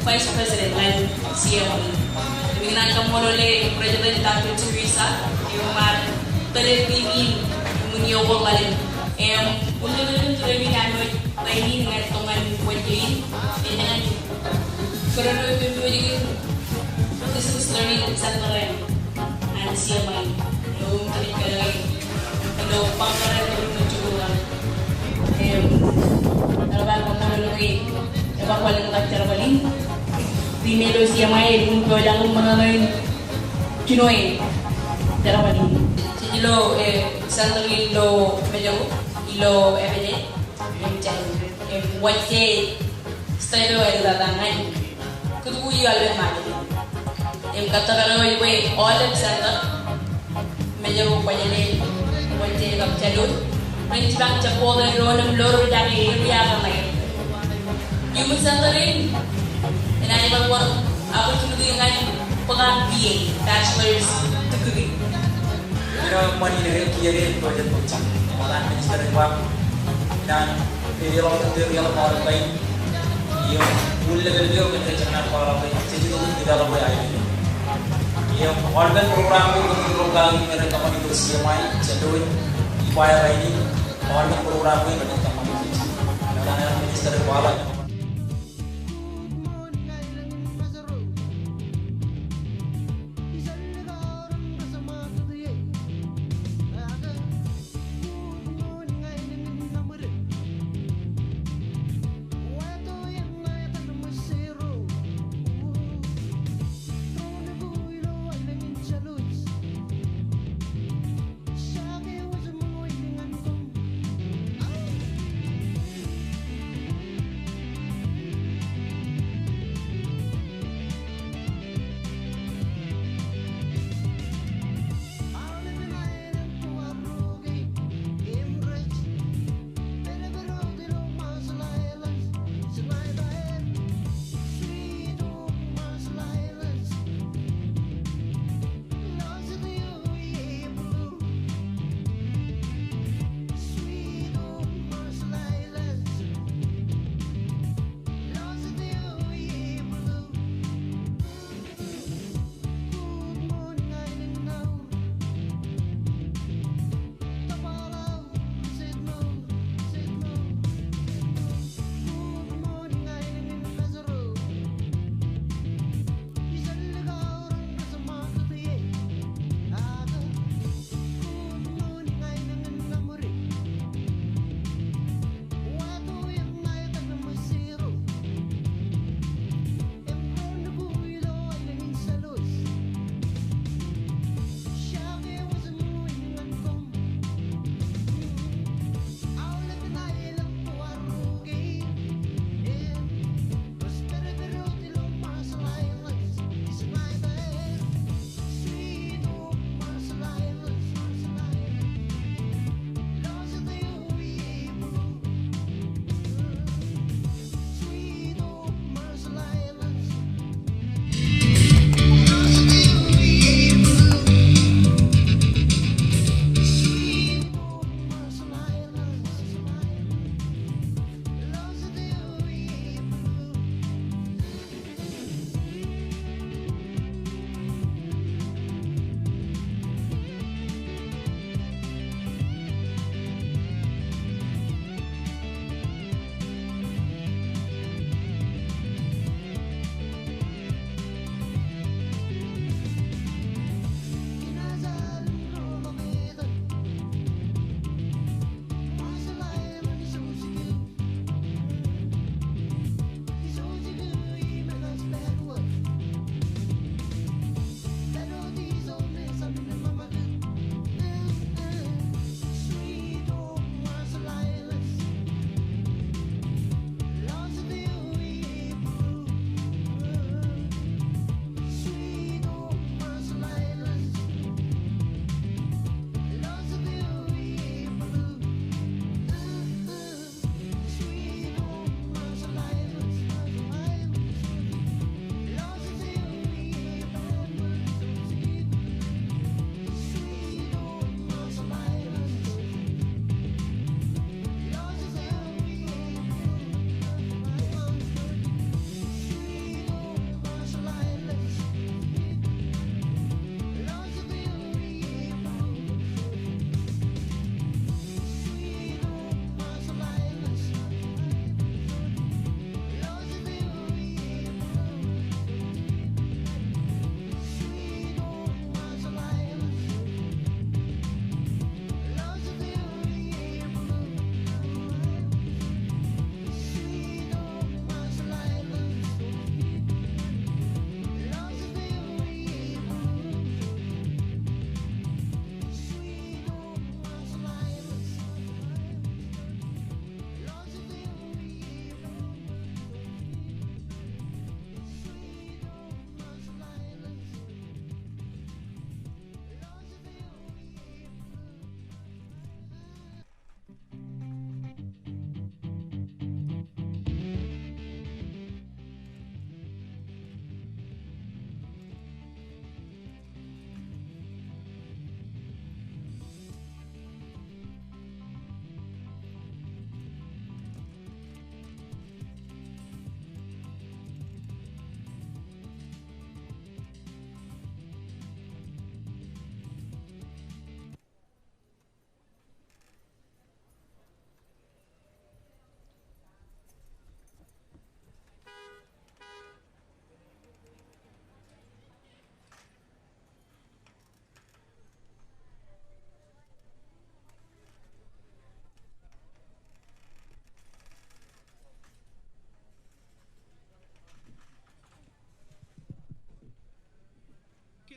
Vice President lan CMO. Dengan kamolole President Dr. Teresa, mar televivi munio ko malin. Ulun televivi ano lain dengan tongan wajin dengan corona itu jadi distance learning center and CMO. Yung tadi kalau pangkalan itu mencukupan. Kalau kamolole ebang walang takcar waling primero CMI un proyecto mengenai Keynote dalam ini. Jadi lo sangat lo menjauh lo event yang wajib style lo ada tangan. Kedua juga lebih yang kata kalau ibu all center menjauh banyak wajib kap jalur. Menciptakan cepol dan lor dari area lain. Yung centering enable work opportunity dengan program BA bachelor's degree. Pero money na kiri project pagcak. Makan minister wa dan real online yung full level view kan jangan para apa jadi itu tidak lebih aja. Yung organ program meron company to CMI jadi ipaya ini organ program meron company to. Karena minister wala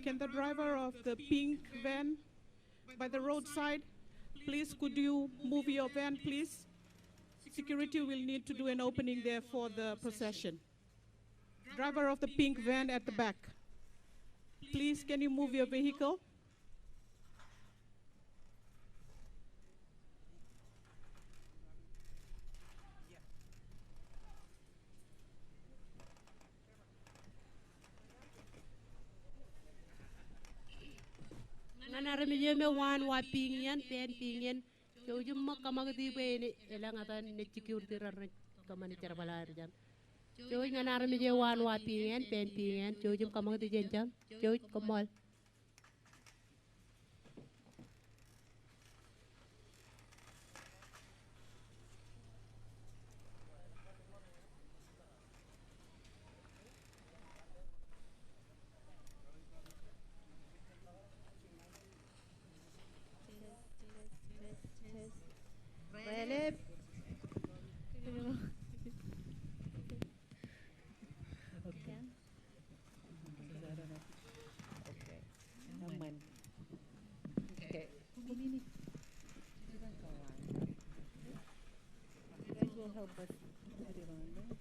Can the driver of the pink van by the roadside, please could you move your van, please? Security will need to do an opening there for the procession. Driver of the pink van at the back, please can you move your vehicle? Ngana remi me wan wa pingyan pen pingyan jojum makamagdi be elang atan ne security ran kamani charbalar jan joj ngana remi wan wa pingyan pen pingyan jojum kamagdi jenjam joj kamal Relep. Okay. Okay. Naman. Okay. Kumini. You guys will help us put it on there.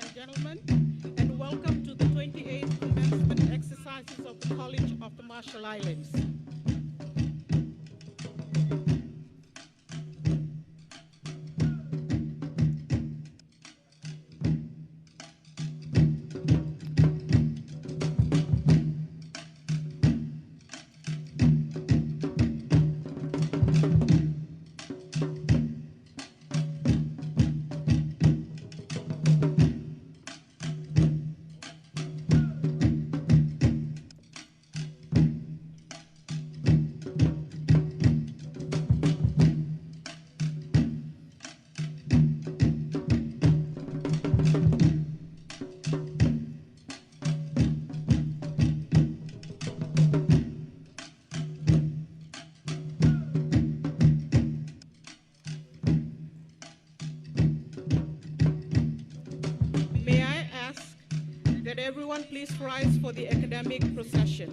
and gentlemen, and welcome to the 28th Commencement Exercises of the College of the Marshall Islands. May I ask that everyone please rise for the academic procession.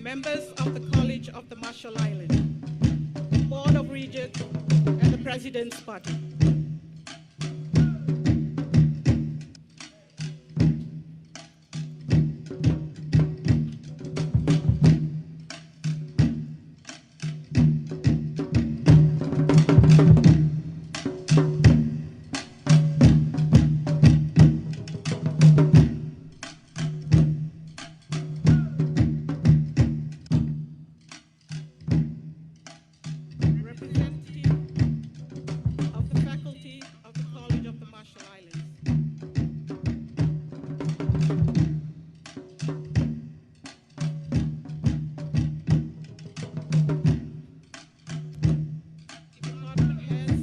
Members of the College of the Marshall Islands, Board of Regents, and the President's Party. Representative of the faculty of the College of the Marshall Islands. Department heads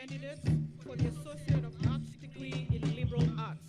Candidates for the Associate of Arts degree in Liberal Arts.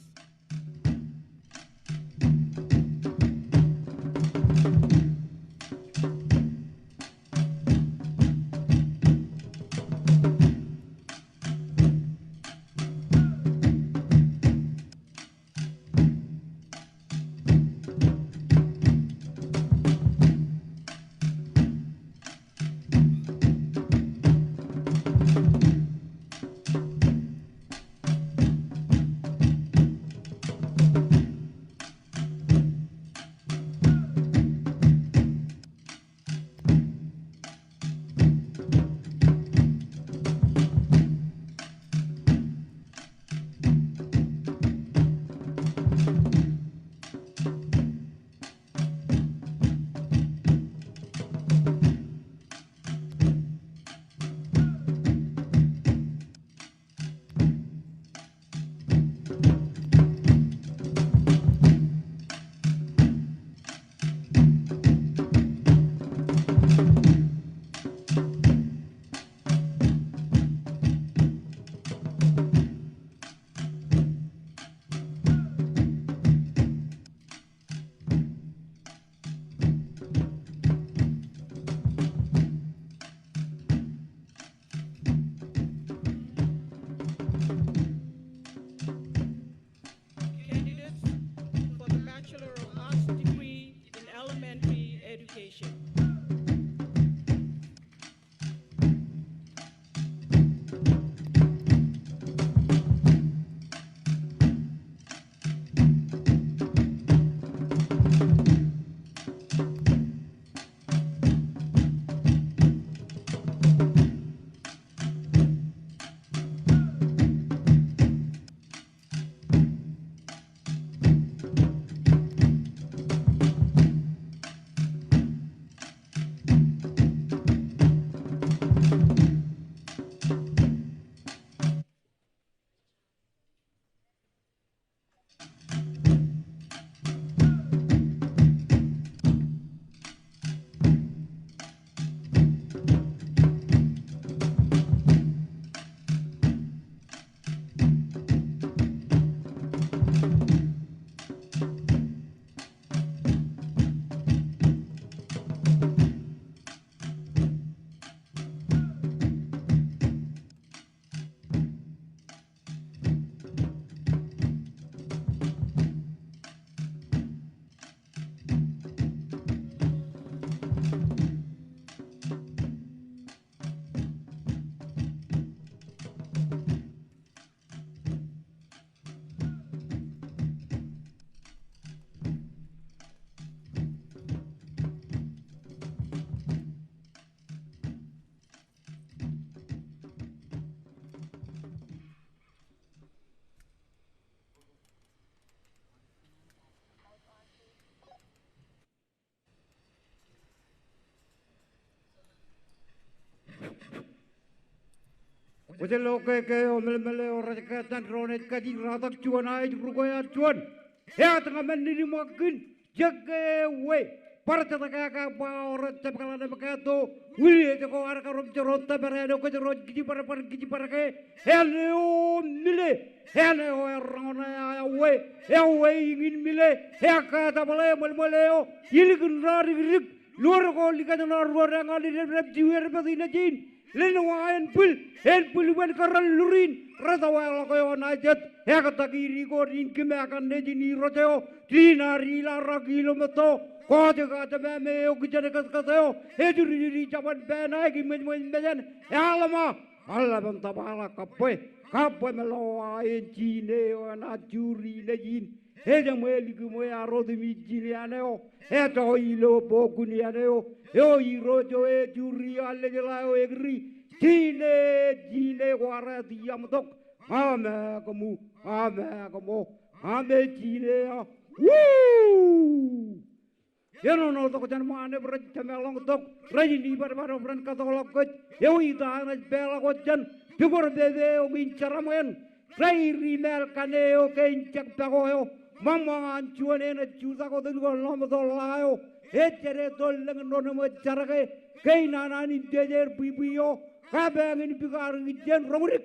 Wajeloke ke omel-mele ora katan ronet kadi ratak cuan ai rugoya cuan. Ya tengah menini makin jage we. Parta taka pa ora tapkala na makato. Wili te ko ara karom cerota berado ko cerot gidi para ke. Hello mile. Hello rona ya we. Ya we ingin mile. Ya kata boleh mel-meleo. Ili gunari rik. Luar ko likan luar ngali rep jiwer badina jin. Lenawa en pul wen karal lurin ratawa ko yo najat ya kata kiri ko rin kime akan nejini roteo dinari la ragilo meto ko te kata me o kijane kateo e duri jaman bena gi men mejan ya lama alla bam tabala kapoe melo en jine o na juri lejin e jameli ku mo ya rodi mi jini aneo e to ilo bokuni aneo yo irojo e juri alle jelao egri jine wara diam tok ame kamu ame jine ya woo yeno no to jan mane braj tamelong tok rajini bar bran katolok ko yo ita na bela ko jan dugor bebe o min charamen rai rimel kaneo kencak tagoyo mama anchuane na chusa ko den ko lom to layo etere tol lang no mo charage kei nana ni dejer bibiyo kabang ni bigar ni jen romurik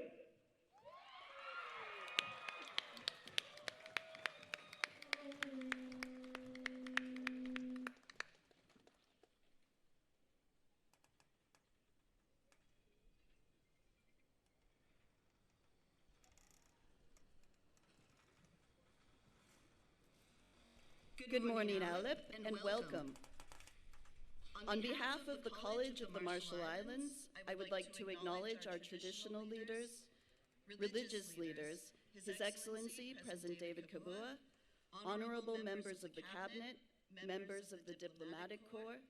Good morning, Alep, and welcome. On behalf of the College of the Marshall Islands, I would like to acknowledge our traditional leaders, religious leaders, His Excellency President David Kabua, honorable members of the Cabinet, members of the Diplomatic Corps,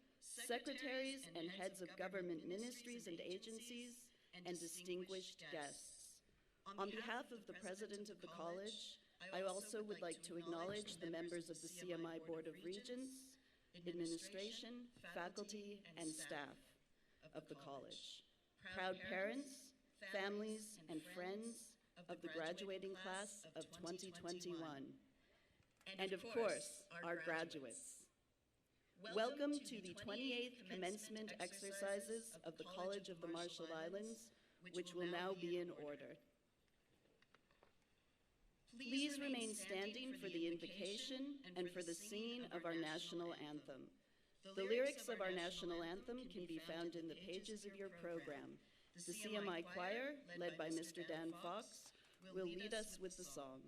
secretaries and heads of government ministries and agencies, and distinguished guests. On behalf of the President of the College, I also would like to acknowledge the members of the CMI Board of Regents, administration, faculty, and staff of the college, proud parents, families, and friends of the graduating class of 2021, and of course, our graduates. Welcome to the 28th Commencement Exercises of the College of the Marshall Islands, which will now be in order. Please remain standing for the invocation and for the singing of our national anthem. The lyrics of our national anthem can be found in the pages of your program. The CMI choir, led by Mr. Dan Fox, will lead us with the song.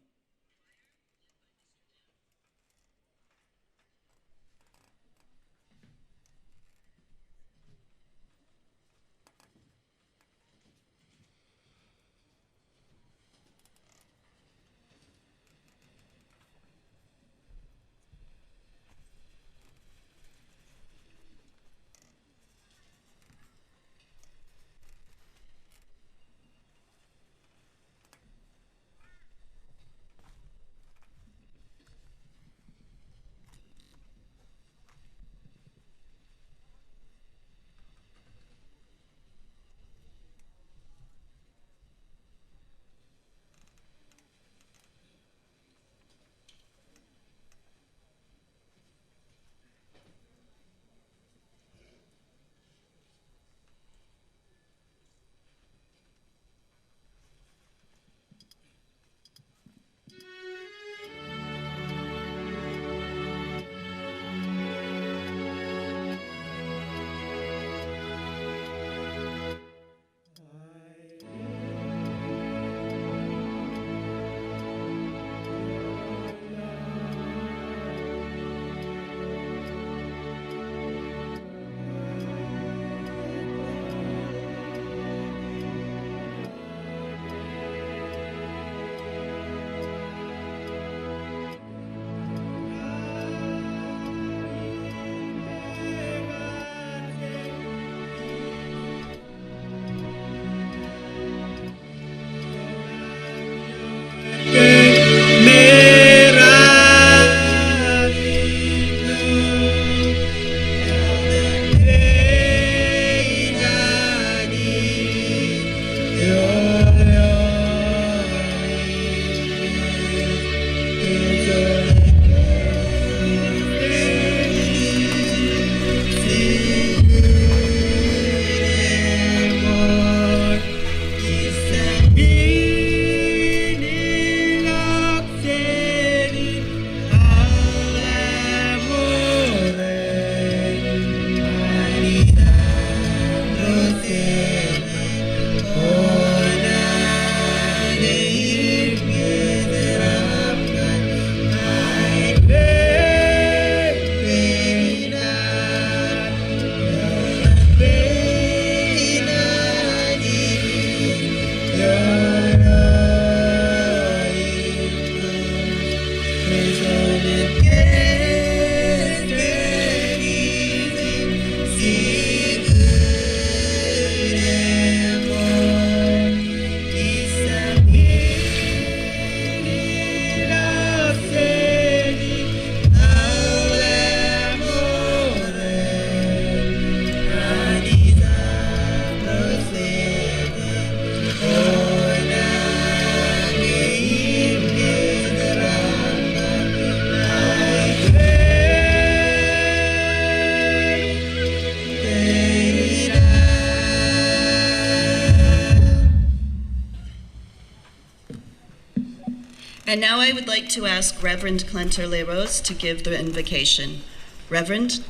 And now I would like to ask Reverend Clentor Leros to give the invocation. Reverend?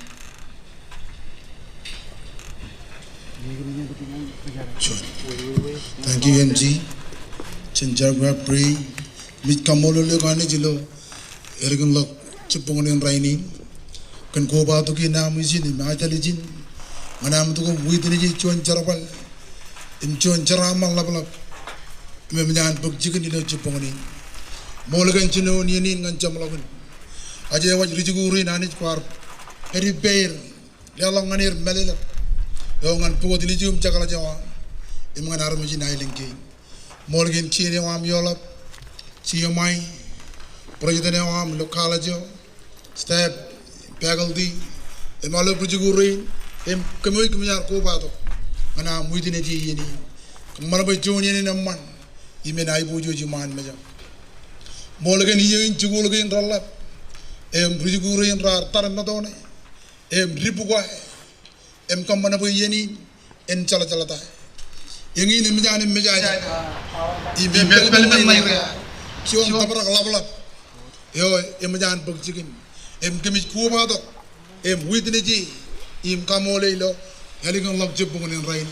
Sure. Thank you, MG. Chenjarwa pray. Mit kamolo le gane jilo. Ergun lok Chipungunin Raini, can go about to get now is in Majalijin, when I'm to go with the Chuan Jarabal, in Chuan Jaramal Labalap, Memian book chicken in the Chiponi, Molagan Chino, Yanin and Jamalavan. Ajay was Rijugurin and its park, Harry Bear, Yalanganir Melilla, Young and Poor Dilijum Chakalajawa, Iman Armajin Island King, Morgan Chini Wamiola, Chiomai, President Wam Localajo, Step, Pagaldi, Emalo Rijugurin, Kamukamia Kobato, and I'm within a Gini, Marabai Junior in a man, Imen Ibuju Man Major. Morgan in Chugulgin Rolla. Rijugurin Rar Taranadone, Ripugua, Kamanabu Yeni, and Chalachalata. Yangin Mijan and Mijaya, Ibelman, Chion Tabra Lavla, Yo, Emijan Book Chicken, Kimich Kubato, Witniji, Kamolelo, Heligon Love Jipun and Rain.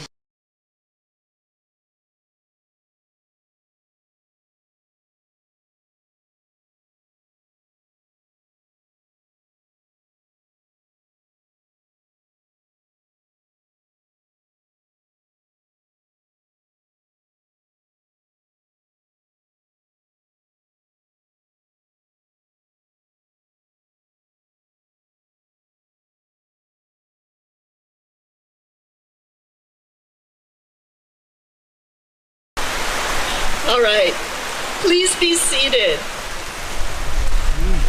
All right, please be seated.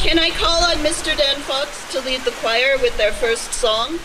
Can I call on Mr. Dan Fox to lead the choir with their first song?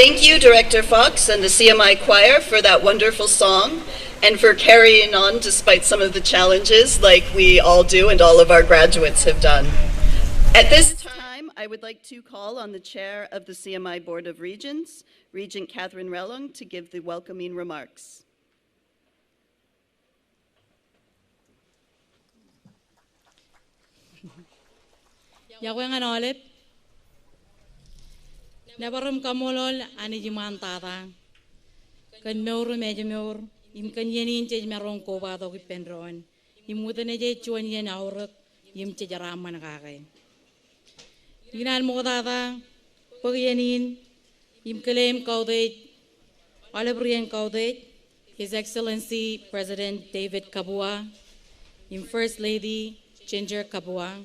Thank you, Director Fox and the CMI Choir, for that wonderful song and for carrying on despite some of the challenges like we all do and all of our graduates have done. At this time, I would like to call on the chair of the CMI Board of Regents, Regent Catherine Relung, to give the welcoming remarks. Yawengan olip, nebarum kamolol ani jimantata, kan meuru mejemeur, im kan yenin cej meron ko ba do kipendron, im mutene je chuan yen aurek, im cej raman kake. Inan mo tata, pag yenin, im claim kaudet, olibrian kaudet, His Excellency President David Kabua, im First Lady Ginger Kabua.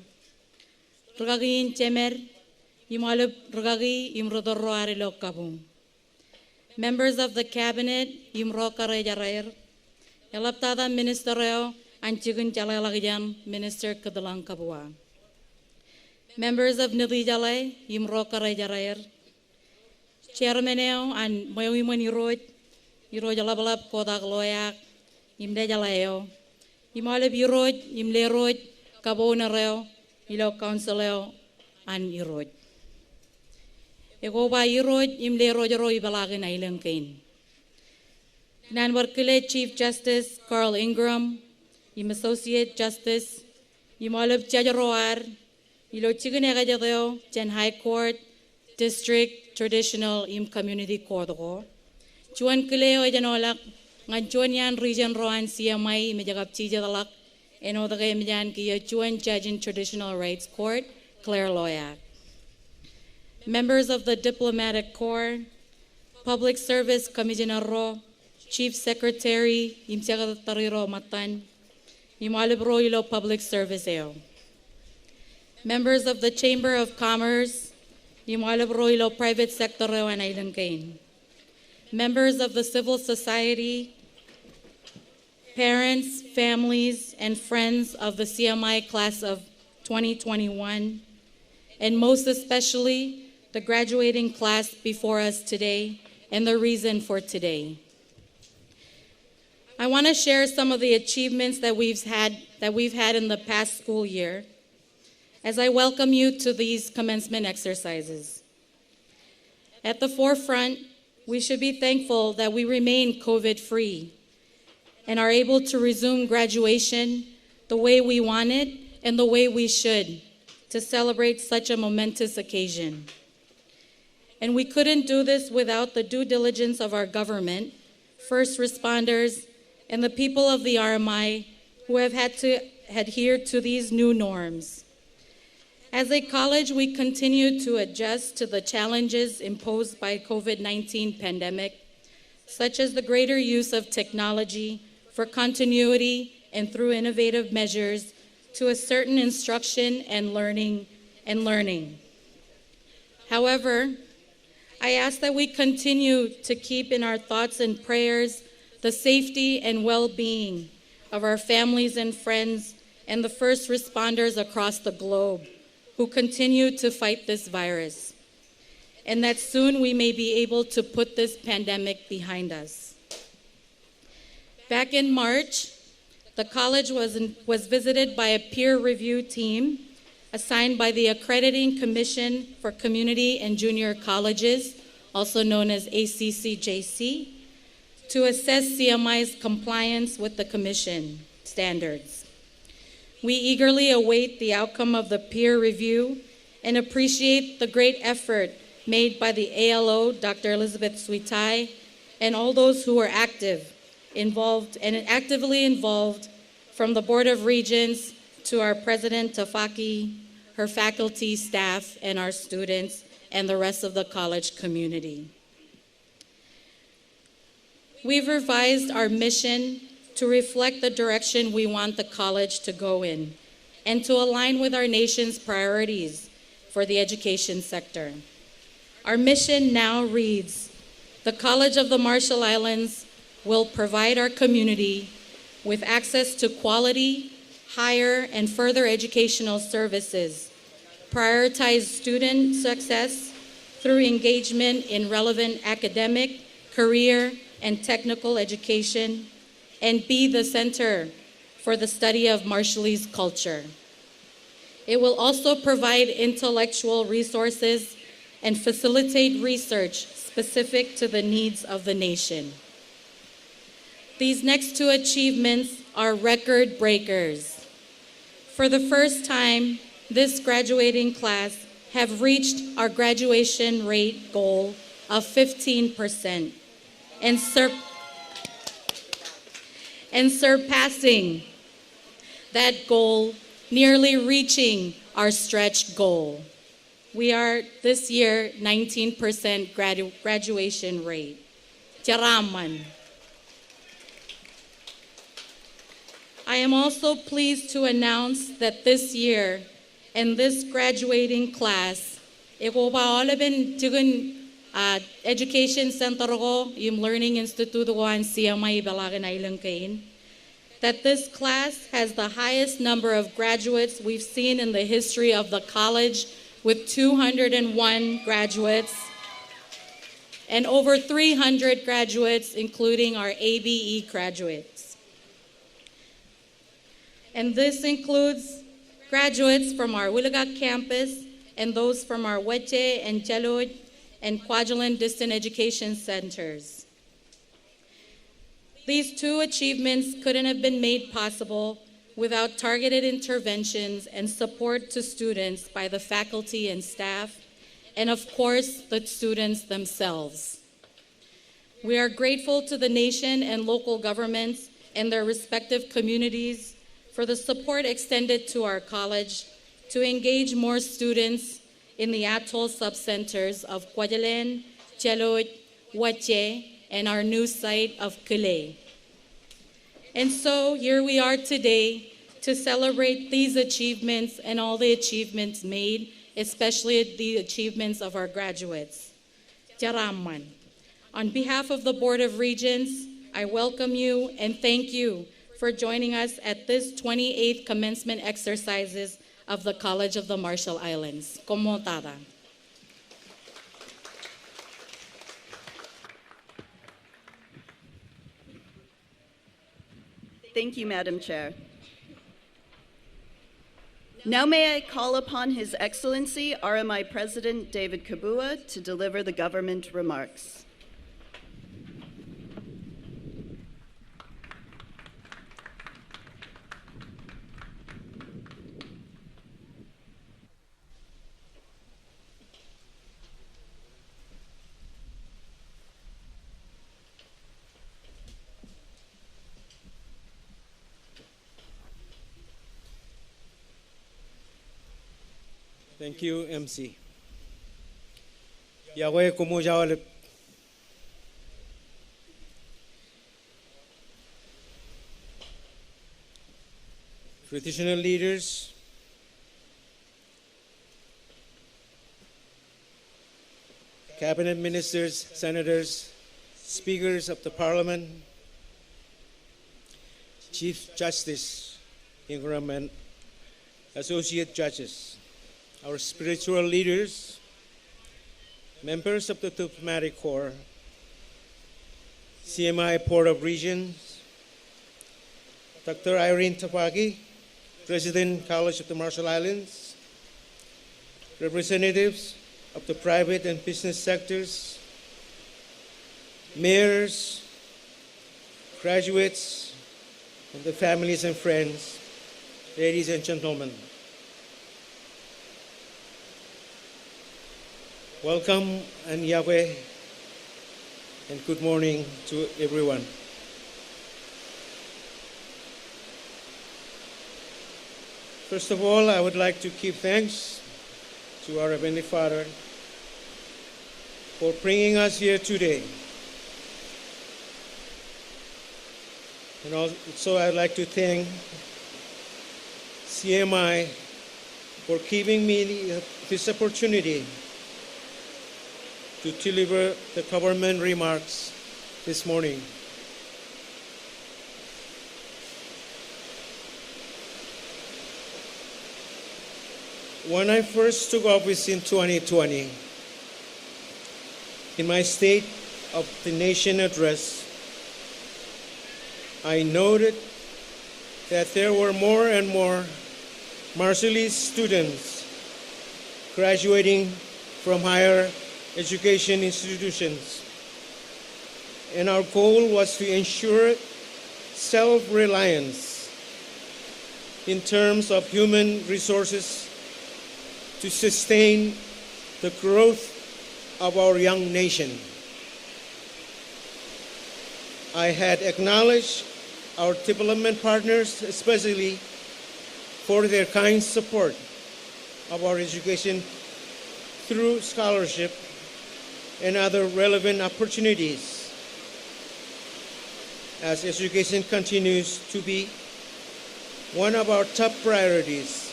Rugagi in Chemer, Imalub Rugagi, Imrodoro Arilo Kabum. Members of the Cabinet, Imro Karajarer, Elaptada Ministerio, Anchigun Jalalagian, Minister Kadalang Kabua. Members of Nidijale, Imro Karajarer, Chairmaneo, and Moyuman Iroj, Irojalabalab Kodak Loyak, Imdejaleo, Imalib Iroj, Imleroj, Kabonareo, Ilo Councileo an Iroj. Ego ba Iroj imle rojaro ibalagin na ilang kain. Nanwarkile Chief Justice Carl Ingram, im Associate Justice, imalab Chajaroar, ilo chigunega jadeo, Jen High Court, District Traditional im Community Court ko. Chuan kileo janolak, ngan chuan yan Region Roan CMI imejagap chijadalak, eno the Gayamijan ki Chuan Judge in Traditional Rights Court, Claire Loyak. Members of the Diplomatic Corps, Public Service Commissioner, Chief Secretary, Imsiagatariro Matan, Imalibro Ilo Public Service Eo. Members of the Chamber of Commerce, Imalibro Ilo Private Sector Eo and Island Kain. Members of the Civil Society, parents, families, and friends of the CMI class of 2021, and most especially the graduating class before us today and the reason for today. I want to share some of the achievements that we've had in the past school year as I welcome you to these commencement exercises. At the forefront, we should be thankful that we remain COVID-free and are able to resume graduation the way we want it and the way we should to celebrate such a momentous occasion. And we couldn't do this without the due diligence of our government, first responders, and the people of the RMI who have had to adhere to these new norms. As a college, we continue to adjust to the challenges imposed by COVID-19 pandemic, such as the greater use of technology for continuity and through innovative measures to a certain instruction and learning. However, I ask that we continue to keep in our thoughts and prayers the safety and well-being of our families and friends and the first responders across the globe who continue to fight this virus, and that soon we may be able to put this pandemic behind us. Back in March, the college was visited by a peer review team assigned by the Accrediting Commission for Community and Junior Colleges, also known as ACCJC, to assess CMI's compliance with the commission standards. We eagerly await the outcome of the peer review and appreciate the great effort made by the ALO, Dr. Elizabeth Suitai, and all those who are actively involved, from the Board of Regents to our President Tafaki, her faculty, staff, and our students, and the rest of the college community. We've revised our mission to reflect the direction we want the college to go in and to align with our nation's priorities for the education sector. Our mission now reads, the College of the Marshall Islands will provide our community with access to quality, higher, and further educational services, prioritize student success through engagement in relevant academic, career, and technical education, and be the center for the study of Marshallese culture. It will also provide intellectual resources and facilitate research specific to the needs of the nation. These next two achievements are record breakers. For the first time, this graduating class have reached our graduation rate goal of 15% and surpassing that goal, nearly reaching our stretch goal. We are this year 19% graduation rate. Tiraman. I am also pleased to announce that this year, in this graduating class, education center ko, yung Learning Institute ko ang CMI Balagan Island Kain, that this class has the highest number of graduates we've seen in the history of the college, with 201 graduates and over 300 graduates, including our ABE graduates. And this includes graduates from our Utejlak campus and those from our Weche and Jalud and Kwajalein distant education centers. These two achievements couldn't have been made possible without targeted interventions and support to students by the faculty and staff, and of course, the students themselves. We are grateful to the nation and local governments and their respective communities for the support extended to our college to engage more students in the atoll subcenters of Kwajalein, Jalud, Weche, and our new site of Kule. And so here we are today to celebrate these achievements and all the achievements made, especially the achievements of our graduates. Jaraman. On behalf of the Board of Regents, I welcome you and thank you for joining us at this 28th commencement exercises of the College of the Marshall Islands. Como tada. Thank you, Madam Chair. Now may I call upon His Excellency, RMI President David Kabua, to deliver the government remarks. Thank you, MC. Yahweh kumujawalip. Traditional leaders, cabinet ministers, senators, speakers of the parliament, chief justice, Ingram, and associate judges, our spiritual leaders, members of the diplomatic corps, CMI Board of Regents, Dr. Irene Tapagi, President, College of the Marshall Islands, representatives of the private and business sectors, mayors, graduates, and the families and friends, ladies and gentlemen. Welcome and Yahweh, and good morning to everyone. First of all, I would like to give thanks to our Heavenly Father for bringing us here today. And also I'd like to thank CMI for giving me this opportunity to deliver the government remarks this morning. When I first took office in 2020, In my State of the Nation address, I noted that there were more and more Marshallese students graduating from higher education institutions. And our goal was to ensure self-reliance in terms of human resources to sustain the growth of our young nation. I had acknowledged our development partners, especially for their kind support of our education through scholarship and other relevant opportunities, as education continues to be one of our top priorities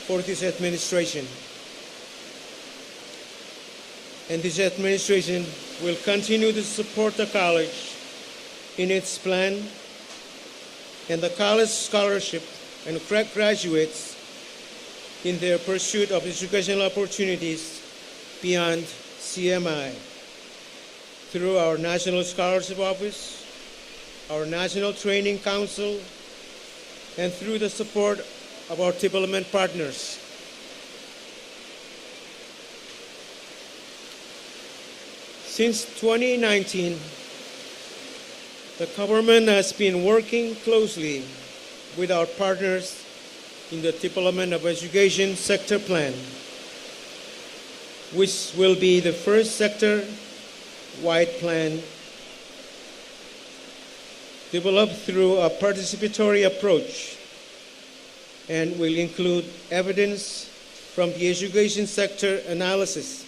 for this administration. And this administration will continue to support the college in its plan and the college scholarship and graduates in their pursuit of educational opportunities beyond CMI through our National Scholarship Office, our National Training Council, and through the support of our development partners. Since 2019, the government has been working closely with our partners in the Development of Education Sector Plan, which will be the first sector-wide plan developed through a participatory approach and will include evidence from the education sector analysis.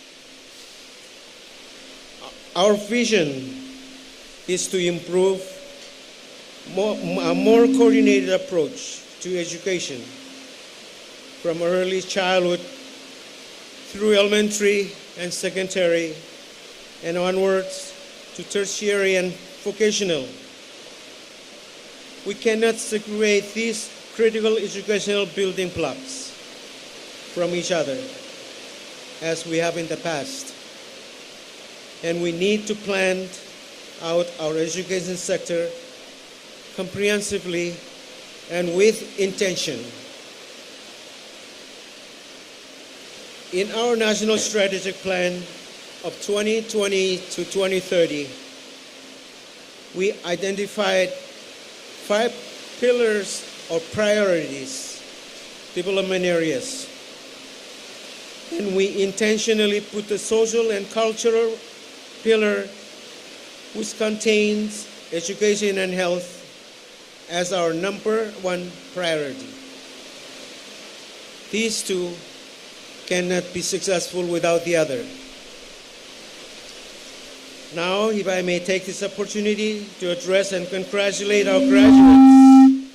Our vision is to improve a more coordinated approach to education from early childhood through elementary and secondary and onwards to tertiary and vocational. We cannot segregate these critical educational building blocks from each other as we have in the past. And we need to plan out our education sector comprehensively and with intention. In our National Strategic Plan of 2020 to 2030, we identified 5 pillars or priorities, development areas. And we intentionally put the social and cultural pillar, which contains education and health, as our #1 priority. These two cannot be successful without the other. Now, if I may take this opportunity to address and congratulate our graduates.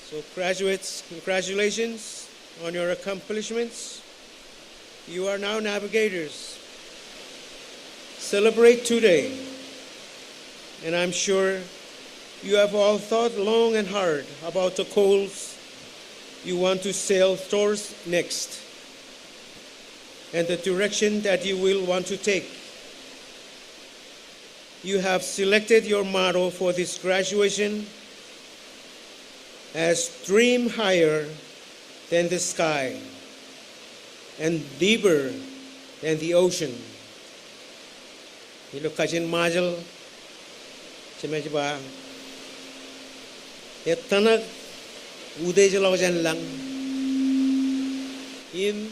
So graduates, congratulations on your accomplishments. You are now navigators. Celebrate today. And I'm sure you have all thought long and hard about the goals you want to sail towards next and the direction that you will want to take. You have selected your motto for this graduation as dream higher than the sky and deeper than the ocean. Ilokajin majal chemejba Ettonak Utiejlak jan lang in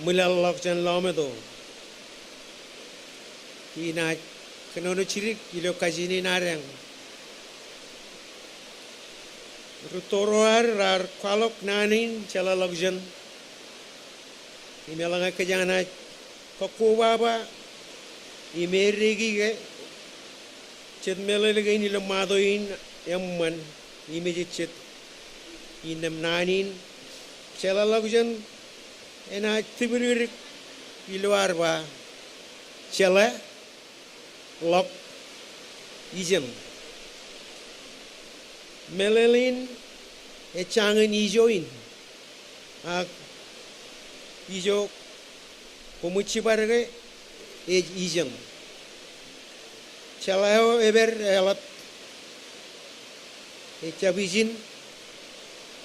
Mwilal jan Lometo ina kenono chirik ilokajini narang rutoroar rar kwalok nanin chalalak jan imelanga kajana kokubaba imerigi ke chet melele ni lamadoin yamman imejit chet inam nanin chalalagjan ena tibirik iluar ba chala lok ijem melelin e changen ijoin ak ijo Kumuchibarge age Asian. Chalaho ever elat Echabijin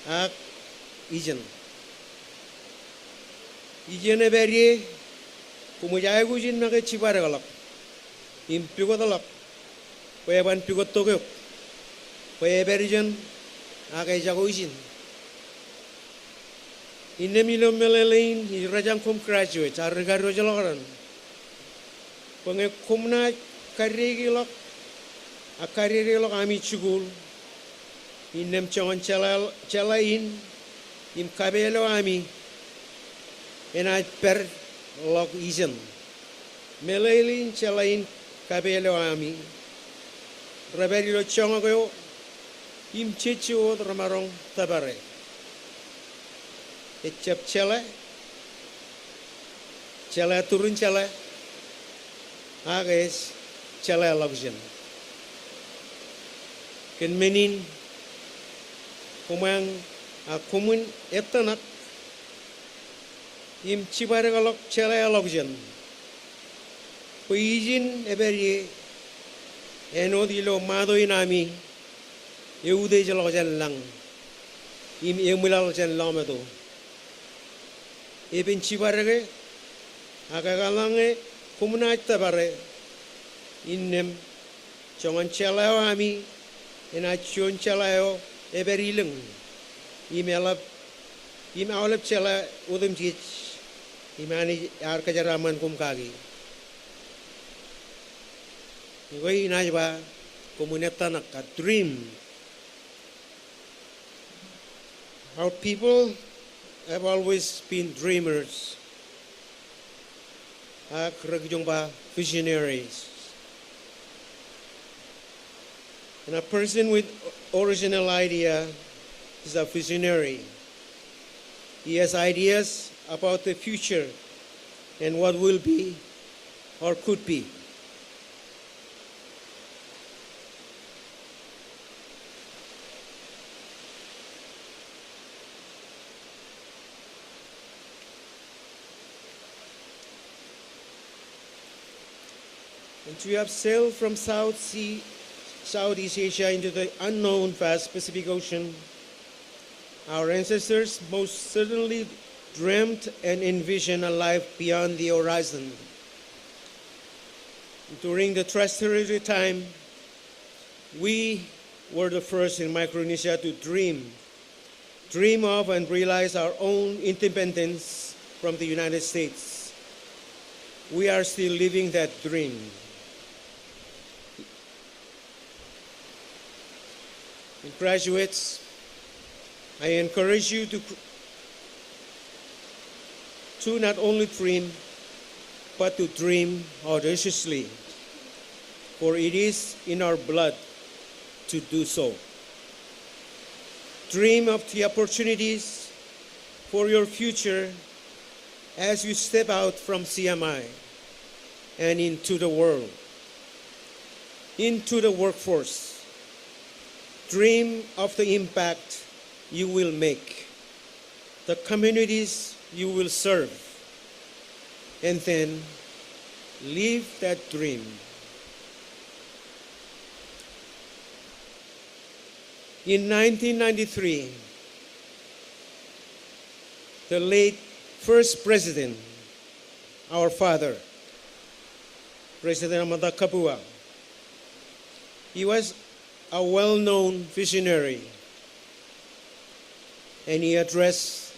ak Asian. Asian eberie kumujaya gujin naga chibargalak. Impigotalak. Kweban pigotogok. Kweberjan ak Ejagoijin. Inemilo melelein irajang kum graduate argaro jaloran. Pengen kumna karirilok akaririlok ami chugul. Inem chongan chalain im kabelo ami enaj per log izen. Melelein chalain kabelo ami. Raberilo chongago im chichu ramarong tabare. Ecap cela turun cela, ages cela logjen. Ken menin kumang kumun Ettonak im cibare galok cela logjen. Puijin eberi enodilo mado inami Utiejlak jan lang im Mwilal jan Lometo. Eben cibarage agagalange kumunaj tabare innem chongan chalao ami enachon chalao eberileng imelap imawlep chala udem chich imani arkajaraman kumkagi ngoi najba komunetanak a dream. Our people have always been dreamers, visionaries. And a person with original idea is a visionary. He has ideas about the future and what will be or could be. And we have sailed from Southeast Asia into the unknown vast Pacific Ocean. Our ancestors most certainly dreamt and envisioned a life beyond the horizon. During the terrestrial time, we were the first in Micronesia to dream of and realize our own independence from the United States. We are still living that dream. Graduates, I encourage you to not only dream, but to dream audaciously, for it is in our blood to do so. Dream of the opportunities for your future as you step out from CMI and into the world, into the workforce. Dream of the impact you will make, the communities you will serve, and then live that dream. In 1993, the late first president, our father, President Amada Kapua, he was a well-known visionary, and he addressed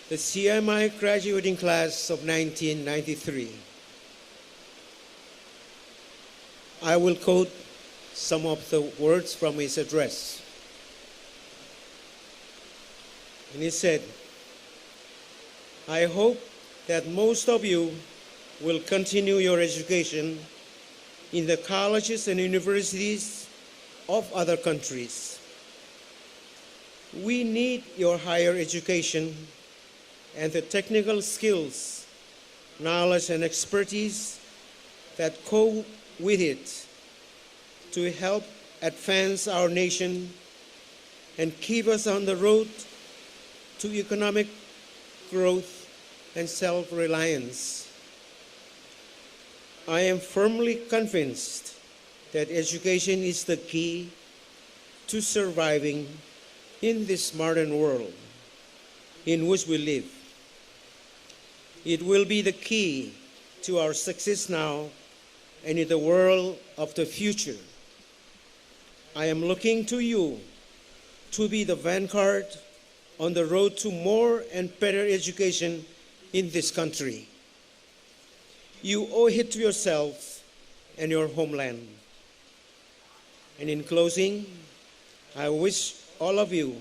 the CMI graduating class of 1993. I will quote some of the words from his address. And he said, "I hope that most of you will continue your education in the colleges and universities of other countries. We need your higher education and the technical skills, knowledge, and expertise that go with it to help advance our nation and keep us on the road to economic growth and self-reliance. I am firmly convinced that education is the key to surviving in this modern world in which we live. It will be the key to our success now and in the world of the future. I am looking to you to be the vanguard on the road to more and better education in this country. You owe it to yourself and your homeland. And in closing, I wish all of you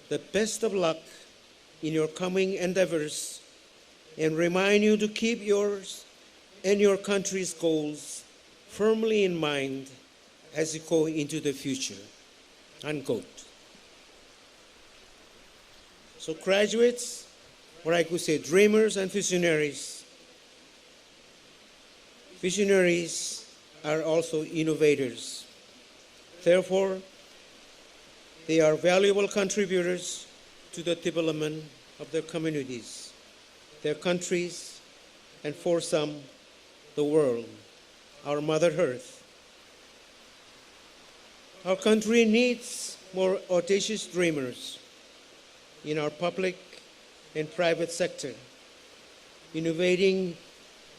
the best of luck in your coming endeavors and remind you to keep yours and your country's goals firmly in mind as you go into the future." Unquote. So graduates, or I could say dreamers and visionaries are also innovators. Therefore, they are valuable contributors to the development of their communities, their countries, and for some, the world, our Mother Earth. Our country needs more audacious dreamers in our public and private sector, innovating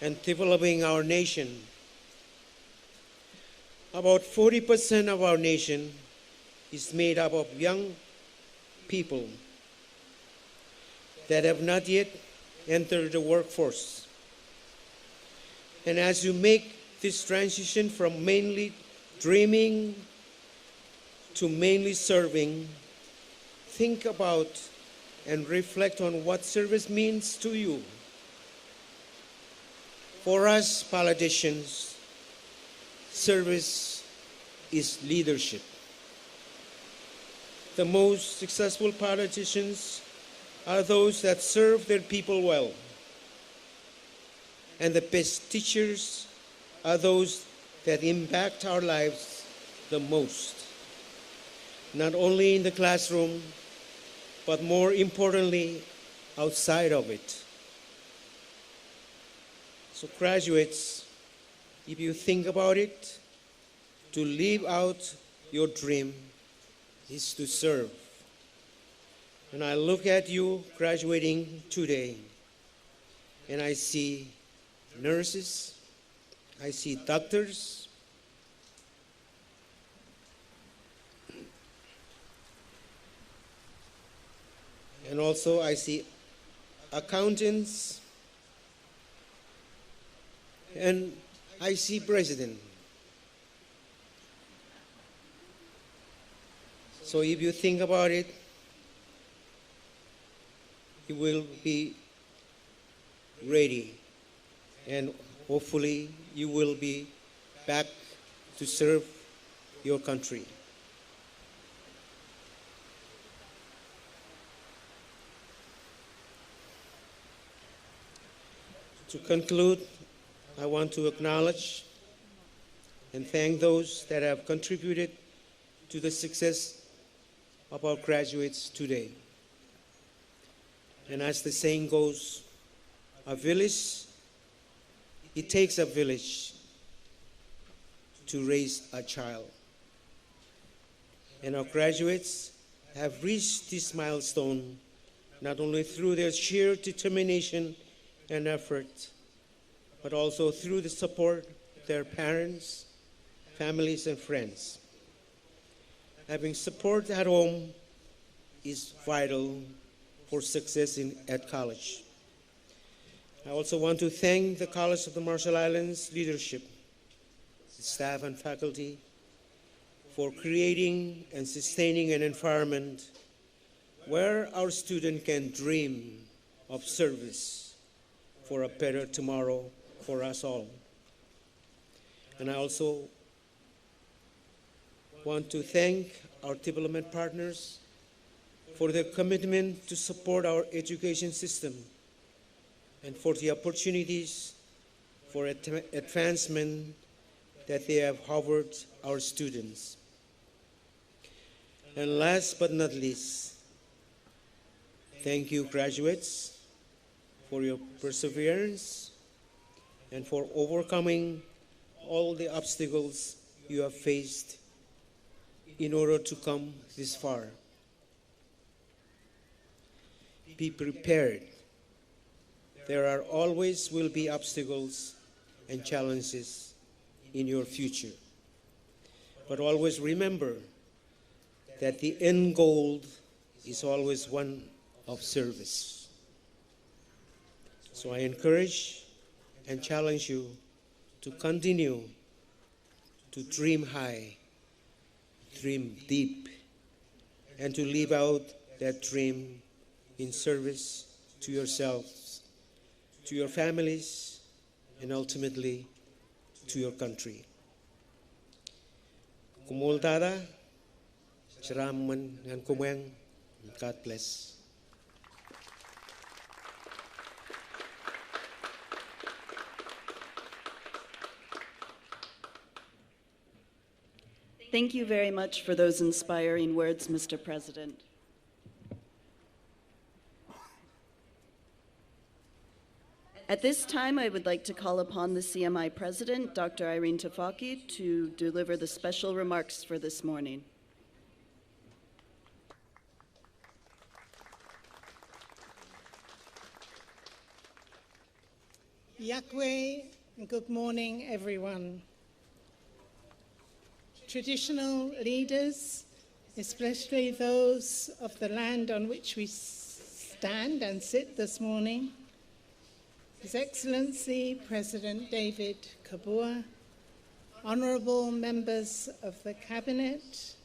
and developing our nation. About 40% of our nation is made up of young people that have not yet entered the workforce. And as you make this transition from mainly dreaming to mainly serving, think about and reflect on what service means to you. For us politicians, service is leadership. The most successful politicians are those that serve their people well. And the best teachers are those that impact our lives the most, not only in the classroom, but more importantly, outside of it. So graduates, if you think about it, to live out your dream is to serve. And I look at you graduating today, and I see nurses, I see doctors, and also I see accountants, and I see president. So if you think about it, you will be ready, and hopefully you will be back to serve your country. To conclude, I want to acknowledge and thank those that have contributed to the success of our graduates today. And as the saying goes, it takes a village to raise a child. And our graduates have reached this milestone not only through their sheer determination and effort, but also through the support of their parents, families, and friends. Having support at home is vital for success at college. I also want to thank the College of the Marshall Islands leadership, staff and faculty, for creating and sustaining an environment where our students can dream of service for a better tomorrow for us all. And I also want to thank our development partners for their commitment to support our education system and for the opportunities for advancement that they have offered our students. And last but not least, thank you, graduates, for your perseverance, and for overcoming all the obstacles you have faced in order to come this far. Be prepared. There are always will be obstacles and challenges in your future. But always remember that the end goal is always one of service. So I encourage and challenge you to continue to dream high, dream deep, and to live out that dream in service to yourselves, to your families, and ultimately to your country. Kumuldada, Shraman and Kumeng, God bless. Thank you very much for those inspiring words, Mr. President. At this time, I would like to call upon the CMI President, Dr. Irene Tafaki, to deliver the special remarks for this morning. Yakwe, and good morning, everyone. Traditional leaders, especially those of the land on which we stand and sit this morning, His Excellency President David Kabua, honorable members of the Cabinet,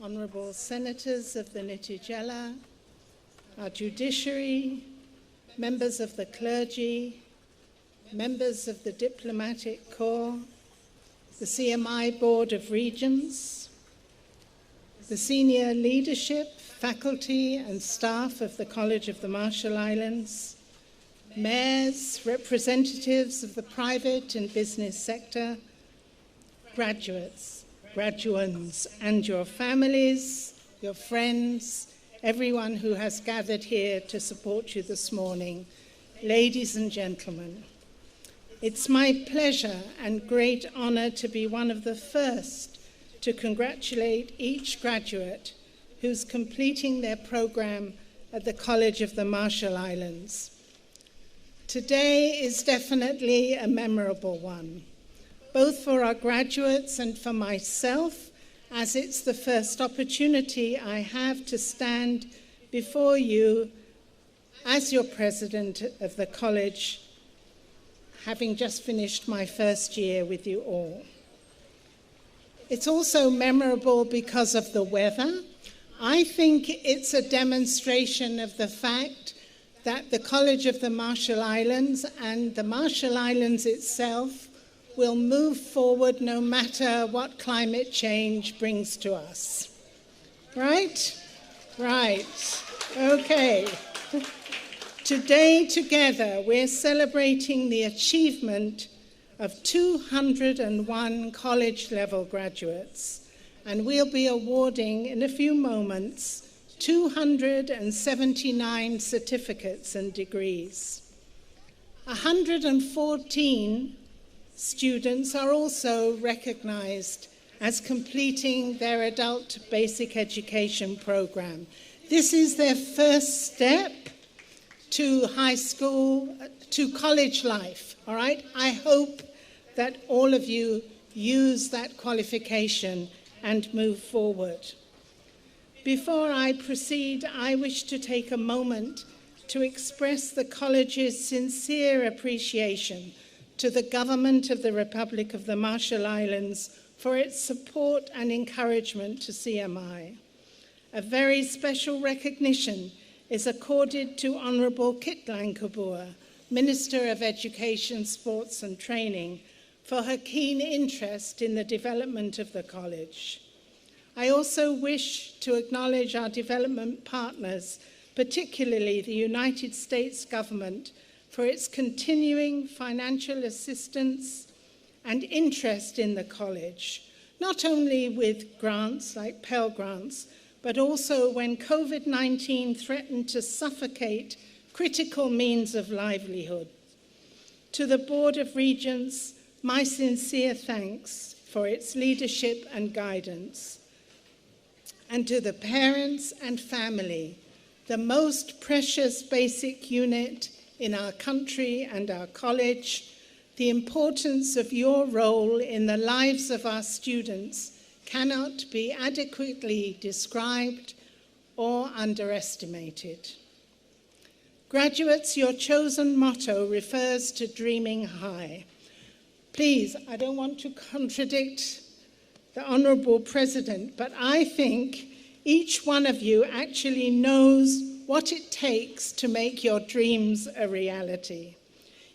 honorable senators of the Utiejlak, our judiciary, members of the clergy, members of the diplomatic corps, the CMI Board of Regents, the senior leadership, faculty and staff of the College of the Marshall Islands, mayors, representatives of the private and business sector, graduates, graduands, and your families, your friends, everyone who has gathered here to support you this morning, ladies and gentlemen. It's my pleasure and great honor to be one of the first to congratulate each graduate who's completing their program at the College of the Marshall Islands. Today is definitely a memorable one, both for our graduates and for myself, as it's the first opportunity I have to stand before you as your president of the college, having just finished my first year with you all. It's also memorable because of the weather. I think it's a demonstration of the fact that the College of the Marshall Islands and the Marshall Islands itself will move forward no matter what climate change brings to us. Right? Right. Okay. Today, together, we're celebrating the achievement of 201 college-level graduates, and we'll be awarding, in a few moments, 279 certificates and degrees. 114 students are also recognized as completing their adult basic education program. This is their first step to high school, to college life, all right? I hope that all of you use that qualification and move forward. Before I proceed, I wish to take a moment to express the college's sincere appreciation to the government of the Republic of the Marshall Islands for its support and encouragement to CMI. A very special recognition is accorded to Honourable Kitlang Kabua, Minister of Education, Sports and Training, for her keen interest in the development of the college. I also wish to acknowledge our development partners, particularly the United States government, for its continuing financial assistance and interest in the college, not only with grants like Pell Grants, but also when COVID-19 threatened to suffocate critical means of livelihood. To the Board of Regents, my sincere thanks for its leadership and guidance. And to the parents and family, the most precious basic unit in our country and our college, the importance of your role in the lives of our students cannot be adequately described or underestimated. Graduates, your chosen motto refers to dreaming high. Please, I don't want to contradict the Honourable President, but I think each one of you actually knows what it takes to make your dreams a reality.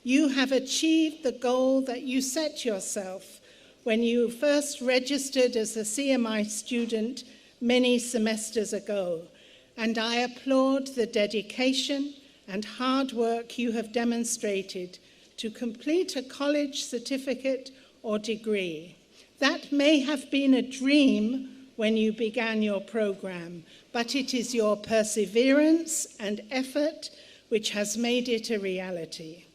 You have achieved the goal that you set yourself when you first registered as a CMI student many semesters ago, and I applaud the dedication and hard work you have demonstrated to complete a college certificate or degree. That may have been a dream when you began your program, but it is your perseverance and effort which has made it a reality.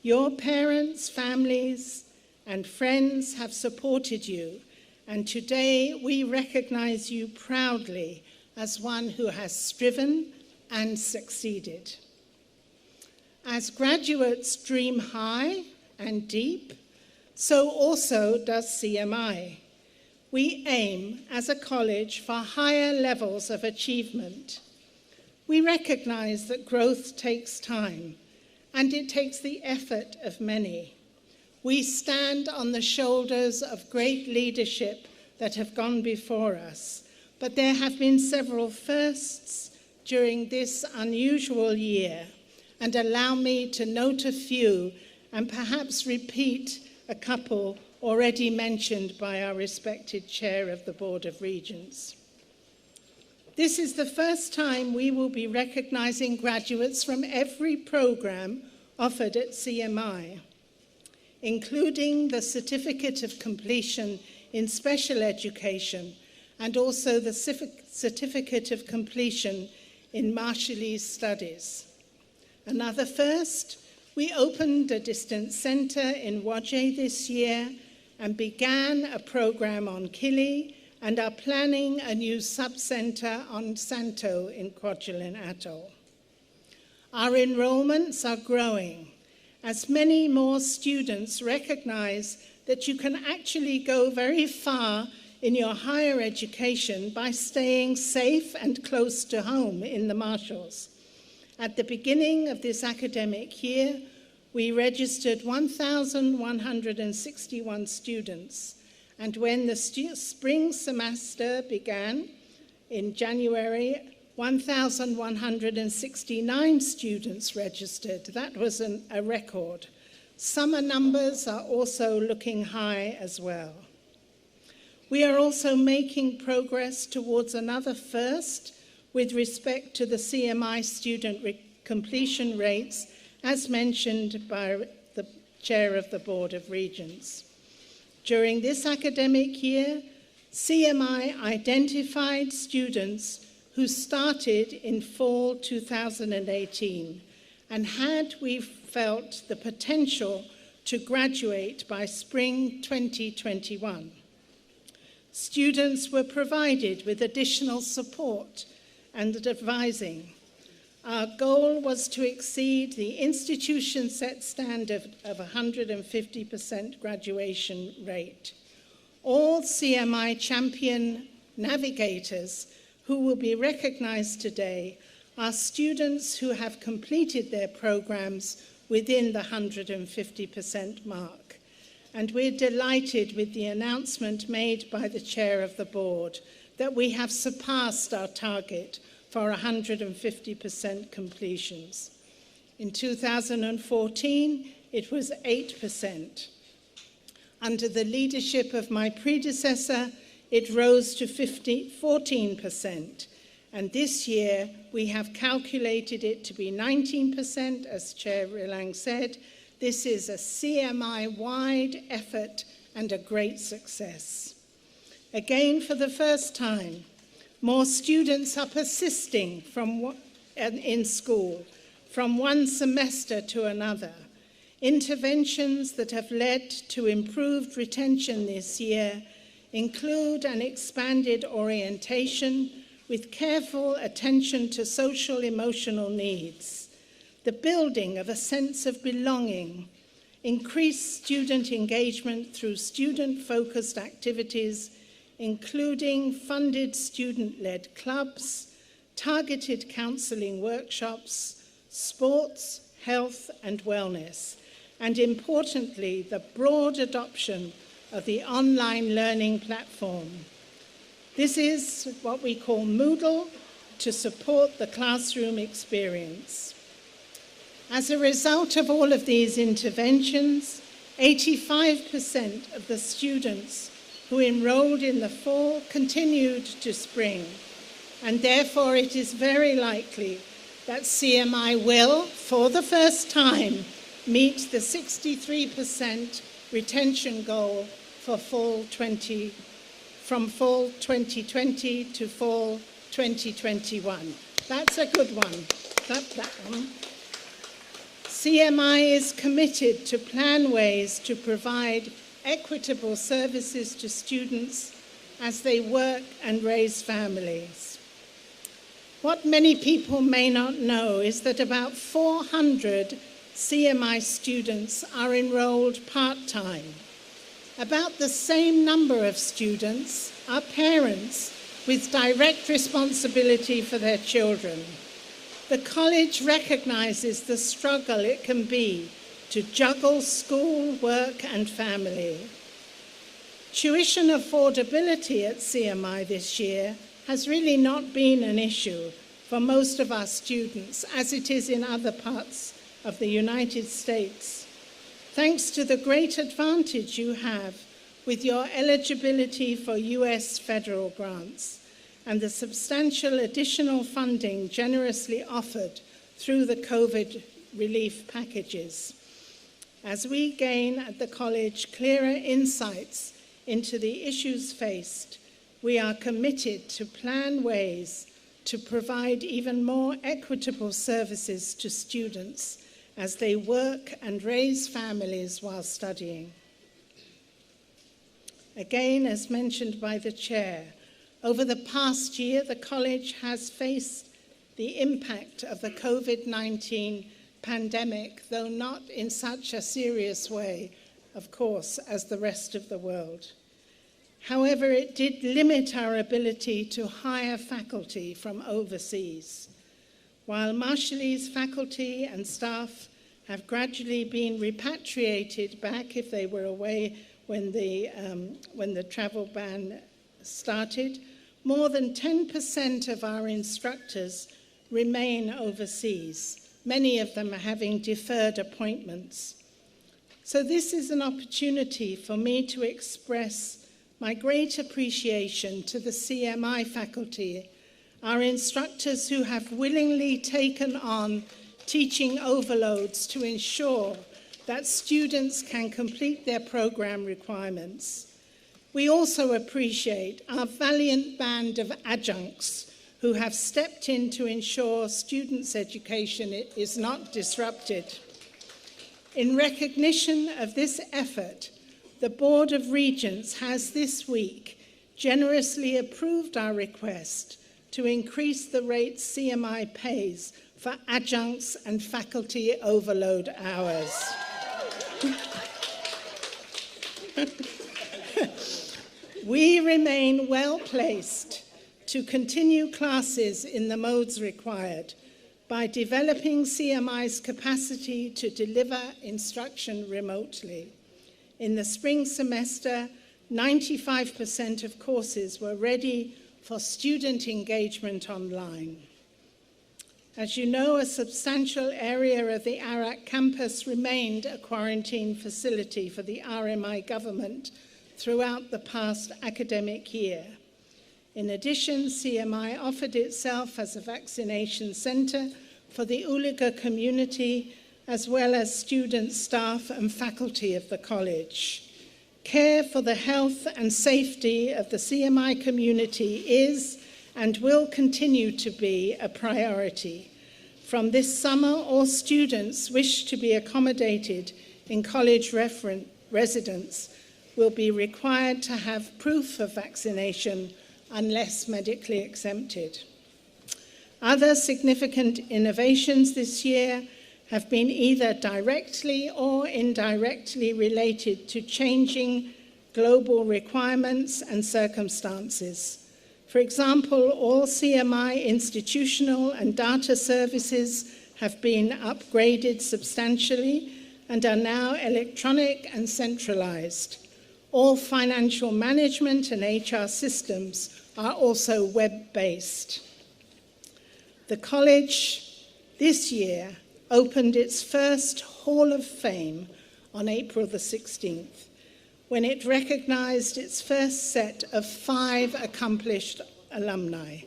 Your parents, families, and friends have supported you, and today we recognize you proudly as one who has striven and succeeded. As graduates dream high and deep, so also does CMI. We aim as a college for higher levels of achievement. We recognize that growth takes time, and it takes the effort of many. We stand on the shoulders of great leadership that have gone before us, but there have been several firsts during this unusual year, and allow me to note a few and perhaps repeat a couple already mentioned by our respected Chair of the Board of Regents. This is the first time we will be recognizing graduates from every program offered at CMI, including the Certificate of Completion in Special Education and also the Certificate of Completion in Marshallese Studies. Another first, we opened a distance centre in Wajeh this year and began a programme on Kili and are planning a new sub-centre on Santo in Kwajalein Atoll. Our enrolments are growing as many more students recognise that you can actually go very far in your higher education by staying safe and close to home in the Marshalls. At the beginning of this academic year, we registered 1,161 students, and when the spring semester began in January, 1,169 students registered. That was a record. Summer numbers are also looking high as well. We are also making progress towards another first with respect to the CMI student completion rates, as mentioned by the Chair of the Board of Regents. During this academic year, CMI identified students who started in fall 2018 and had we felt the potential to graduate by spring 2021. Students were provided with additional support and advising. Our goal was to exceed the institution set standard of 150% graduation rate. All CMI champion navigators who will be recognized today are students who have completed their programs within the 150% mark. And we're delighted with the announcement made by the Chair of the Board that we have surpassed our target for 150% completions. In 2014, it was 8%. Under the leadership of my predecessor, it rose to 14%. And this year, we have calculated it to be 19%, as Chair Rilang said. This is a CMI-wide effort and a great success. Again, for the first time, more students are persisting in school from one semester to another. Interventions that have led to improved retention this year include an expanded orientation with careful attention to social emotional needs, the building of a sense of belonging, increased student engagement through student-focused activities, including funded student-led clubs, targeted counselling workshops, sports, health and wellness, and importantly, the broad adoption of the online learning platform. This is what we call Moodle to support the classroom experience. As a result of all of these interventions, 85% of the students who enrolled in the fall continued to spring, and therefore it is very likely that CMI will, for the first time, meet the 63% retention goal for from fall 2020 to fall 2021. That's a good one. Clap that one. CMI is committed to plan ways to provide equitable services to students as they work and raise families. What many people may not know is that about 400 CMI students are enrolled part-time. About the same number of students are parents with direct responsibility for their children. The college recognizes the struggle it can be to juggle school, work, and family. Tuition affordability at CMI this year has really not been an issue for most of our students, as it is in other parts of the United States, thanks to the great advantage you have with your eligibility for US federal grants and the substantial additional funding generously offered through the COVID relief packages. As we gain at the college clearer insights into the issues faced, we are committed to plan ways to provide even more equitable services to students as they work and raise families while studying. Again, as mentioned by the chair, over the past year, the college has faced the impact of the COVID-19 pandemic, though not in such a serious way, of course, as the rest of the world. However, it did limit our ability to hire faculty from overseas. While Marshallese faculty and staff have gradually been repatriated back if they were away when the travel ban started, more than 10% of our instructors remain overseas, many of them having deferred appointments. So this is an opportunity for me to express my great appreciation to the CMI faculty, our instructors who have willingly taken on teaching overloads to ensure that students can complete their program requirements. We also appreciate our valiant band of adjuncts who have stepped in to ensure students' education is not disrupted. In recognition of this effort, the Board of Regents has this week generously approved our request to increase the rates CMI pays for adjuncts and faculty overload hours. We remain well placed to continue classes in the modes required by developing CMI's capacity to deliver instruction remotely. In the spring semester, 95% of courses were ready for student engagement online. As you know, a substantial area of the Arak campus remained a quarantine facility for the RMI government throughout the past academic year. In addition, CMI offered itself as a vaccination center for the Uliga community, as well as students, staff, and faculty of the college. Care for the health and safety of the CMI community is and will continue to be a priority. From this summer, all students wish to be accommodated in college residence will be required to have proof of vaccination unless medically exempted. Other significant innovations this year have been either directly or indirectly related to changing global requirements and circumstances. For example, all CMI institutional and data services have been upgraded substantially and are now electronic and centralized. All financial management and HR systems are also web-based. The college this year opened its first Hall of Fame on April the 16th, when it recognized its first set of 5 accomplished alumni.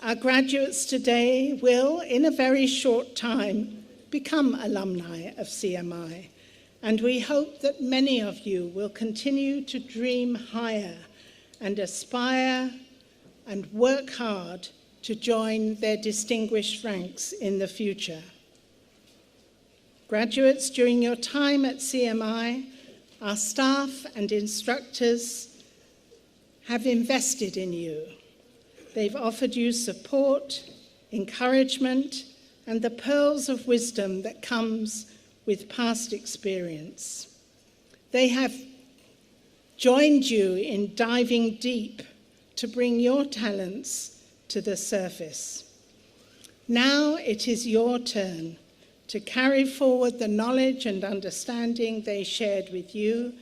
Our graduates today will, in a very short time, become alumni of CMI. And we hope that many of you will continue to dream higher and aspire and work hard to join their distinguished ranks in the future. Graduates, during your time at CMI, our staff and instructors have invested in you. They've offered you support, encouragement, and the pearls of wisdom that comes with past experience. They have joined you in diving deep to bring your talents to the surface. Now it is your turn to carry forward the knowledge and understanding they shared with you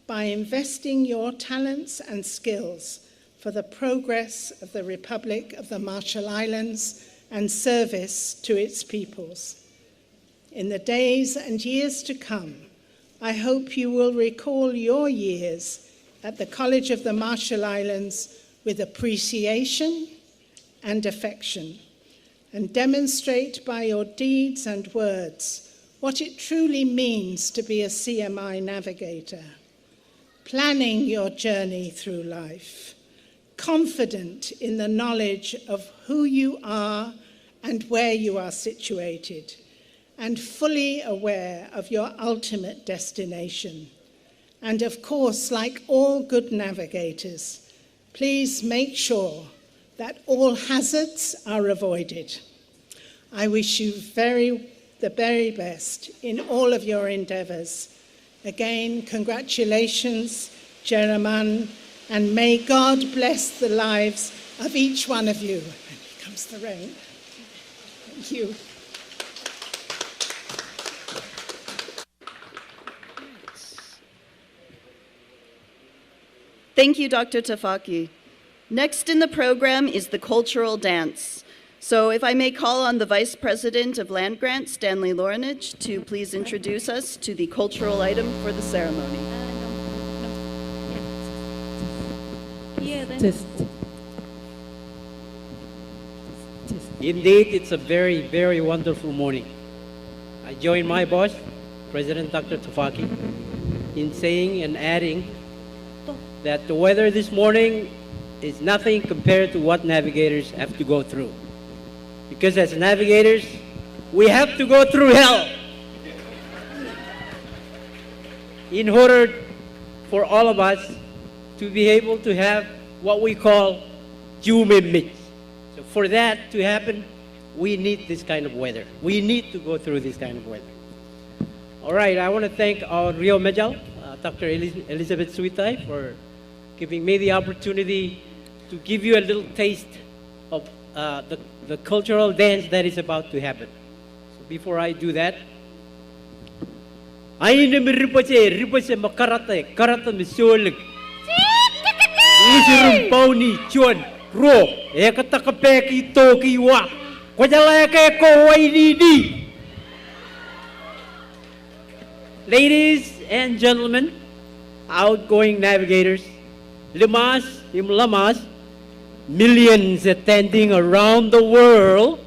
by investing your talents and skills for the progress of the Republic of the Marshall Islands and service to its peoples. In the days and years to come, I hope you will recall your years at the College of the Marshall Islands with appreciation and affection, and demonstrate by your deeds and words what it truly means to be a CMI navigator, planning your journey through life, confident in the knowledge of who you are and where you are situated, and fully aware of your ultimate destination. And of course, like all good navigators, please make sure that all hazards are avoided. I wish you the very best in all of your endeavors. Again, congratulations, Jeraman, and may God bless the lives of each one of you. And here comes the rain. Thank you. Thank you, Dr. Tafaki. Next in the program is the cultural dance. So if I may call on the Vice President of Land Grant, Stanley Lorinage, to please introduce us to the cultural item for the ceremony. Indeed, it's a very, very wonderful morning. I join my boss, President Dr. Tafaki, in saying and adding that the weather this morning is nothing compared to what navigators have to go through. Because as navigators, we have to go through hell in order for all of us to be able to have what we call humimich. So for that to happen, we need this kind of weather. We need to go through this kind of weather. All right, I want to thank our Rio Medjal, Dr. Elizabeth Suitay, for giving me the opportunity to give you a little taste of the cultural dance that is about to happen. So before I do that, I need to ripache makarate karata misolig. Isirum pauni chuan ro ekatakapeki toki wa kwajalake ko wainidi. Ladies and gentlemen, outgoing navigators, limas, imlamas, millions attending around the world,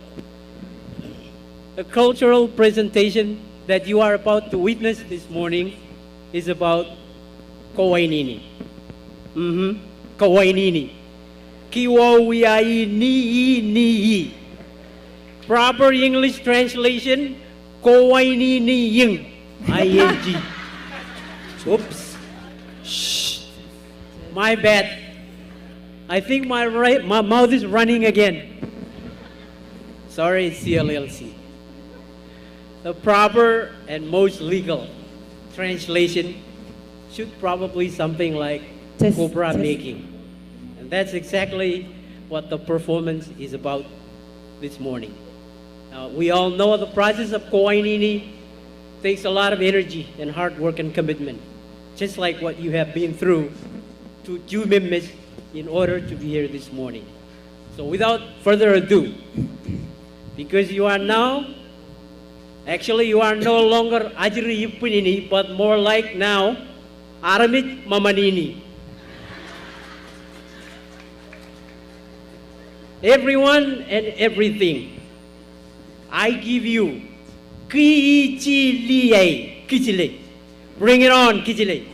the cultural presentation that you are about to witness this morning is about Kawainini. Kawainini. Kiwa wiai ni. proper English translation, kowainini ing. Oops. Shh. My bad. I think my mouth is running again. Sorry, CLLC. The proper and most legal translation should probably something like cobra making. And that's exactly what the performance is about this morning. We all know the process of kowainini takes a lot of energy and hard work and commitment, just like what you have been through to Jumimmis in order to be here this morning. So without further ado, because you are now, actually you are no longer Ajri Yupunini, but more like now, Aramit Mamanini. Everyone and everything, I give you Kichiliye, Kichile. Bring it on, Kichile.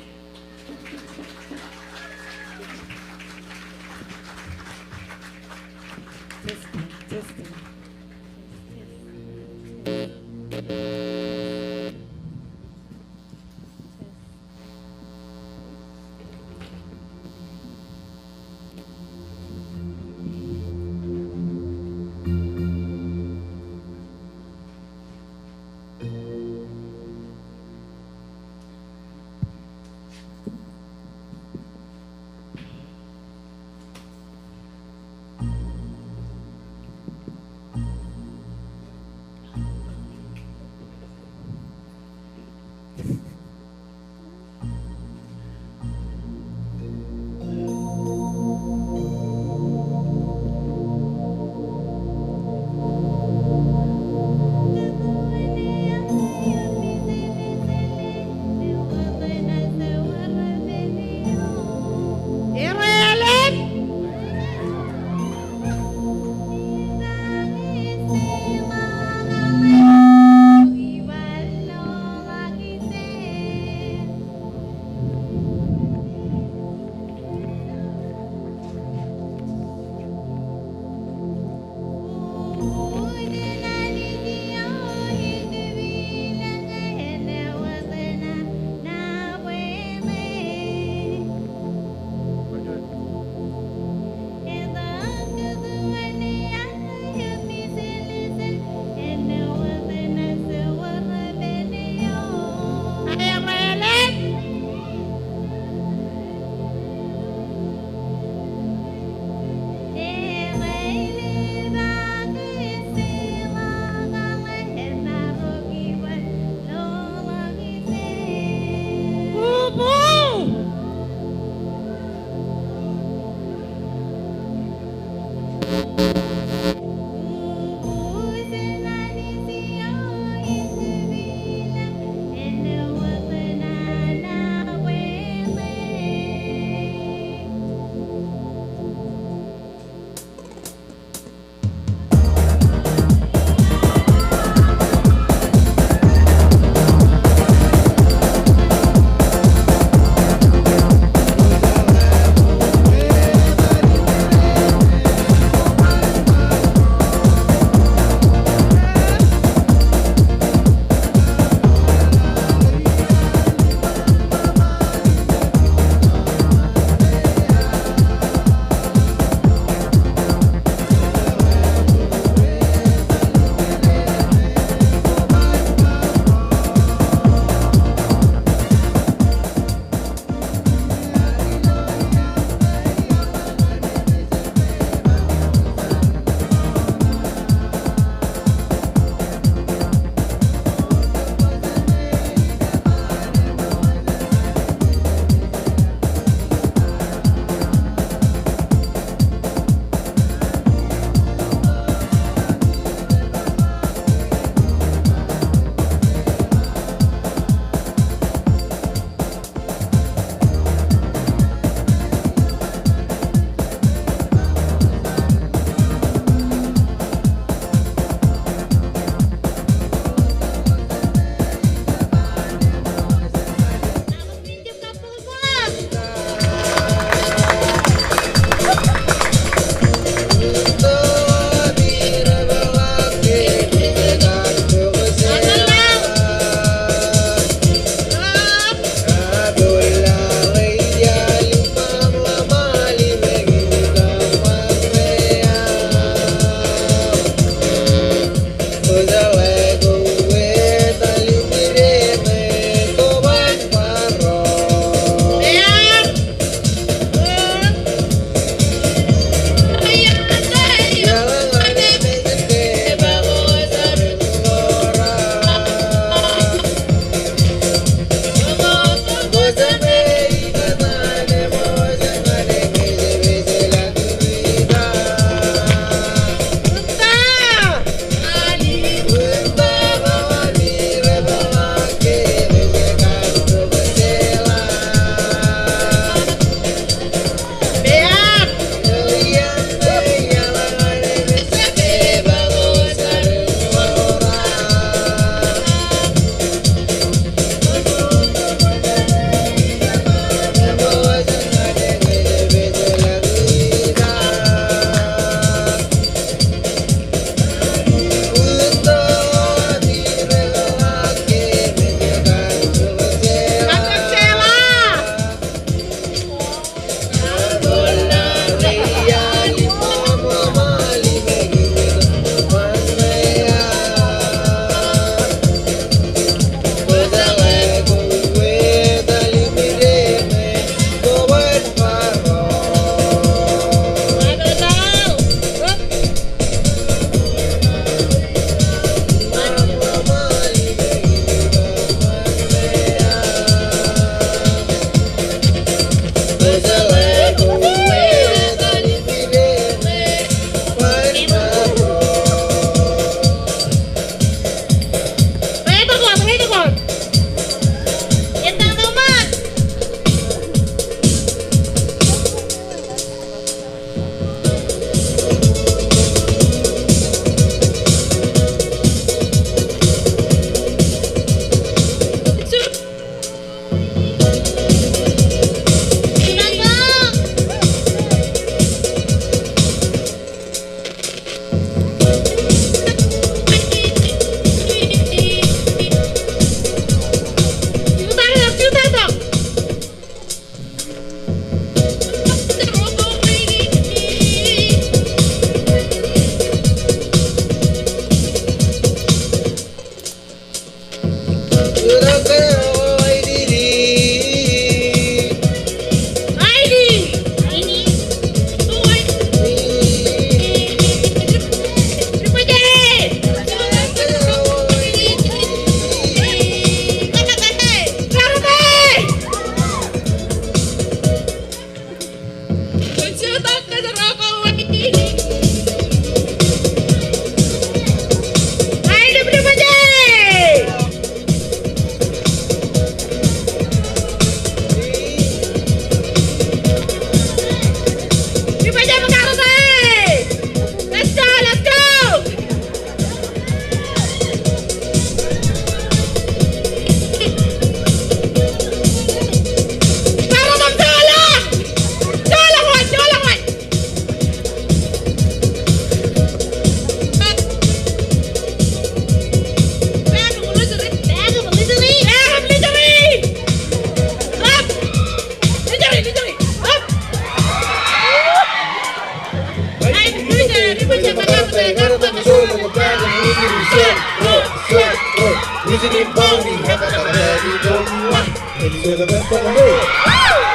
Lujurin Pauli, Yakatagabagi Tokiwa, Elisabeth Pagane,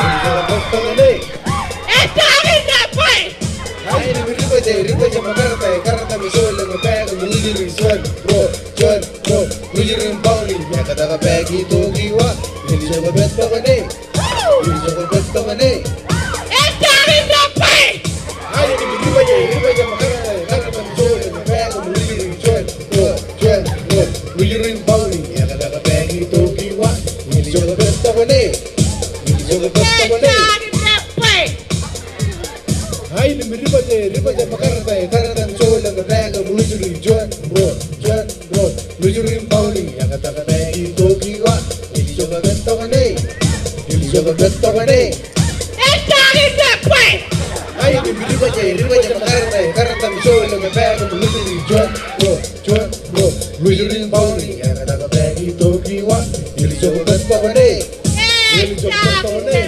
Elisabeth Pagane. Endowment that way! Ay, ribaja makarta, karta misola, mabaga, lujurin Swan, Lujurin Pauli, Yakatagabagi Tokiwa, Elisabeth Pagane, Elisabeth Pagane. Endowment that way! Ay, ribaja makarta, karta misola, mabaga, lujurin Swan, Lujurin Pauli, Yakatagabagi Tokiwa, Elisabeth Pagane, Elisabeth Pagane. Ay, ribaja makarta, karta misola, mabaga, lujurin Swan, Lujurin Pauli, Yakatagabagi Tokiwa, Elisabeth Pagane, Elisabeth Pagane. Endowment that way! Ay, ribaja makarta, karta misola, mabaga, lujurin Swan, Lujurin Pauli, Yakatagabagi Tokiwa, Elisabeth Pagane, Elisabeth Pagane.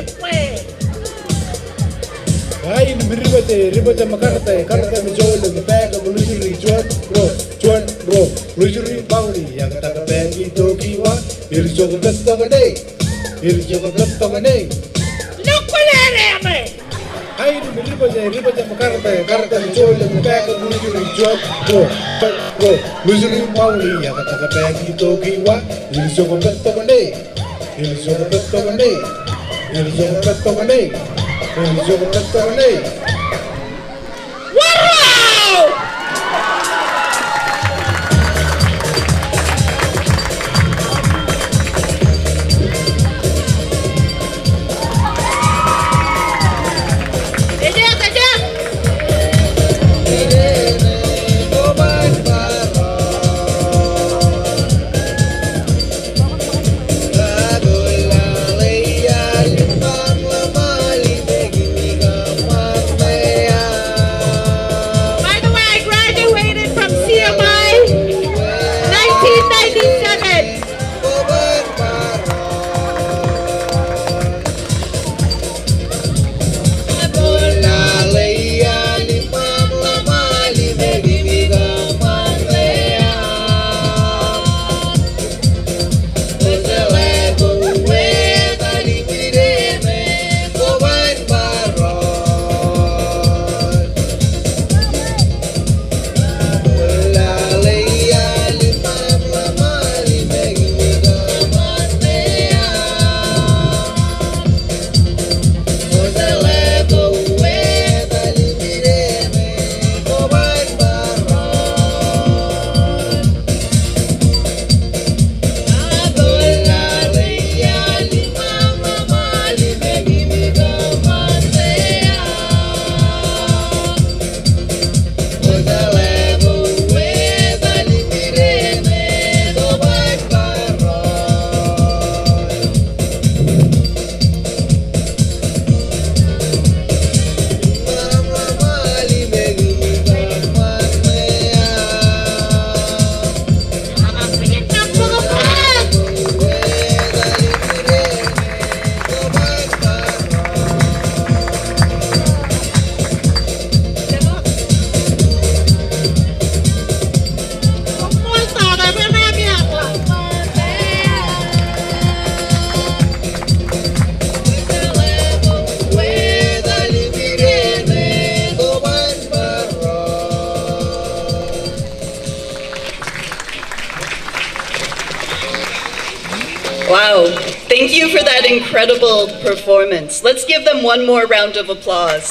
Ay, ribaja makarta, karta misola, mabaga, lujurin Swan, Lujurin Pauli, Yakatagabagi Tokiwa, Elisabeth Pagane, Elisabeth Pagane. Look what that happened! Ay, ribaja makarta, karta misola, mabaga, lujurin Swan, Lujurin Pauli, Yakatagabagi Tokiwa, Elisabeth Pagane, Elisabeth Pagane, Elisabeth Pagane, Elisabeth Pagane. Wow! By the way, I graduated from CMI 1997. Wow, thank you for that incredible performance. Let's give them one more round of applause.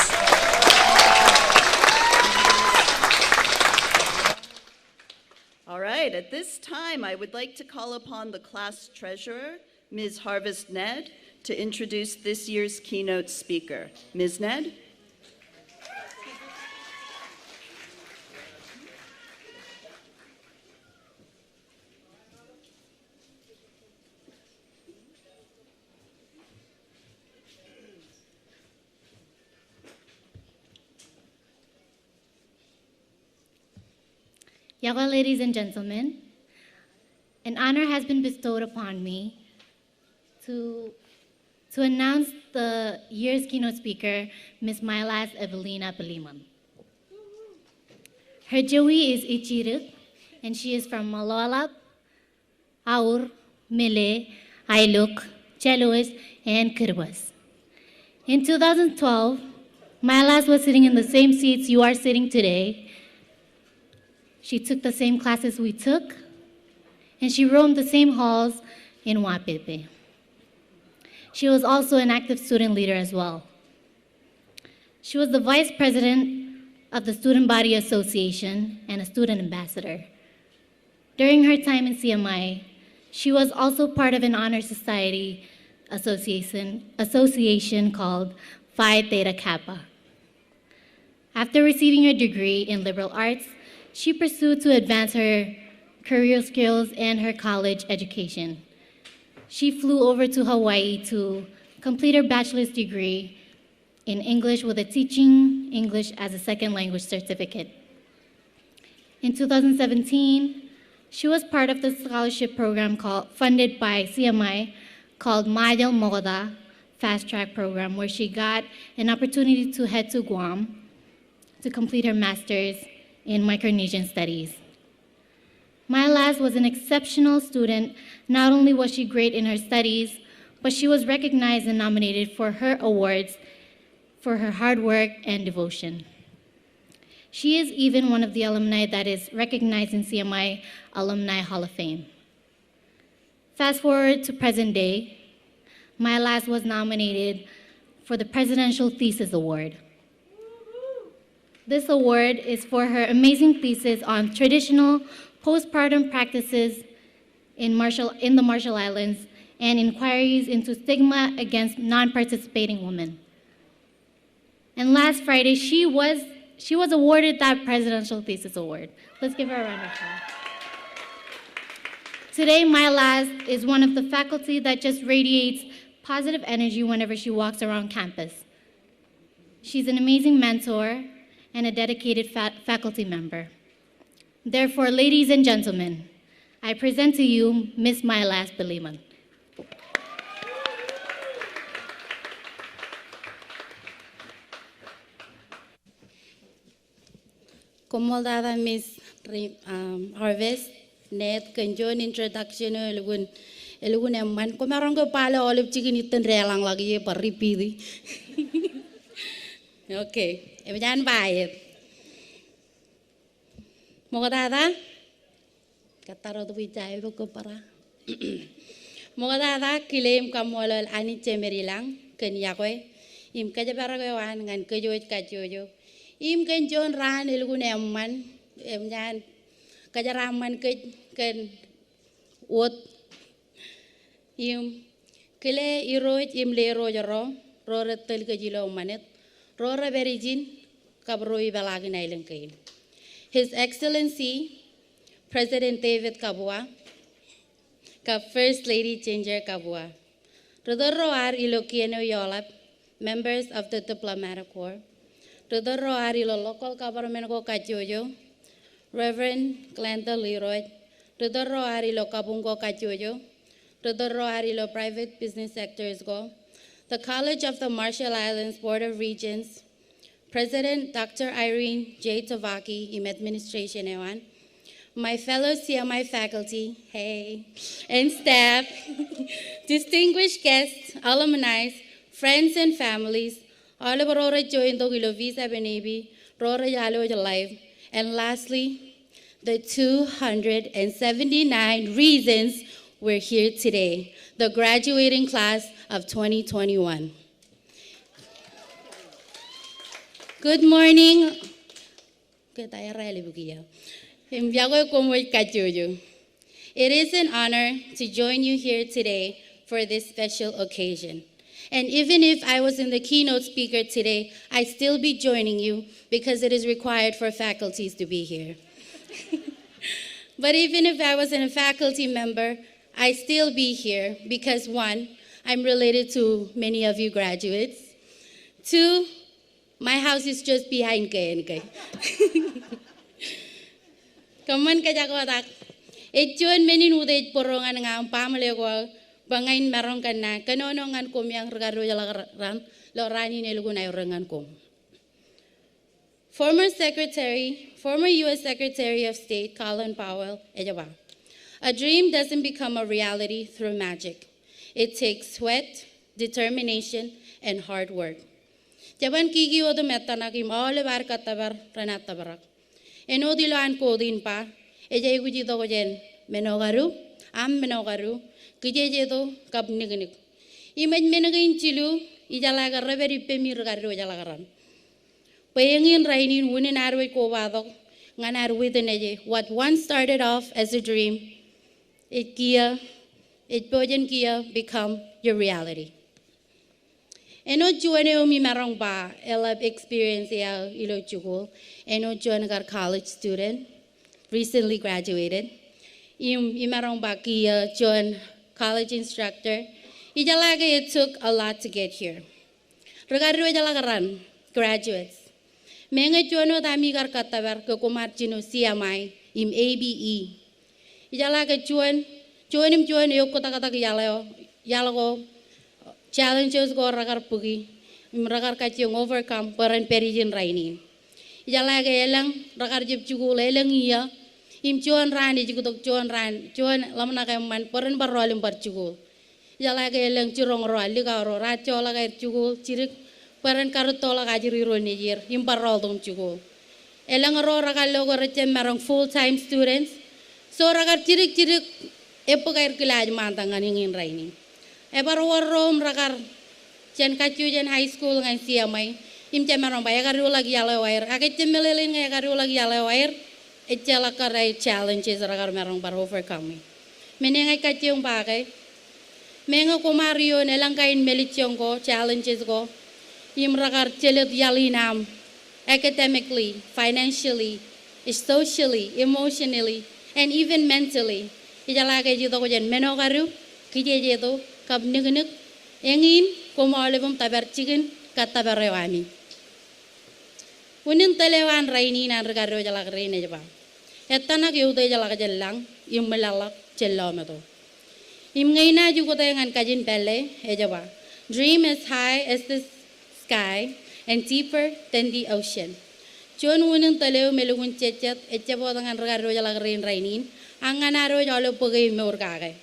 All right, at this time, I would like to call upon the class treasurer, Ms. Harvest Ned, to introduce this year's keynote speaker. Ms. Ned? Yaga, ladies and gentlemen, an honor has been bestowed upon me to announce the year's keynote speaker, Ms. Mwilal Evelina Paliman. Her Jawi is Utiejlak, and she is from Mwilal, Aur, Mele, Ailuk, Chelois, and Kirwas. In 2012, Mylas was sitting in the same seats you are sitting today. She took the same classes we took, and she roamed the same halls in Wapepe. She was also an active student leader as well. She was the vice president of the Student Body Association and a student ambassador. During her time in CMI, she was also part of an honor society association called Phi Theta Kappa. After receiving her degree in liberal arts, she pursued to advance her career skills and her college education. She flew over to Hawaii to complete her bachelor's degree in English with a teaching English as a second language certificate. In 2017, she was part of the scholarship program funded by CMI called Mayal Moda Fast Track Program, where she got an opportunity to head to Guam to complete her master's in Micronesian Studies. Mylas was an exceptional student. Not only was she great in her studies, but she was recognized and nominated for her awards for her hard work and devotion. She is even one of the alumni that is recognized in CMI Alumni Hall of Fame. Fast forward to present day, Mylas was nominated for the Presidential Thesis Award. This award is for her amazing thesis on traditional postpartum practices in the Marshall Islands and inquiries into stigma against non-participating women. And last Friday, she was awarded that Presidential Thesis Award. Let's give her a round of applause. Today, Mylas is one of the faculty that just radiates positive energy whenever she walks around campus. She's an amazing mentor and a dedicated faculty member. Therefore, ladies and gentlemen, I present to you Miss Mylas Biliman. Como dada Miss Harvest, net kenjon introduction elugun emman. Como orang ko pala olive chicken itan relang lagi ye paripidi. Okay, jangan bayar. Moga dada, kata rotu bicara itu kepara. Moga dada kilim kamu oleh ani cemerilang kenyakwe. Im kerja beragoan dengan kejut kajojo. Im kenjon ran elugun emman jangan kerja raman ken wot. Im kele iroj im le rojaro roretel kejilo manet. Rora berijin kabroi balagin ailen kain. His Excellency President David Kabua, First Lady Ginger Kabua, Rodoroar Ilokieno Yolap, members of the Diplomatic Corps, Rodoroar Ilo Local Government Go Kajojo, Reverend Glenda Leroy, Rodoroar Ilo Kabungo Kajojo, Rodoroar Ilo Private Business Sectors Go, the College of the Marshall Islands Board of Regents, President Dr. Irene J. Tavaki, in administration, Ewan, my fellow CMI faculty, hey, and staff, distinguished guests, alumni, friends and families, all of Rora joined the Willow Visa Benebi, Rora Yalo Live, and lastly, the 279 reasons we're here today, the graduating class of 2021. Good morning. It is an honor to join you here today for this special occasion. And even if I was in the keynote speaker today, I'd still be joining you because it is required for faculties to be here. But even if I wasn't a faculty member, I'd still be here because one, I'm related to many of you graduates. Two, my house is just behind KNK. Kaman kajakotak. Echuan meni nude porongan ngam pamle ko bangain marong kana kanonongan kom yang regalo jalaran lorani nelugunay rengan kom. Former U.S. Secretary of State Colin Powell, A dream doesn't become a reality through magic. It takes sweat, determination, and hard work. Jaban kiki odo Ettonak im ole bar katabar ranatabarak. Eno diloan kodin pa, eja iguji do jen menogaru, am menogaru, kije do kab niginik. Imaj menagin chilu, ijalaga reveri pemir garu jalagaran. Payengin rainin wunin arwe ko badok, nganar within eje. What once started off as a dream, it bojan kia become your reality. Eno juane omi marong ba elab experience ya ilo chukul. Eno juan gar college student, recently graduated. Imarong ba kia juan college instructor. Ijalaga it took a lot to get here. Regaru jalagaran graduates. Menga juano dami gar katabar ke kumarjino CMI im ABE. Ijalaga juan yo kota kata yalago challenges go ragar pugi ragar kachong overcome peran perijin raini. Ijalaga elang ragar jeb chugul elang iya im juan rani jugutok juan lamna man peran barolim bar chugul. Ijalaga elang churong roali ka ro rachola ka chugul chirik peran karutola ka jiriro nijir im barol dong chugul. Elang ro ragar logo rechem marang full-time students. So ragar chirik epokair kilaj mantangan ingin raini. Ebar warom ragar jen kacu jen high school ngai siamai im cemarong bayar karu lagi yale wair. Akai cemelelin ngai karu lagi yale wair. Ettonak karai challenges ragar marong bar overcome. Menengai kaciung pakai. Menga komario nelang kain melichong go challenges go. Im ragar celet yalinam academically, financially, socially, emotionally, and even mentally. Ijalaga jito ko jen menogaru kije jito kab niginik engin komolebum tabar chicken katabarewani. Unin telewan raini nan regaro jalak reine jaba. Ettonak yude jalak jelang im Mwilal Lometo. Im ngaina jugo tayangan kajin pele ejaba. Dream as high as the sky and deeper than the ocean. Chon unin telew melugun chechet echabo dengan regaro jalak rein rainin. Anganaro jalo pagay meurkage.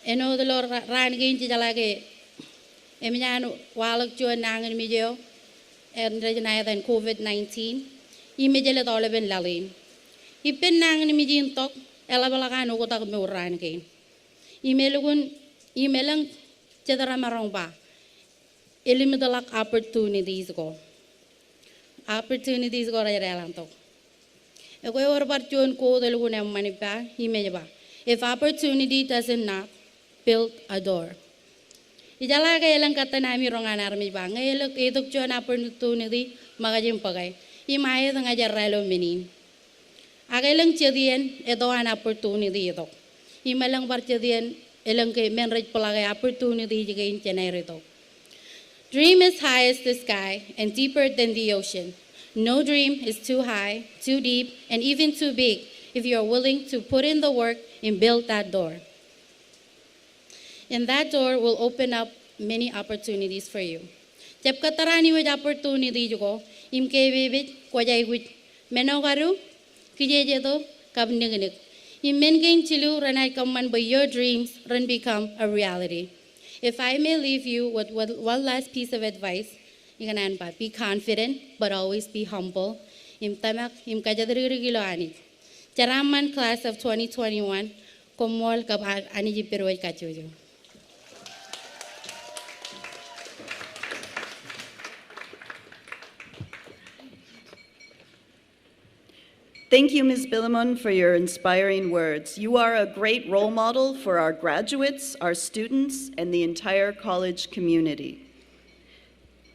Eno de lo ran gain jalage emyan walak chuan nangan mijo and regenaya than COVID-19. Imejele toleben lalin. Ipen nangan mijin tok elabalakan ukotak meuran gain. Imelang cedera marong ba. Eliminate opportunities go. Opportunities go rajalan tok. If opportunity doesn't knock, build a door. Ijalaga elang kata nami rongan armi bang. Elok eduk cuan opportunity magajim pagai. Imaya ngajar relo minin. Agelang cedian edoan opportunity edok. Imalang bar cedian elang ke menrej pelagai opportunity jika incenai edok. Dream as high as the sky and deeper than the ocean. No dream is too high, too deep, and even too big if you are willing to put in the work and build that door. And that door will open up many opportunities for you. Jab katarani with opportunity jugo, imke bebit kwajai wit menogaru kijeje do kabniganik. Imen gain chilu ranai kaman by your dreams run become a reality. If I may leave you with one last piece of advice, be confident, but always be humble. Jaraman class of 2021, komol kab aniji peroy kachujo. Thank you, Ms. Billimon, for your inspiring words. You are a great role model for our graduates, our students, and the entire college community.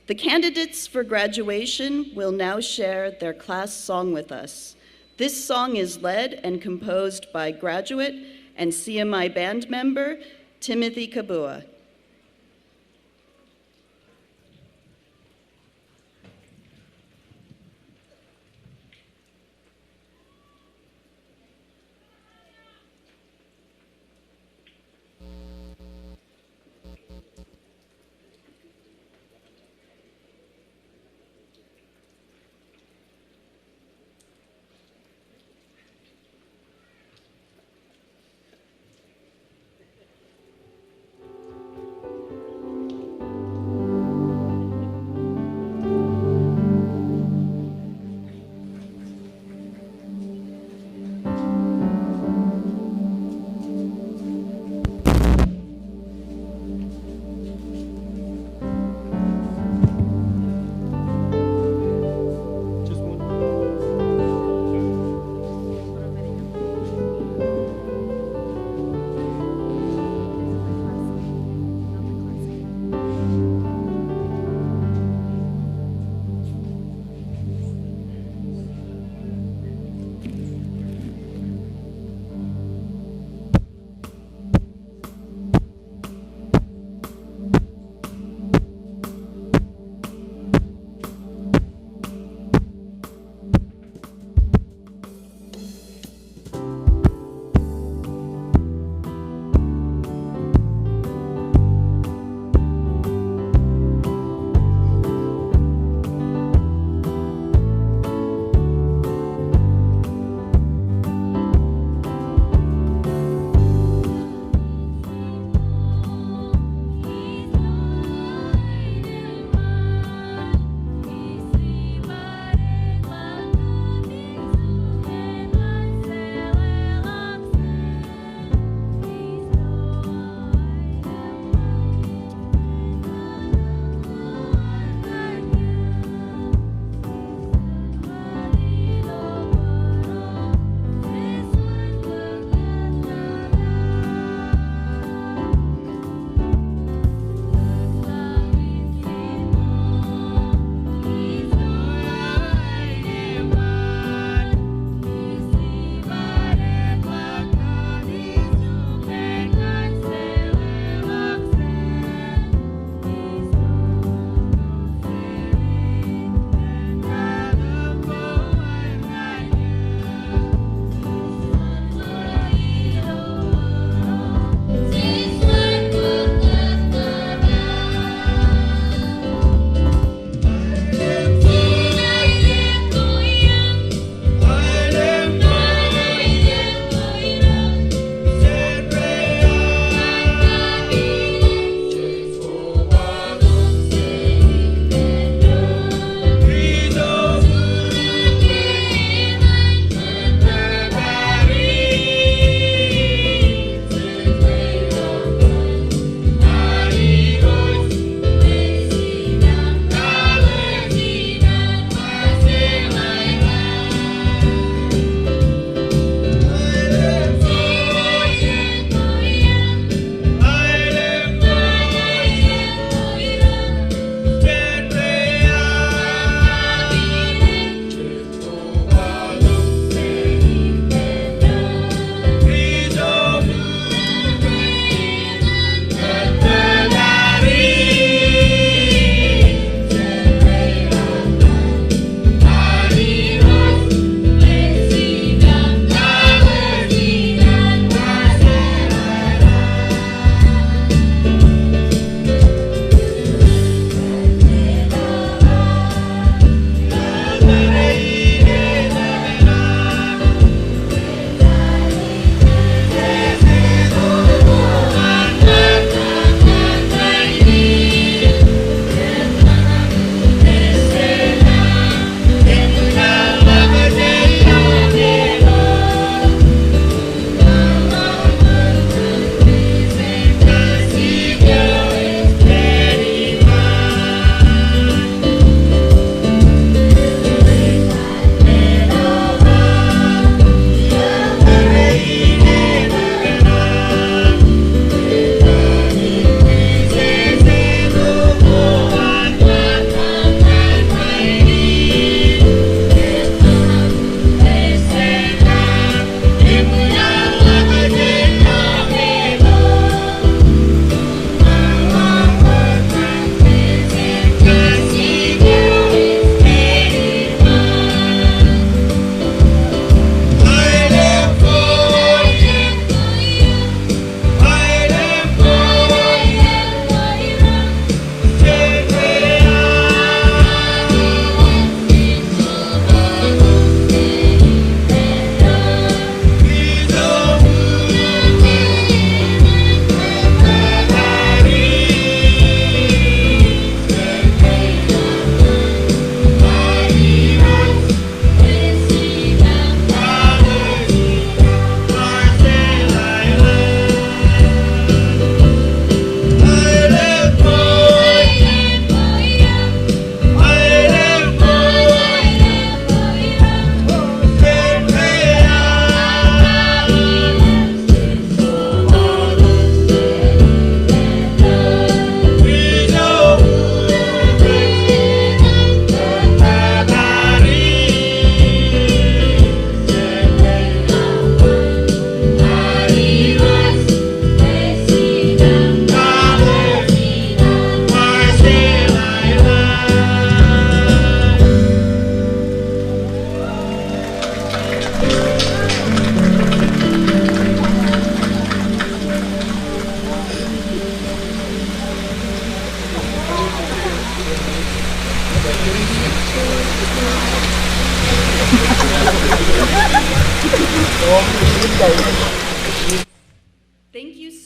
The candidates for graduation will now share their class song with us. This song is led and composed by graduate and CMI band member Timothy Kabua.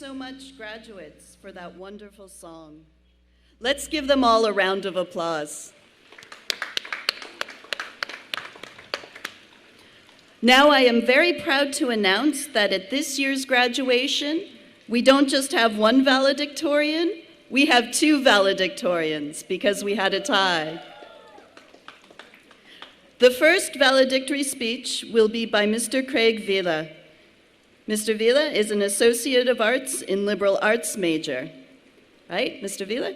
so much, graduates, for that wonderful song. Let's give them all a round of applause. Now I am very proud to announce that at this year's graduation, we don't just have one valedictorian, we have two valedictorians because we had a tie. The first valedictory speech will be by Mr. Craig Vila. Mr. Vila is an Associate of Arts in Liberal Arts major. Right, Mr. Vila?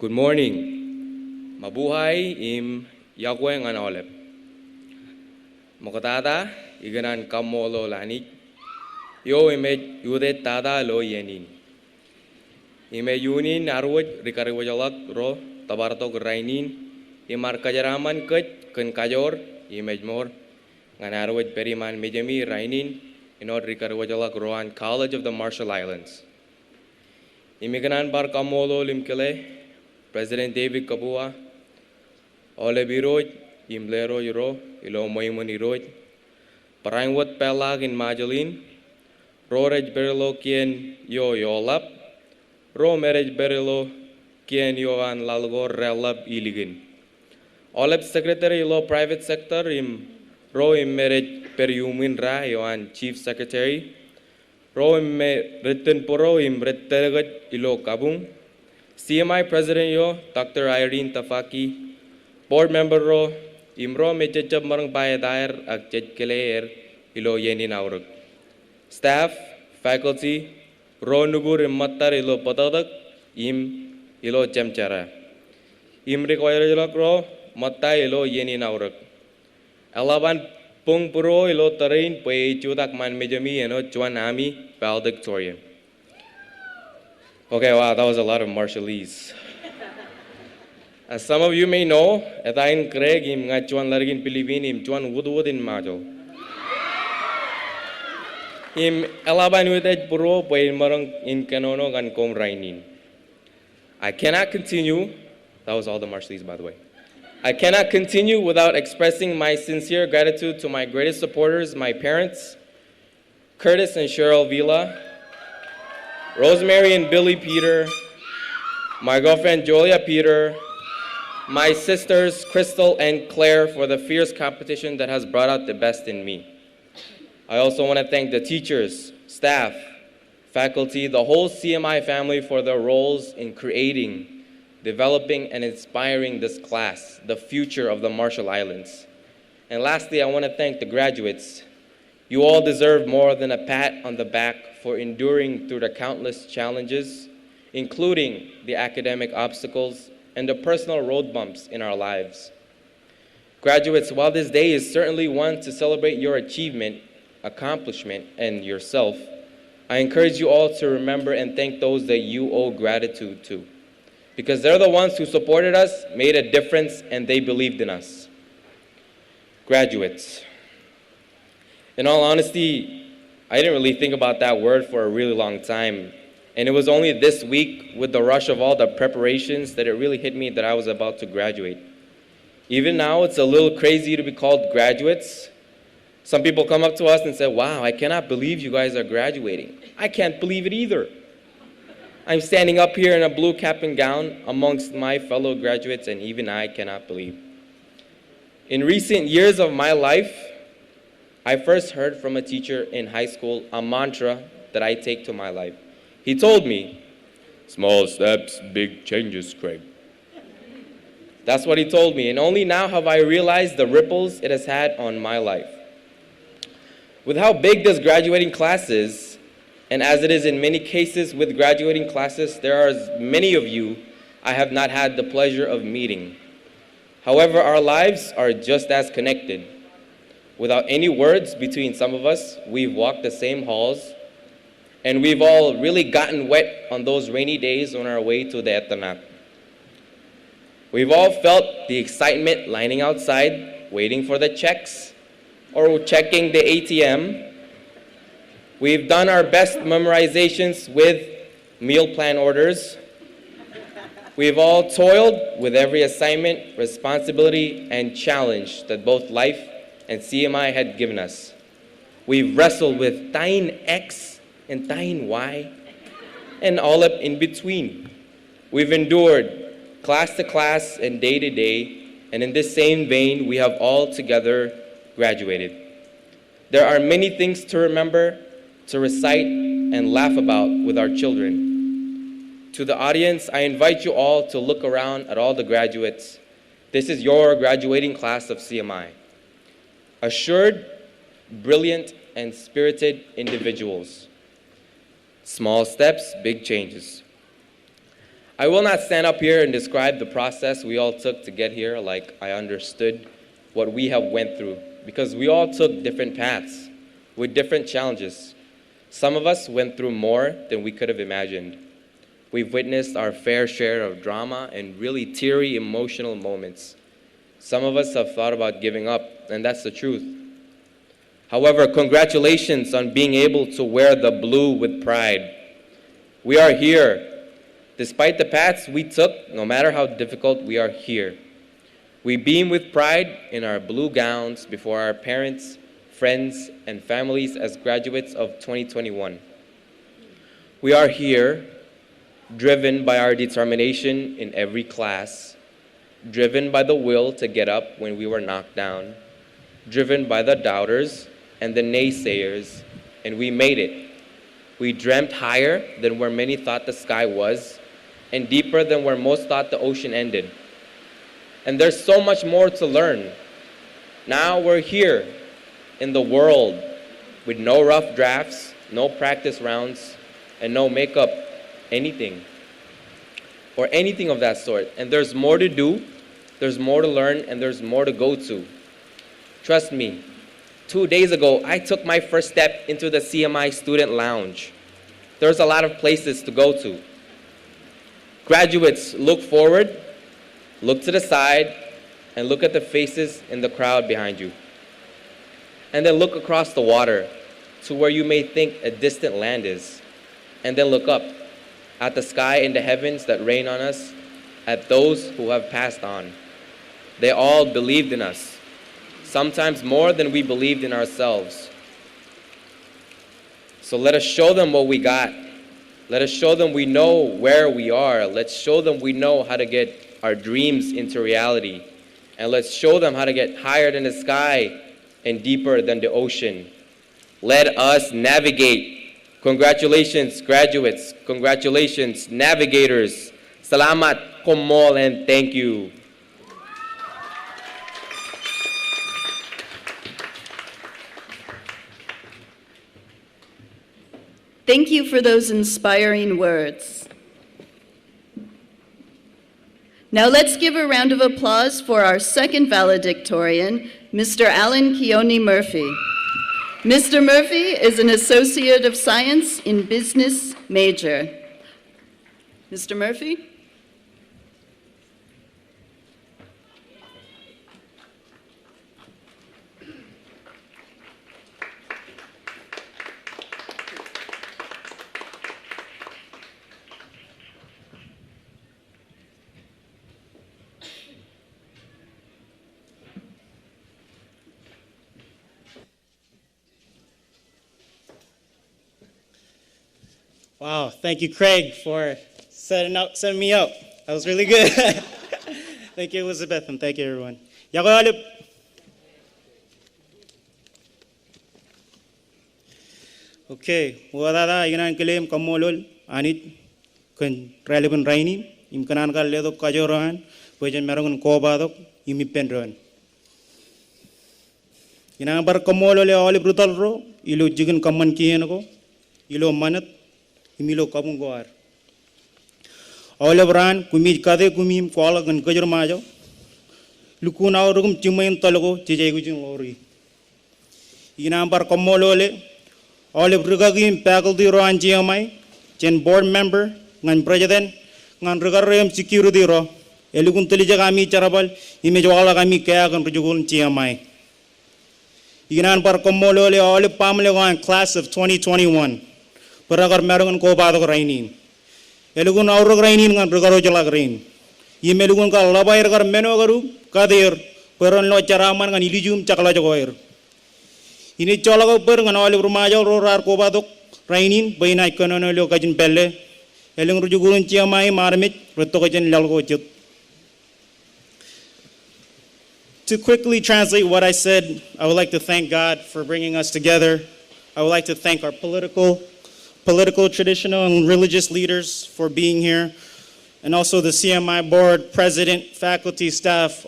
Good morning. Mabuhay im yakwe ngan olep. Mokotata iganan kamolo lanik. Yo imed yudet tada lo yenin. Ime yunin arwaj rikariwajalak ro tabarto gerainin. Imar kajaraman ket ken kajor imed mor. Ngan arwaj periman mejami rainin. Inod rikariwajalak roan College of the Marshall Islands. Imiganan bar kamolo limkele. President David Kabua, Ole Biroj, Imlero Yuro, Ilo Moimoni Roj, Parangwat Pelag in Majalin, Rorej Berlo Kien Yo Yolap, Ro Merej Berlo Kien Yoan Lalgor Relab Iligin. Olep Secretary Ilo Private Sector im Ro im Merej Periumin Ra Yoan Chief Secretary, Ro im Ritten Poro im Rettelegat Ilo Kabung, CMI President yo, Dr. Irene Tafaki, Board Member ro, Imro Mechechab Marang Bayadair ak Chechkeleer, Ilo Yenin Auruk. Staff, faculty, Ro Nubur Matar Ilo Patadak, Ilo Chemchara. Requirelak ro, Mata Ilo Yenin Auruk. Alaban Pung Puro Ilo Tarain, Pue Chudak Man Mejami, and Chuan Ami, Valedictory. Okay, wow, that was a lot of Marshallese. As some of you may know, Etayin Craig im nga chuan largin Pilipin im chuan wood in Majo. Im elaban with puro pwede marang in kanono gan kom rainin. I cannot continue, that was all the Marshallese by the way. I cannot continue without expressing my sincere gratitude to my greatest supporters, my parents, Curtis and Cheryl Vila, Rosemary and Billy Peter, my girlfriend Julia Peter, my sisters Crystal and Claire for the fierce competition that has brought out the best in me. I also want to thank the teachers, staff, faculty, the whole CMI family for their roles in creating, developing, and inspiring this class, the future of the Marshall Islands. And lastly, I want to thank the graduates. You all deserve more than a pat on the back for enduring through the countless challenges, including the academic obstacles and the personal road bumps in our lives. Graduates, while this day is certainly one to celebrate your achievement, accomplishment, and yourself, I encourage you all to remember and thank those that you owe gratitude to, because they're the ones who supported us, made a difference, and they believed in us. Graduates. In all honesty, I didn't really think about that word for a really long time. And it was only this week, with the rush of all the preparations, that it really hit me that I was about to graduate. Even now, it's a little crazy to be called graduates. Some people come up to us and say, wow, I cannot believe you guys are graduating. I can't believe it either. I'm standing up here in a blue cap and gown amongst my fellow graduates, and even I cannot believe. In recent years of my life, I first heard from a teacher in high school a mantra that I take to my life. He told me, small steps, big changes, Craig. That's what he told me, and only now have I realized the ripples it has had on my life. With how big this graduating class is, and as it is in many cases with graduating classes, there are many of you I have not had the pleasure of meeting. However, our lives are just as connected. Without any words between some of us, we've walked the same halls, and we've all really gotten wet on those rainy days on our way to the Ettonak. We've all felt the excitement lining outside, waiting for the checks, or checking the ATM. We've done our best memorizations with meal plan orders. We've all toiled with every assignment, responsibility, and challenge that both life and CMI had given us. We've wrestled with Tain X and Tain Y, and all up in between. We've endured class to class and day to day, and in this same vein, we have all together graduated. There are many things to remember, to recite, and laugh about with our children. To the audience, I invite you all to look around at all the graduates. This is your graduating class of CMI. Assured, brilliant, and spirited individuals. Small steps, big changes. I will not stand up here and describe the process we all took to get here like I understood what we have went through, because we all took different paths with different challenges. Some of us went through more than we could have imagined. We've witnessed our fair share of drama and really teary, emotional moments. Some of us have thought about giving up, and that's the truth. However, congratulations on being able to wear the blue with pride. We are here. Despite the paths we took, no matter how difficult, we are here. We beam with pride in our blue gowns before our parents, friends, and families as graduates of 2021. We are here, driven by our determination in every class, driven by the will to get up when we were knocked down, driven by the doubters and the naysayers, and we made it. We dreamt higher than where many thought the sky was, and deeper than where most thought the ocean ended. And there's so much more to learn. Now we're here in the world with no rough drafts, no practice rounds, and no makeup, anything, or anything of that sort. And there's more to do, there's more to learn, and there's more to go to. Trust me, 2 days ago, I took my first step into the CMI student lounge. There's a lot of places to go to. Graduates, look forward, look to the side, and look at the faces in the crowd behind you. And then look across the water to where you may think a distant land is. And then look up at the sky and the heavens that rain on us, at those who have passed on. They all believed in us, sometimes more than we believed in ourselves. So let us show them what we got. Let us show them we know where we are. Let's show them we know how to get our dreams into reality. And let's show them how to get higher than the sky and deeper than the ocean. Let us navigate. Congratulations, graduates. Congratulations, navigators. Salamat, komol, and thank you. Thank you for those inspiring words. Now let's give a round of applause for our second valedictorian, Mr. Alan Keone Murphy. Mr. Murphy is an Associate of Science in Business major. Mr. Murphy? Wow, thank you, Craig, for setting me up. That was really good. Thank you, Elizabeth, and thank you, everyone. Okay, wadada inan kelem kamolol anit kun relevant raini im kanan kal ledo kajoran pojen merong kobadok imi pendron. Inan bar kamolol oli brutal ro ilo jigen kaman kiyen ko ilo manat imilo kabung goar. Olebran kumi kade kumi koala gan kajor majo. Lukuna orugum cimain tologo cijay gujung lori. Inambar komolole oleb rugagim faculty ro anjiamai chen board member ngan president ngan rugarem security ro Elugun telija kami carabal, imejwala kami kaya kan rujugul tiamai. Inan par komolo le all pamle wan class of 2021. Paragar merungan ko bado rainin. Elugun aurog rainin ngan regaro jalak rain. Imelugun ka labayar gar meno garu kadir peron lo caraman ngan ilijum cakala jagoir. Ini colago per ngan all rumajo rorar ko bado rainin baina ikonono lo kajin pelle. Elung rujugulun tiamai marmit retokajen lalgo chut. To quickly translate what I said, I would like to thank God for bringing us together. I would like to thank our political, traditional, and religious leaders for being here, and also the CMI board, president, faculty, staff,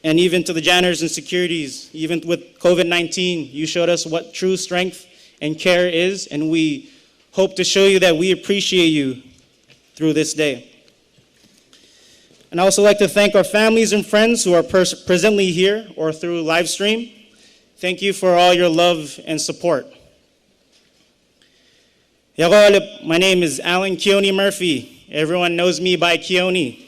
and even to the janitors and securities. Even with COVID-19, you showed us what true strength and care is, and we hope to show you that we appreciate you through this day. And I also like to thank our families and friends who are presently here or through live stream. Thank you for all your love and support. My name is Alan Keone Murphy. Everyone knows me by Keone.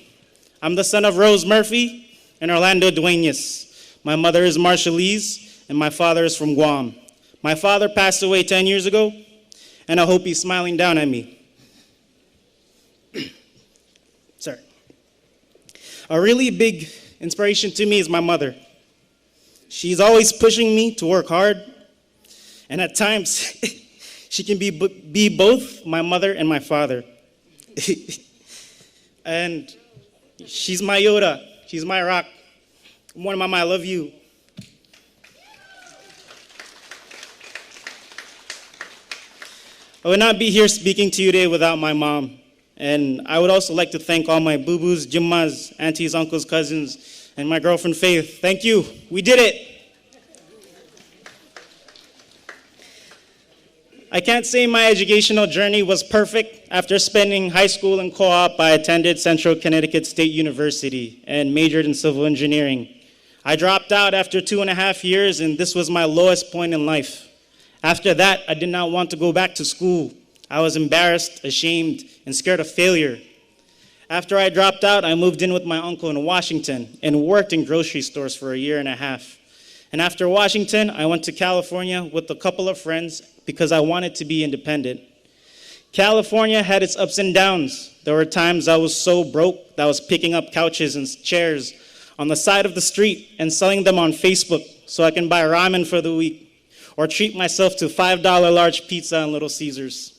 I'm the son of Rose Murphy and Orlando Duenas. My mother is Marshallese and my father is from Guam. My father passed away 10 years ago, and I hope he's smiling down at me. Sorry. A really big inspiration to me is my mother. She's always pushing me to work hard, and at times she can be both my mother and my father. And she's my Yoda, she's my rock. Mama, I love you. I would not be here speaking to you today without my mom. And I would also like to thank all my boo-boos, jimmas, aunties, uncles, cousins, and my girlfriend Faith. Thank you. We did it. I can't say my educational journey was perfect. After spending high school and co-op, I attended Central Connecticut State University and majored in civil engineering. I dropped out after 2.5 years, and this was my lowest point in life. After that, I did not want to go back to school. I was embarrassed, ashamed, and scared of failure. After I dropped out, I moved in with my uncle in Washington and worked in grocery stores for 1.5 years. And after Washington, I went to California with a couple of friends because I wanted to be independent. California had its ups and downs. There were times I was so broke that I was picking up couches and chairs on the side of the street and selling them on Facebook so I can buy ramen for the week or treat myself to $5 large pizza and Little Caesars.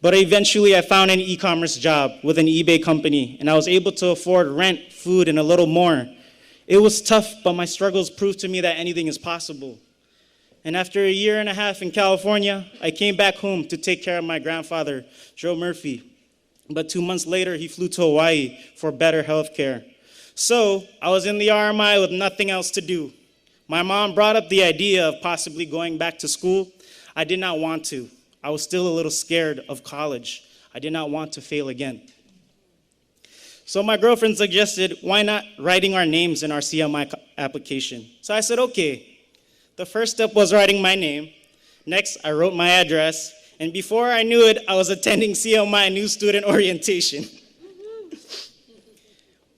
But eventually I found an e-commerce job with an eBay company, and I was able to afford rent, food, and a little more. It was tough, but my struggles proved to me that anything is possible. And after 1.5 years in California, I came back home to take care of my grandfather, Joe Murphy. But 2 months later, he flew to Hawaii for better health care. So I was in the RMI with nothing else to do. My mom brought up the idea of possibly going back to school. I did not want to. I was still a little scared of college. I did not want to fail again. So my girlfriend suggested, why not writing our names in our CMI application? So I said, okay. The first step was writing my name. Next, I wrote my address. And before I knew it, I was attending CMI New Student Orientation.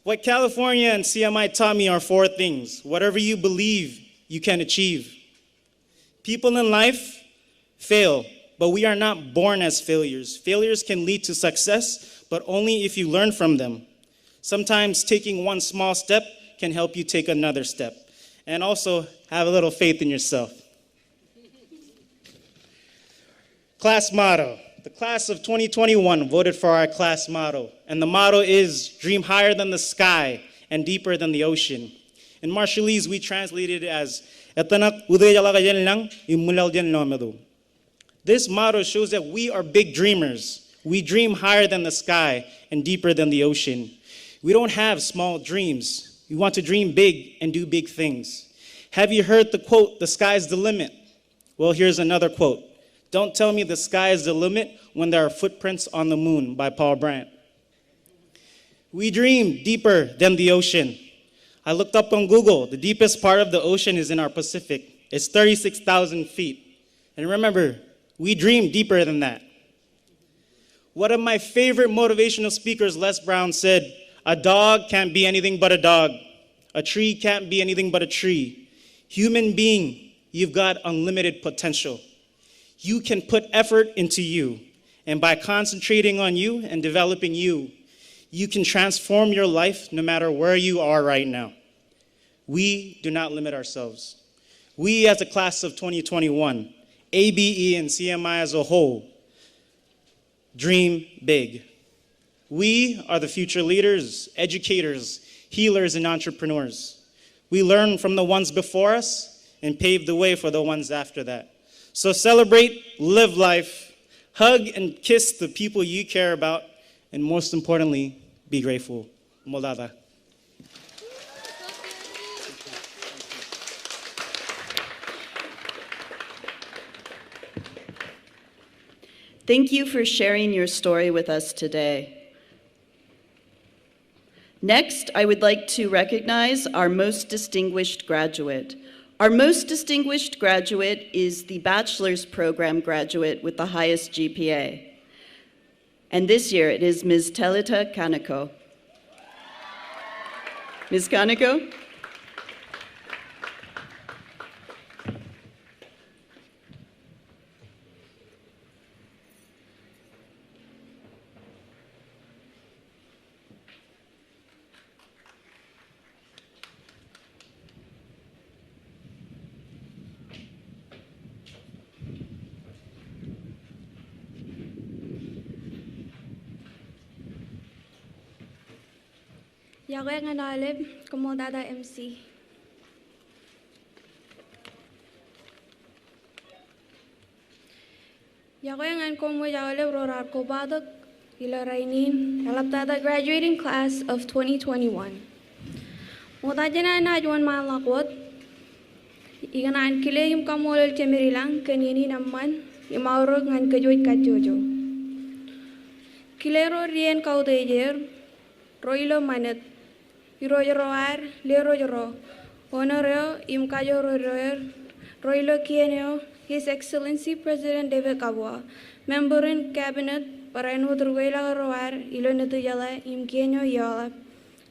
What California and CMI taught me are 4 things. Whatever you believe, you can achieve. People in life fail, but we are not born as failures. Failures can lead to success, but only if you learn from them. Sometimes taking one small step can help you take another step. And also, have a little faith in yourself. Class motto. The class of 2021 voted for our class motto. And the motto is, dream higher than the sky and deeper than the ocean. In Marshallese, we translated it as, Ettonak, Utiejlak, Mwilal, Lometo. This motto shows that we are big dreamers. We dream higher than the sky and deeper than the ocean. We don't have small dreams. We want to dream big and do big things. Have you heard the quote, the sky's the limit? Well, here's another quote. Don't tell me the sky is the limit when there are footprints on the moon by Paul Brandt. We dream deeper than the ocean. I looked up on Google. The deepest part of the ocean is in our Pacific. It's 36,000 feet. And remember, we dream deeper than that. One of my favorite motivational speakers, Les Brown, said, A dog can't be anything but a dog. A tree can't be anything but a tree. Human being, you've got unlimited potential. You can put effort into you. And by concentrating on you and developing you, you can transform your life no matter where you are right now. We do not limit ourselves. We as a class of 2021, ABE and CMI as a whole, dream big. We are the future leaders, educators, healers, and entrepreneurs. We learn from the ones before us and pave the way for the ones after that. So celebrate, live life, hug and kiss the people you care about, and most importantly, be grateful. Molada. Thank you for sharing your story with us today. Next, I would like to recognize our most distinguished graduate. Our most distinguished graduate is the bachelor's program graduate with the highest GPA. And this year it is Ms. Telita Kaneko. Ms. Kaneko? Yakoy nga nalib, kumodada MC. Yakoy nga komo yalib rorar ko badak ilarainin alaptada graduating class of 2021. Modajana na juan malakot, iganan kile yung kamolol chemirilang kanini naman imaurog ngan kajoy kajojo. Kilero rien kaudejer, roilo manet. Irojoroar, lerojoro, honoreo, imkajoroer, roilo kieneo, His Excellency President David Kabwa, member in Cabinet, Parainu Druela roar, ilonetu yala, imkieneo yala,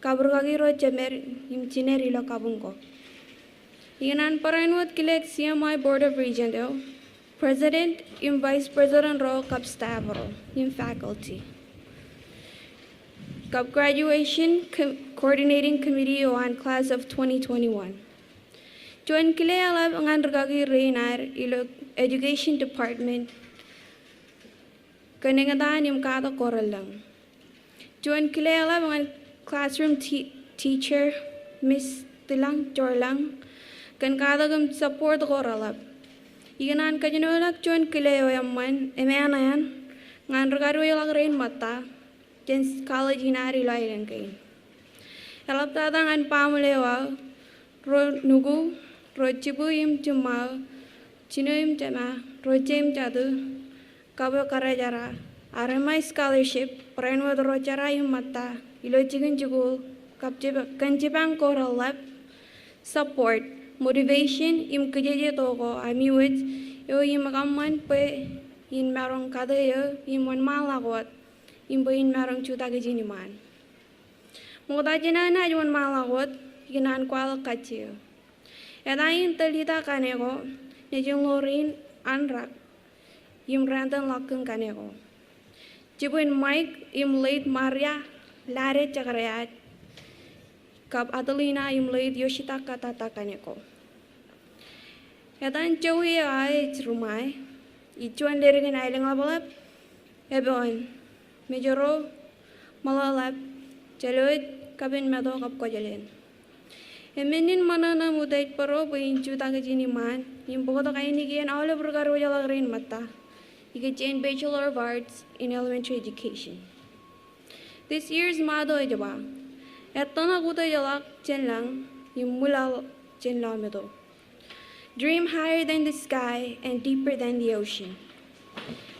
kaburgagi ro chemer, imchiner ilo kabungo. Inan Parainu Kilek CMI Board of Regents, President, Vice President ro Kapstavro, in faculty. Graduation Coordinating Committee on Class of 2021. Join kile alab ngan regagi reinar ilo Education Department kanengadan im kada koralang. Join kile alab ngan classroom teacher Miss Tilang Jorlang kan kada gam support koralab. Iganan kajinolak join kile oyamman emeanayan ngan regari ilang rein mata. College hinari lain kain. Elap tatangan pamulewa, ro nugu, ro cibu im cuma, cino im cema, ro jem jadu, kabo karajara, arama scholarship, perainwad ro cara im mata, ilo cikin jugu, kanjibang koral lab, support, motivation im kejeje toko, ami wit, yo im kaman pe, in marong kada yo, im wan malakot. Imbain marang cuta gejiniman. Muda jenana juan malakot, ginan kual kacil. Edain telita kaneko, nejung lorin anrak, im rantan lakeng kaneko. Jibuin Mike im late Maria, lare cakreat, kap Adelina im late Yoshita katata kaneko. Edan jauhi ay rumai, ijuan deregen ailing abalap, ebon. Mejoro malalap jaloid kabin medo kap ko jalen. Emenin manana mudait paro bain juta kajini man im bogoto kaini kian awle berkaru jala green mata. Ike chain Bachelor of Arts in Elementary Education. This year's mado ejaba. Ettonak Utiejlak chenlang im Mwilal chen Lometo. Dream higher than the sky and deeper than the ocean.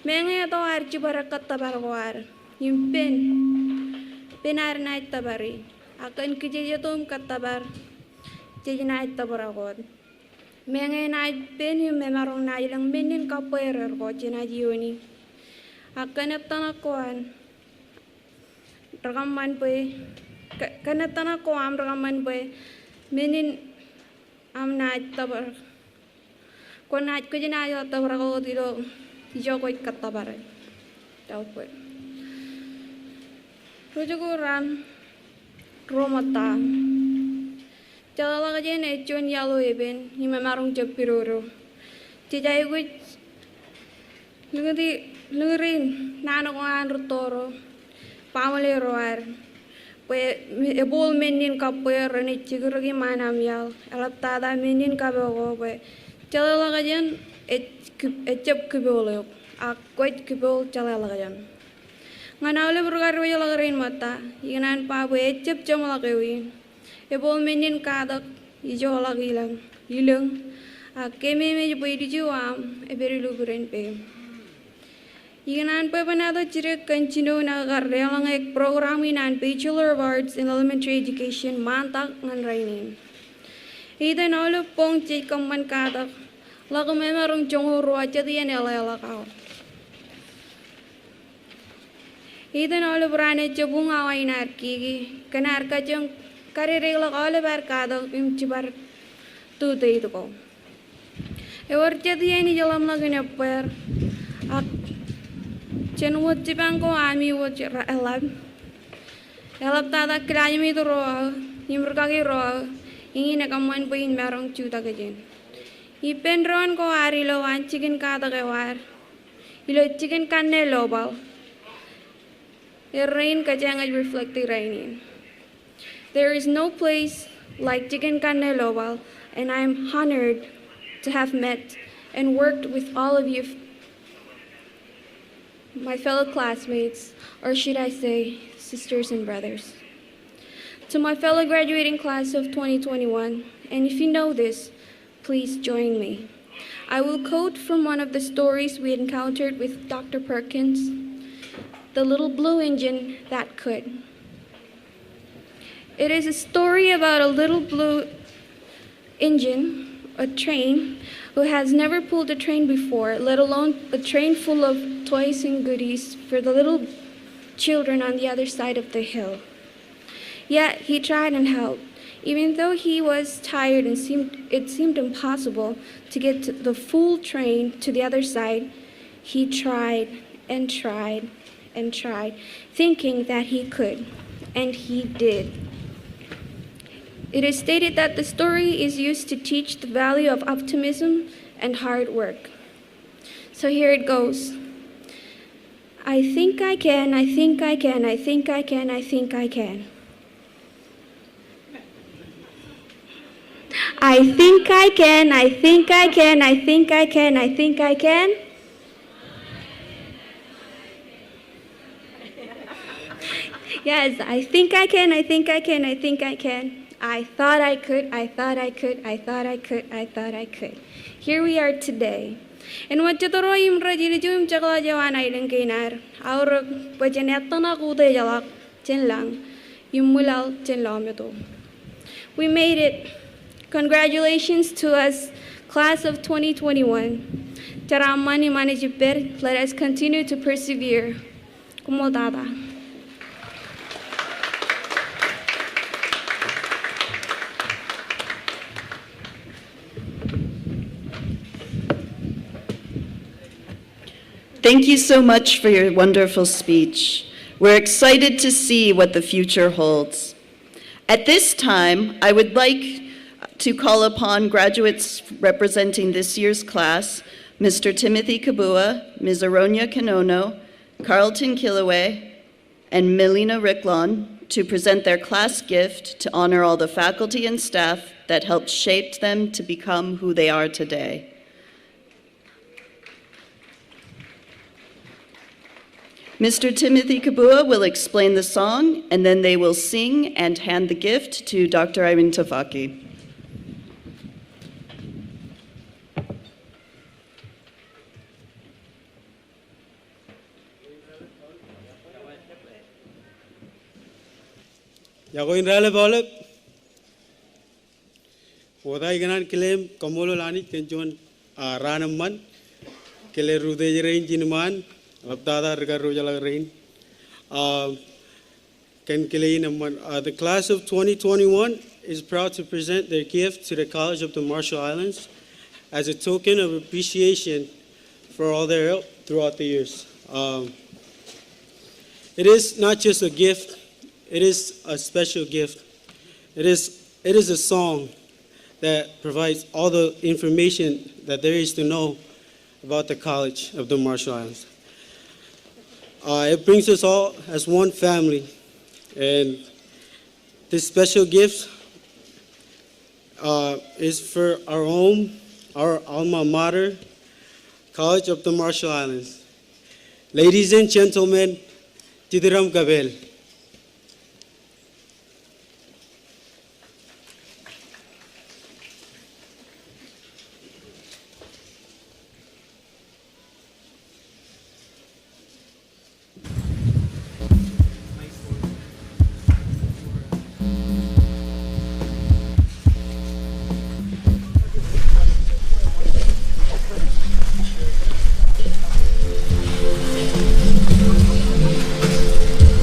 Menge to archi barakat tabarwar. Yung pinar na itabari. Akan kijajatum katabar, jajana itabarakot. Menge na pen yung memarong na ilang menin kapuerer ko, jinajioni. Akan etanak koan, rakaman pe, kanatana ko amraman boy menin am naaj tabar ko naaj ko jina tabar ko dilo jo ko katabare tau po rojo ko ran romata jala ka jene chon yalo eben ni mamarong japiroro tijay ko lurin nano ko an rutoro pamale roar pues ebol menin ka pues rani chigurgi manam yal alaptada menin ka bego pues chala gajan echep kubolo a koit kubol chala gajan nganawle burgar royo lagarin mata yinan pa pues echep chama lagawin ebol menin ka dak ijo lagilang ilang a keme me pues dijuam eberi luguren pe Yinan pa panado chire continue na karrelang ek program inan Bachelor of Arts in Elementary Education mantak ngan rainin. Ida na ulo pong chit kaman katak lago may marong chongo ruwa chadiyan elela kao. Ida na ulo brane chabung away narkigi kanar ka chong kariregla kaole bar katak imchibar tuto ito ko. Ewar chadiyan ni jalam lagi neper ak Chen would Jibango Ami would elab tada Krayami to roa, Nimurkagi roa, in a common point marong chutagajin. He pendron go arilo and chicken katagawar. Ilo chicken canne lobal. The rain kajanga reflected raining. There is no place like chicken canne lobal, and I am honored to have met and worked with all of you. My fellow classmates, or should I say, sisters and brothers. To my fellow graduating class of 2021, and if you know this, please join me. I will quote from one of the stories we encountered with Dr. Perkins, The Little Blue Engine That Could. It is a story about a little blue engine, a train, who has never pulled a train before, let alone a train full of toys and goodies for the little children on the other side of the hill. Yet he tried and helped. Even though he was tired and it seemed impossible to get the full train to the other side, he tried and tried and tried, thinking that he could, and he did. It is stated that the story is used to teach the value of optimism and hard work. So here it goes. I think I can, I think I can, I think I can, I think I can. I think I can, I think I can, I think I can, I think I can. Yes, I think I can, I think I can, I think I can. I thought I could, I thought I could, I thought I could, I thought I could. Here we are today. And what you throw him rajim chakla jawan island kainar. Our pajan Ettonak Utiejlak chen lang, Mwilal chen Lometo. We made it. Congratulations to us, class of 2021. Taramani manajipper, let us continue to persevere. Kumodada. Thank you so much for your wonderful speech. We're excited to see what the future holds. At this time, I would like to call upon graduates representing this year's class, Mr. Timothy Kabua, Ms. Aronia Kanono, Carlton Kilaway, and Melina Ricklon to present their class gift to honor all the faculty and staff that helped shape them to become who they are today. Mr. Timothy Kabua will explain the song, and then they will sing and hand the gift to Dr. Irene Tafaki. Yagoin rale bolep. Wodai ganan claim komolo lani kenjon ranaman kele rude jerain jinman. Abdada regaru jala rain. The class of 2021 is proud to present their gift to the College of the Marshall Islands as a token of appreciation for all their help throughout the years. It is not just a gift, it is a special gift. It is a song that provides all the information that there is to know about the College of the Marshall Islands. It brings us all as one family, and this special gift is for our home, our alma mater, College of the Marshall Islands. Ladies and gentlemen, Tidiram Gabel.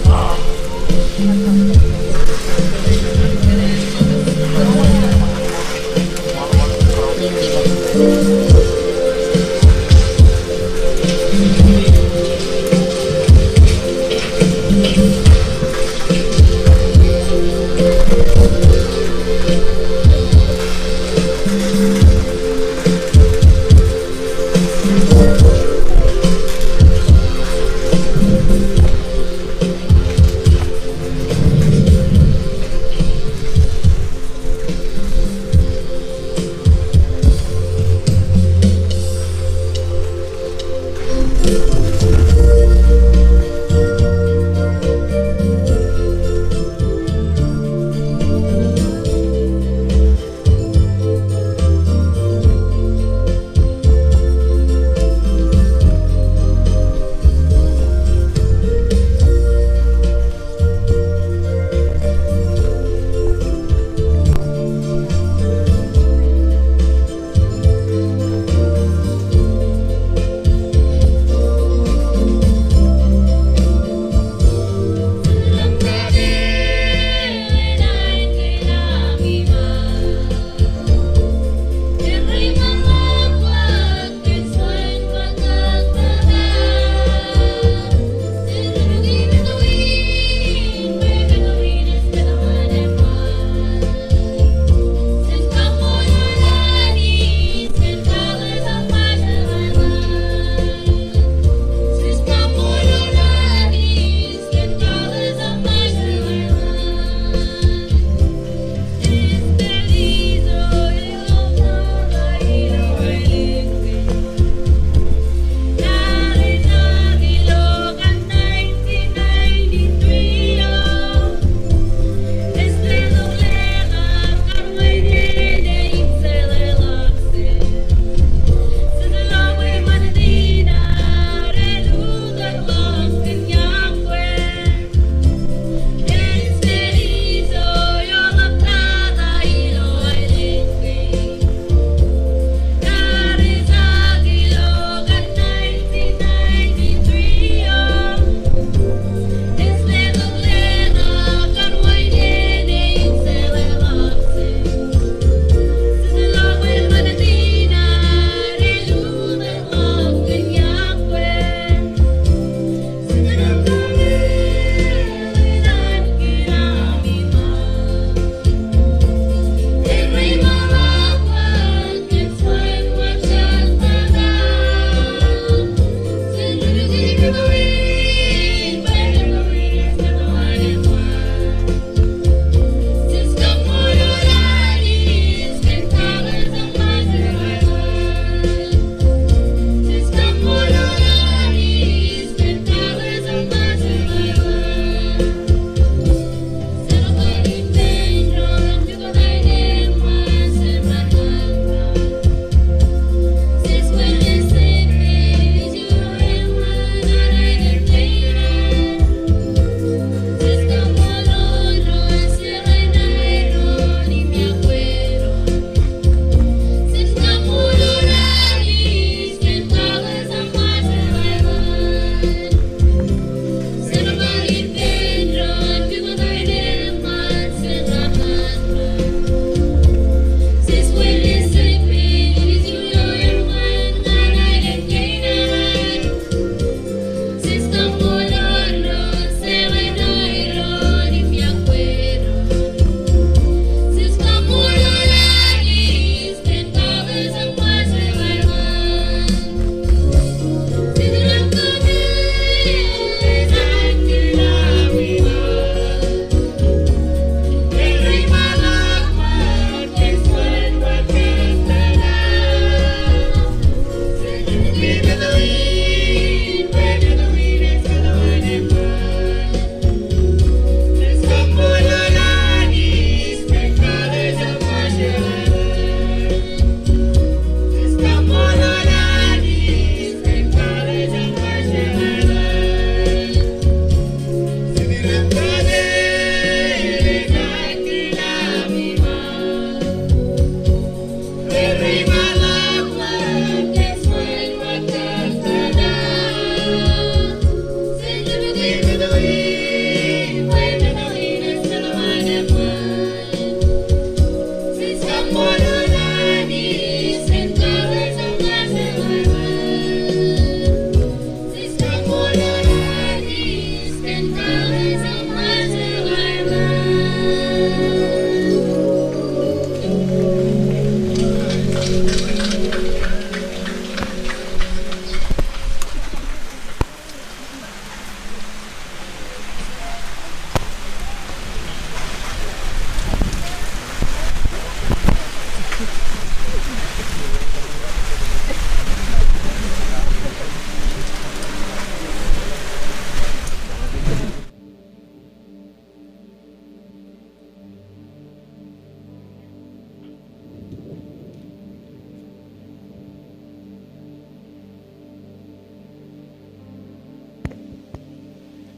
Ah.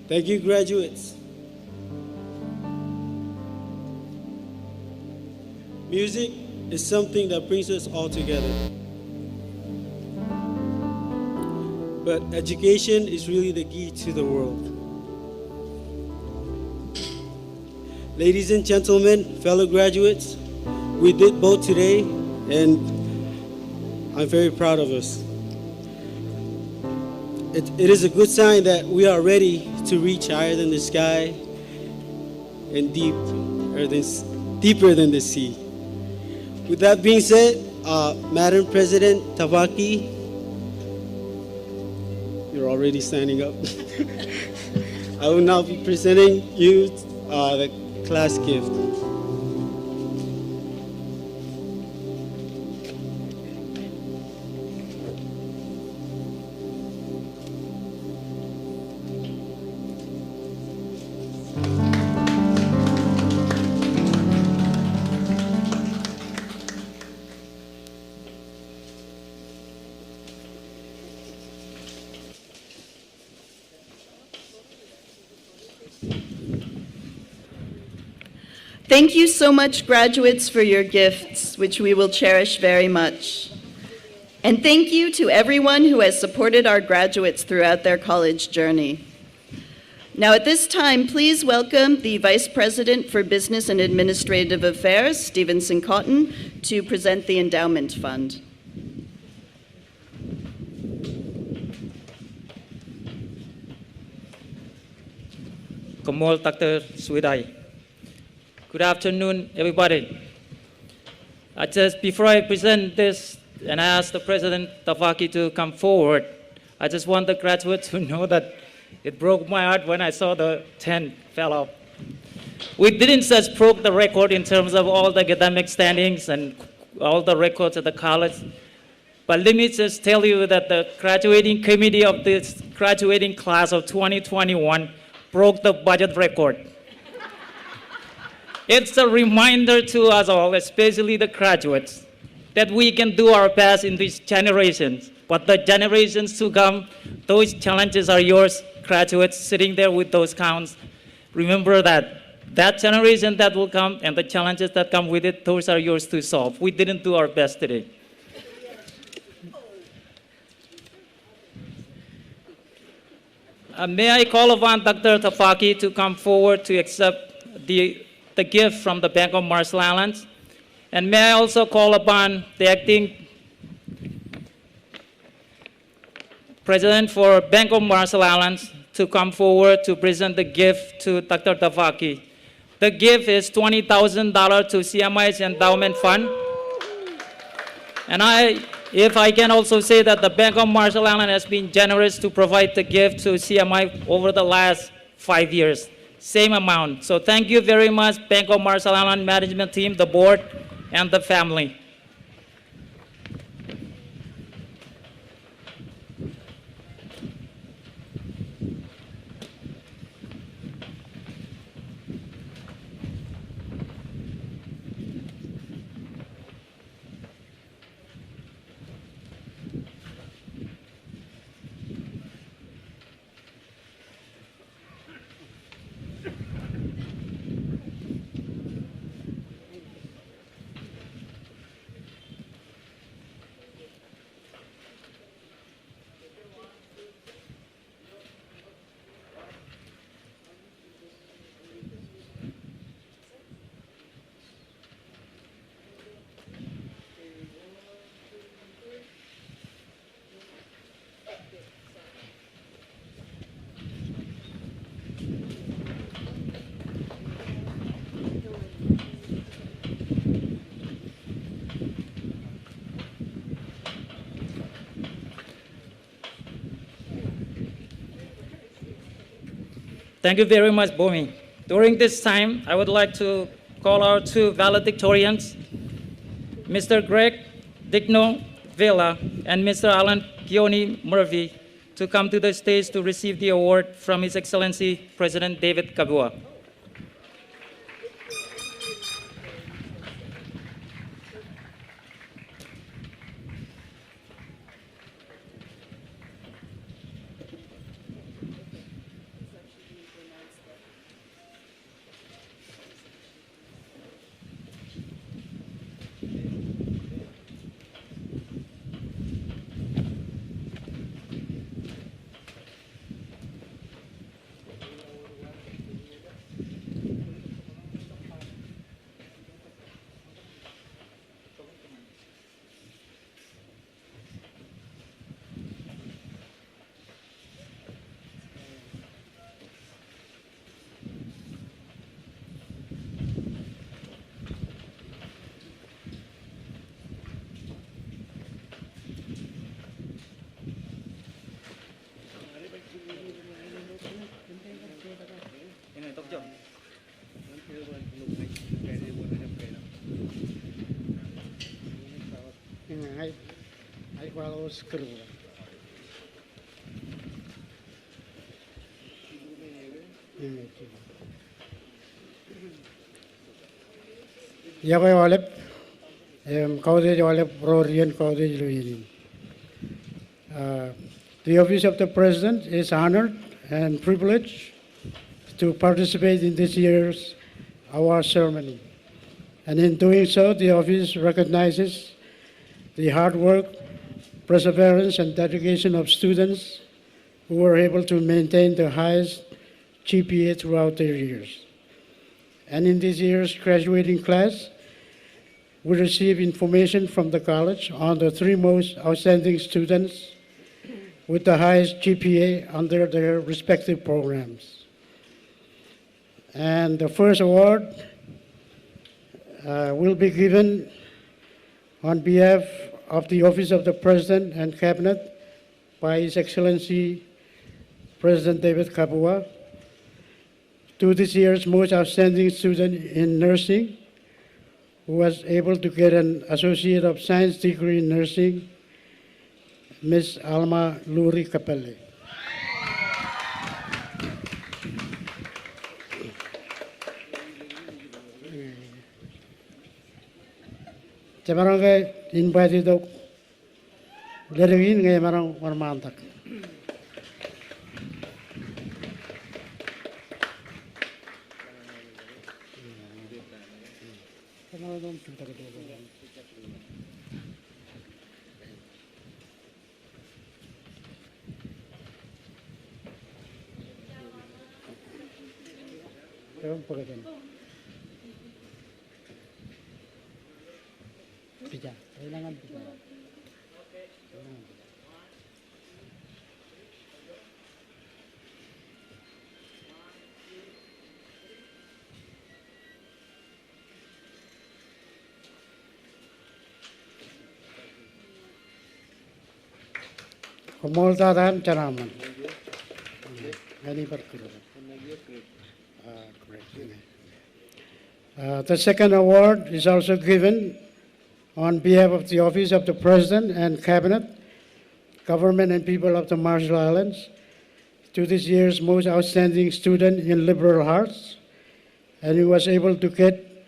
Thank you, graduates. Music is something that brings us all together. But education is really the key to the world. Ladies and gentlemen, fellow graduates, we did both today, and I'm very proud of us. It is a good sign that we are ready to reach higher than the sky and deeper than the sea. With that being said, Madam President Tavaki, you're already standing up. I will now be presenting you the class gift. Thank you so much, graduates, for your gifts, which we will cherish very much. And thank you to everyone who has supported our graduates throughout their college journey. Now at this time, please welcome the Vice President for Business and Administrative Affairs, Stevenson Cotton, to present the Endowment Fund. Kamol Dr. Swidai. Good afternoon, everybody. Before I present this and ask the President Tavaki to come forward, I just want the graduates to know that it broke my heart when I saw the tent fell off. We didn't just broke the record in terms of all the academic standings and all the records at the college, but let me just tell you that the graduating committee of this graduating class of 2021 broke the budget record. It's a reminder to us all, especially the graduates, that we can do our best in these generations. But the generations to come, those challenges are yours, graduates sitting there with those counts. Remember that generation that will come and the challenges that come with it, those are yours to solve. We didn't do our best today. May I call upon Dr. Tavaki to come forward to accept the gift from the Bank of Marshall Islands. And may I also call upon the acting President for Bank of Marshall Islands to come forward to present the gift to Dr. Tavaki. The gift is $20,000 to CMI's Endowment Fund. And if I can also say that the Bank of Marshall Islands has been generous to provide the gift to CMI over the last 5 years. Same amount. So thank you very much, Bank of Marshall Islands management team, the board, and the family. Thank you very much, Bomi. During this time, I would like to call our two valedictorians, Mr. Greg Digno Vela and Mr. Alan Gioni Murphy, to come to the stage to receive the award from His Excellency President David Kabua. Valos Kruger. Yabai Walep, Kaudej Walep, Rorian Kaudej Luyin. The office of the President is honored and privileged to participate in this year's award ceremony. And in doing so, the office recognizes the hard work, perseverance, and dedication of students who were able to maintain the highest GPA throughout their years. And in this year's graduating class, we receive information from the college on the 3 most outstanding students with the highest GPA under their respective programs. And the first award will be given on behalf of the Office of the President and Cabinet by His Excellency President David Kabua to this year's most outstanding student in nursing, who was able to get an Associate of Science degree in nursing, Ms. Alma Luri Capelli. Semarang invite itu lerengin ngai marang warmantak. Pija, kailangan pija. Komoltadan canaman. Ini berkurang. The second award is also given on behalf of the Office of the President and Cabinet, Government and People of the Marshall Islands, to this year's most outstanding student in liberal arts, and who was able to get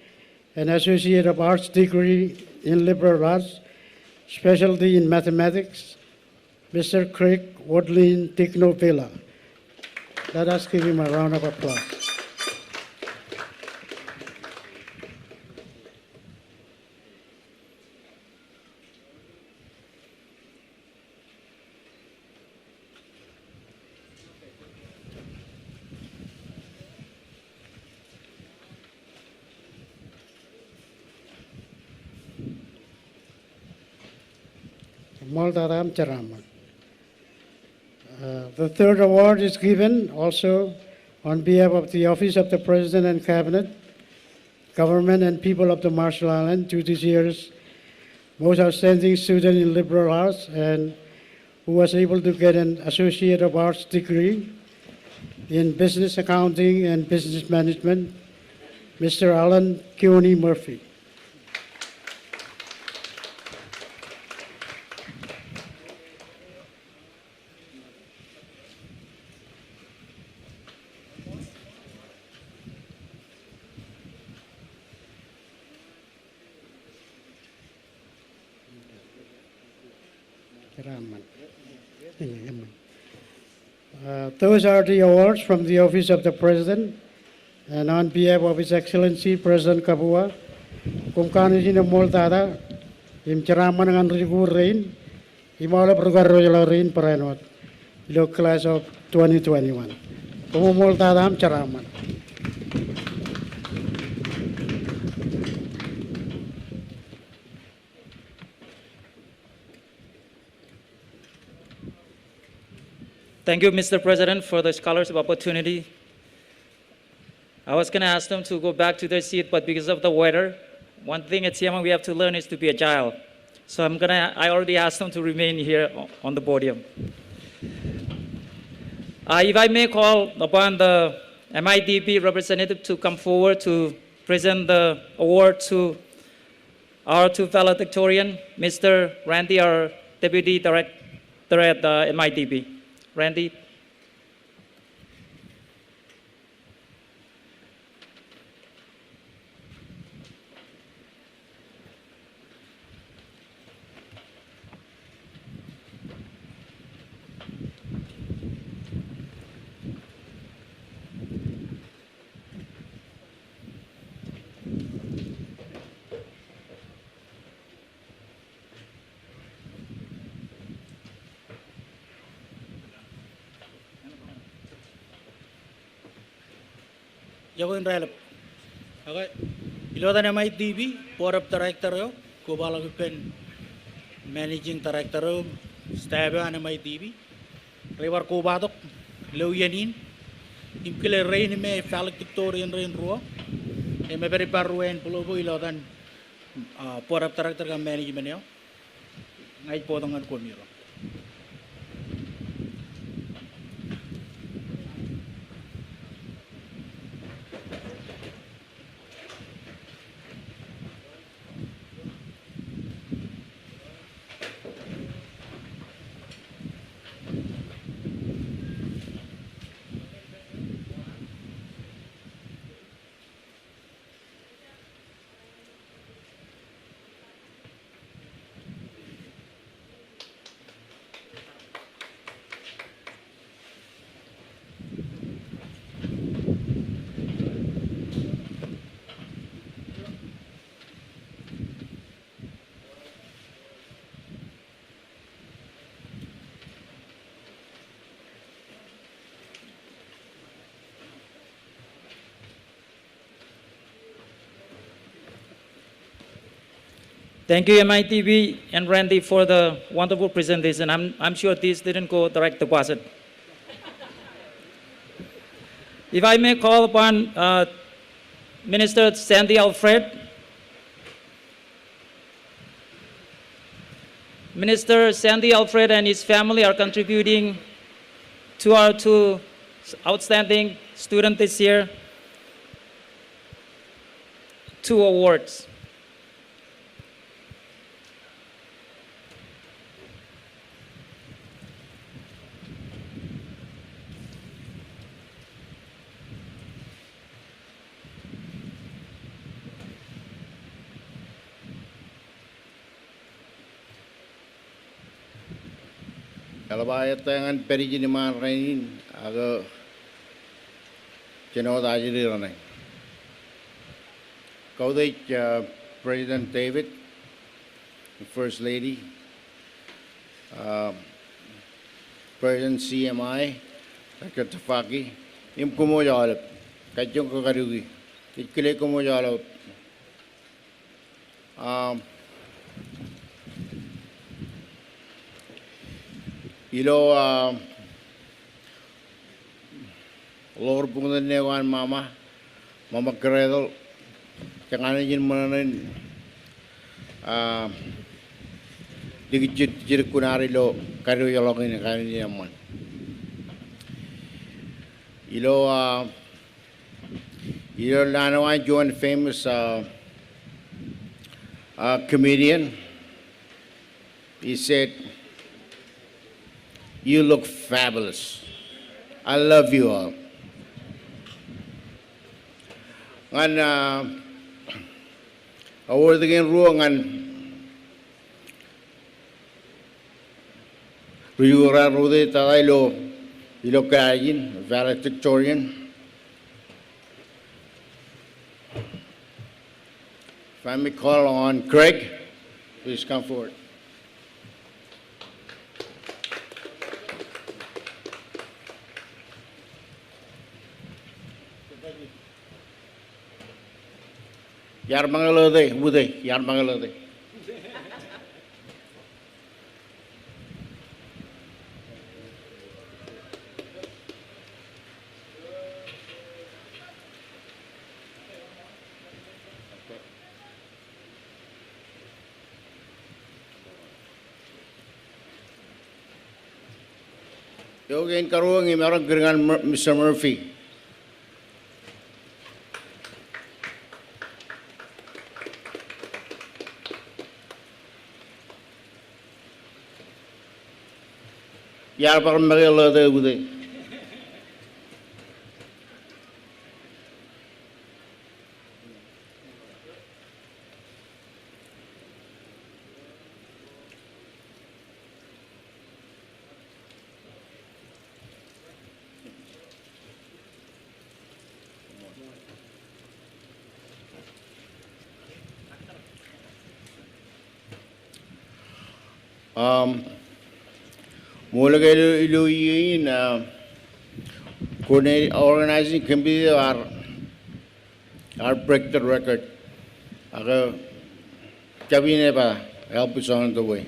an Associate of Arts degree in liberal arts, specialty in mathematics, Mr. Craig Woodlin Tigno Villa. Let us give him a round of applause. Maldaram Charaman. The third award is given also on behalf of the Office of the President and Cabinet, Government and People of the Marshall Islands to this year's most outstanding student in liberal arts and who was able to get an Associate of Arts degree in Business Accounting and Business Management, Mr. Alan Keone Murphy. Those are the awards from the Office of the President, and on behalf of His Excellency President Kabua, kung kano sino moltada, im ceraman dengan rigu rain, imala bergarro jalo rain perenot, ilo class of 2021. Kung moltada am ceraman. Thank you, Mr. President, for the scholarship opportunity. I was going to ask them to go back to their seat, but because of the weather, one thing at CMA we have to learn is to be agile. So I already asked them to remain here on the podium. If I may call upon the MIDP representative to come forward to present the award to our two valedictorian, Mr. Randy R. Deputy Director at MITP. Randy. Jagoin relap. Okay. Ilotan MITB, Board of Director yo, Kubalagupen, Managing Director yo, Stabe an MITB, River Kubatok, Luyanin, Imkile Rain me Valedictory and Rain Rua, and me very parue and Pulubu Ilotan, Board of Director and Management yo, I put on Kumiro. Thank you, MITV and Randy, for the wonderful presentation. I'm sure this didn't go direct deposit. If I may call upon Minister Sandy Alfred. Minister Sandy Alfred and his family are contributing to our two outstanding students this year 2 awards. Kalau bayar tangan peri jadi mana ini agak Keynote aja di sana. Kau President David, First Lady, President CMI, Dr. Tafaki, im kumo jalap, kacung ko karugi, ikile kumo jalap. Ilo lor pungan newan mama keredol jangan ingin menanen digit kunari lo karu yolong ini aman ilo lanawan John famous comedian. He said, "You look fabulous. I love you all." Ngan award again ruangan Ruyura Rode Tadailo ilo kain valedictorian. If I may call on Craig, please come forward. Yar mangalode, bude, yar mangalode. Yogain karuang imarang geringan Mr. Murphy. Yar par magala de ude. Mulai ilu ini organizing committee are break the record. Agar cabine pa help us on the way.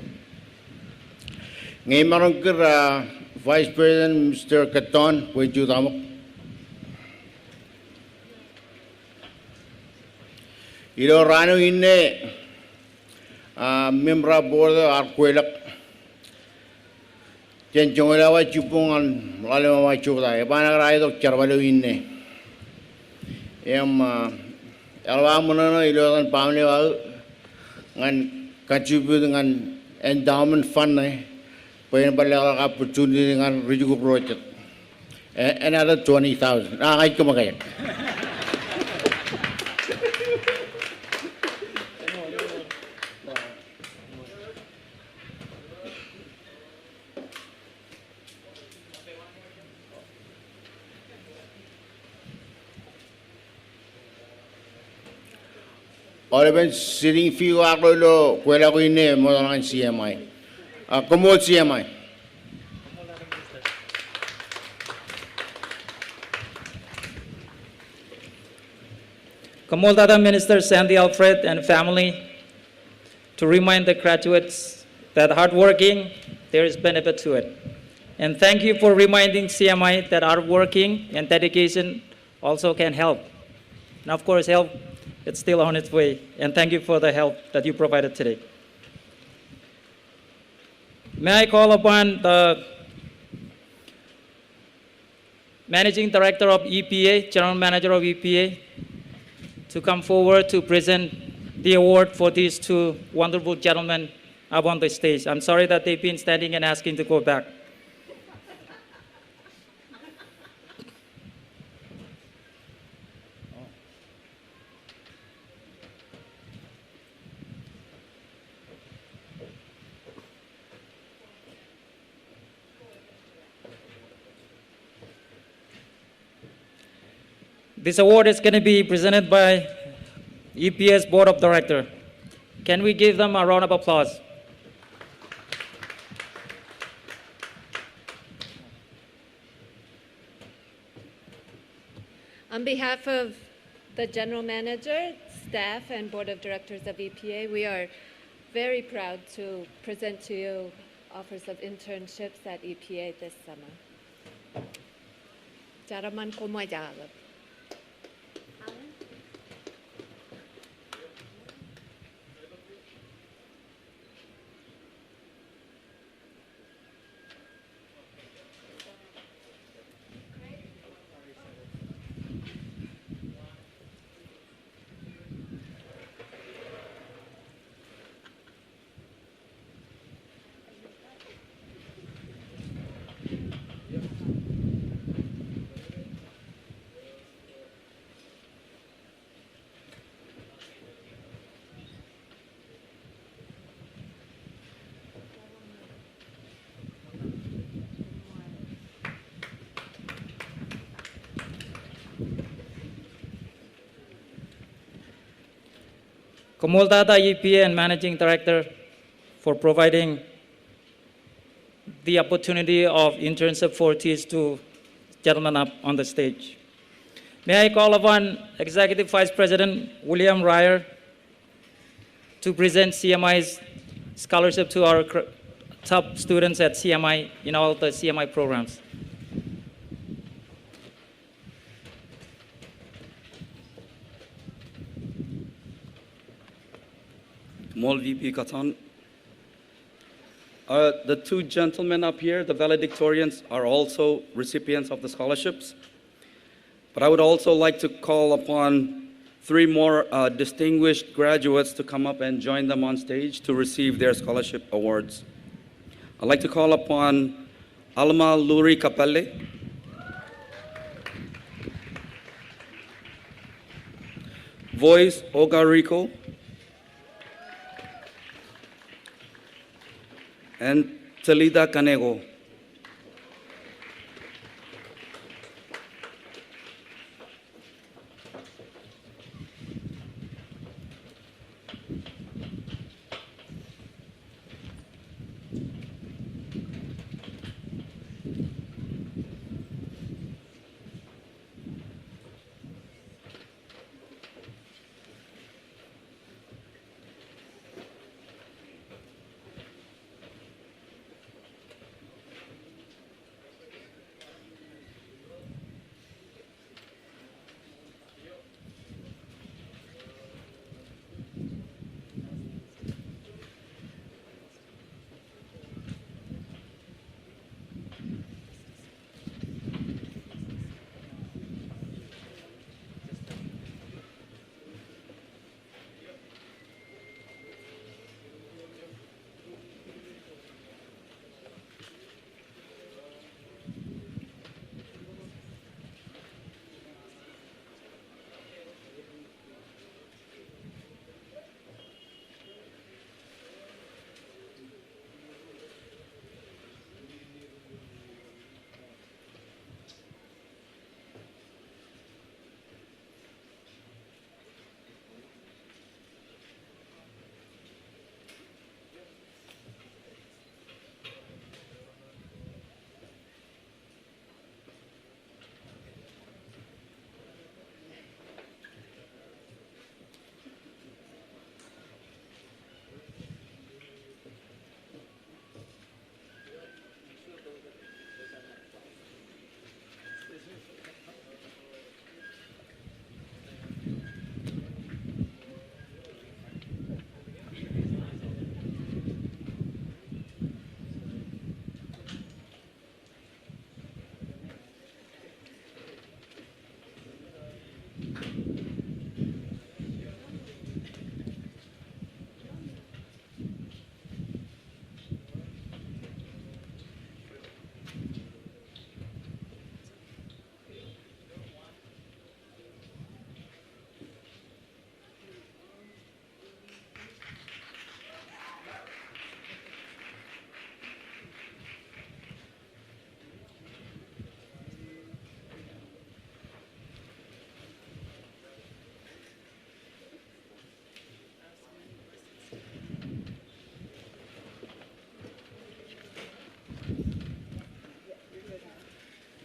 Ngayon maroon ka Vice President Mr. Katon, pwede tamo. Ilo rano ini member board Arquelak. Jangan lawa cupungan lalu mawa cupta. Epana rai dok carbalu ini. Elwa mana ilo kan pamle wal ngan kacupu dengan endowment fund pengen balik opportunity dengan rujuk project. Another 20,000. Ay kumakaya. All events sitting few aglo kuela ko ini mo lang CMI. Kumol CMI. Kamol Data Minister Sandy Alfred and family to remind the graduates that hardworking, there is benefit to it. And thank you for reminding CMI that hardworking and dedication also can help. And of course, help, it's still on its way. And thank you for the help that you provided today. May I call upon the Managing Director of EPA, General Manager of EPA, to come forward to present the award for these two wonderful gentlemen up on the stage. I'm sorry that they've been standing and asking to go back. This award is going to be presented by EPS Board of Directors. Can we give them a round of applause? On behalf of the General Manager, staff, and Board of Directors of EPA, we are very proud to present to you offers of internships at EPA this summer. Jaraman Komayalab. Kamol Data EPA and Managing Director for providing the opportunity of internship for these two gentlemen up on the stage. May I call upon Executive Vice President William Ryer to present CMI's scholarship to our top students at CMI in all the CMI programs. Mol VP Katan. The two gentlemen up here, the valedictorians, are also recipients of the scholarships. But I would also like to call upon three more distinguished graduates to come up and join them on stage to receive their scholarship awards. I'd like to call upon Alma Luri Capelle, Voice Ogarico, and Talida Canego.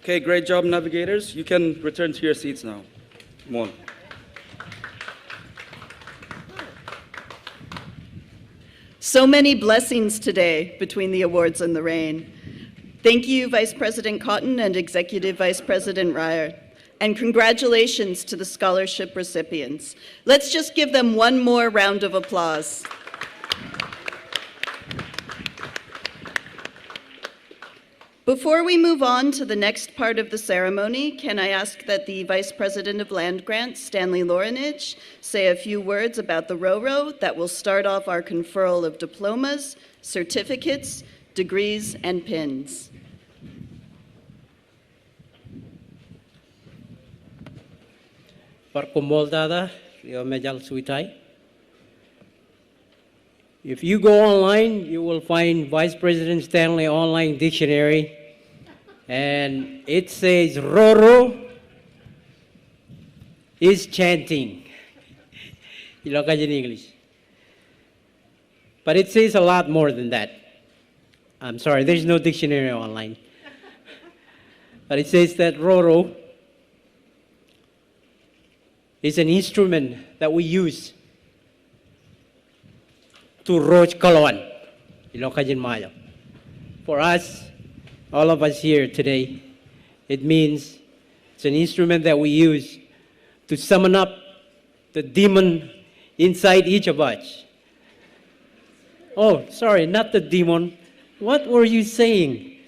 Okay, great job, navigators. You can return to your seats now. Come on. So many blessings today between the awards and the rain. Thank you, Vice President Cotton and Executive Vice President Ryer. And congratulations to the scholarship recipients. Let's just give them one more round of applause. Before we move on to the next part of the ceremony, can I ask that the Vice President of Land Grants, Stanley Lorinich, say a few words about the RoRo that will start off our conferral of diplomas, certificates, degrees, and pins. If you go online, you will find Vice President Stanley Online Dictionary, and it says RoRo is chanting. You look at it in English. But it says a lot more than that. I'm sorry, there's no dictionary online. But it says that RoRo is an instrument that we use to roach kalawan. Ilocajin Mayo. For us, all of us here today, it means it's an instrument that we use to summon up the demon inside each of us. Oh, sorry, not the demon. What were you saying?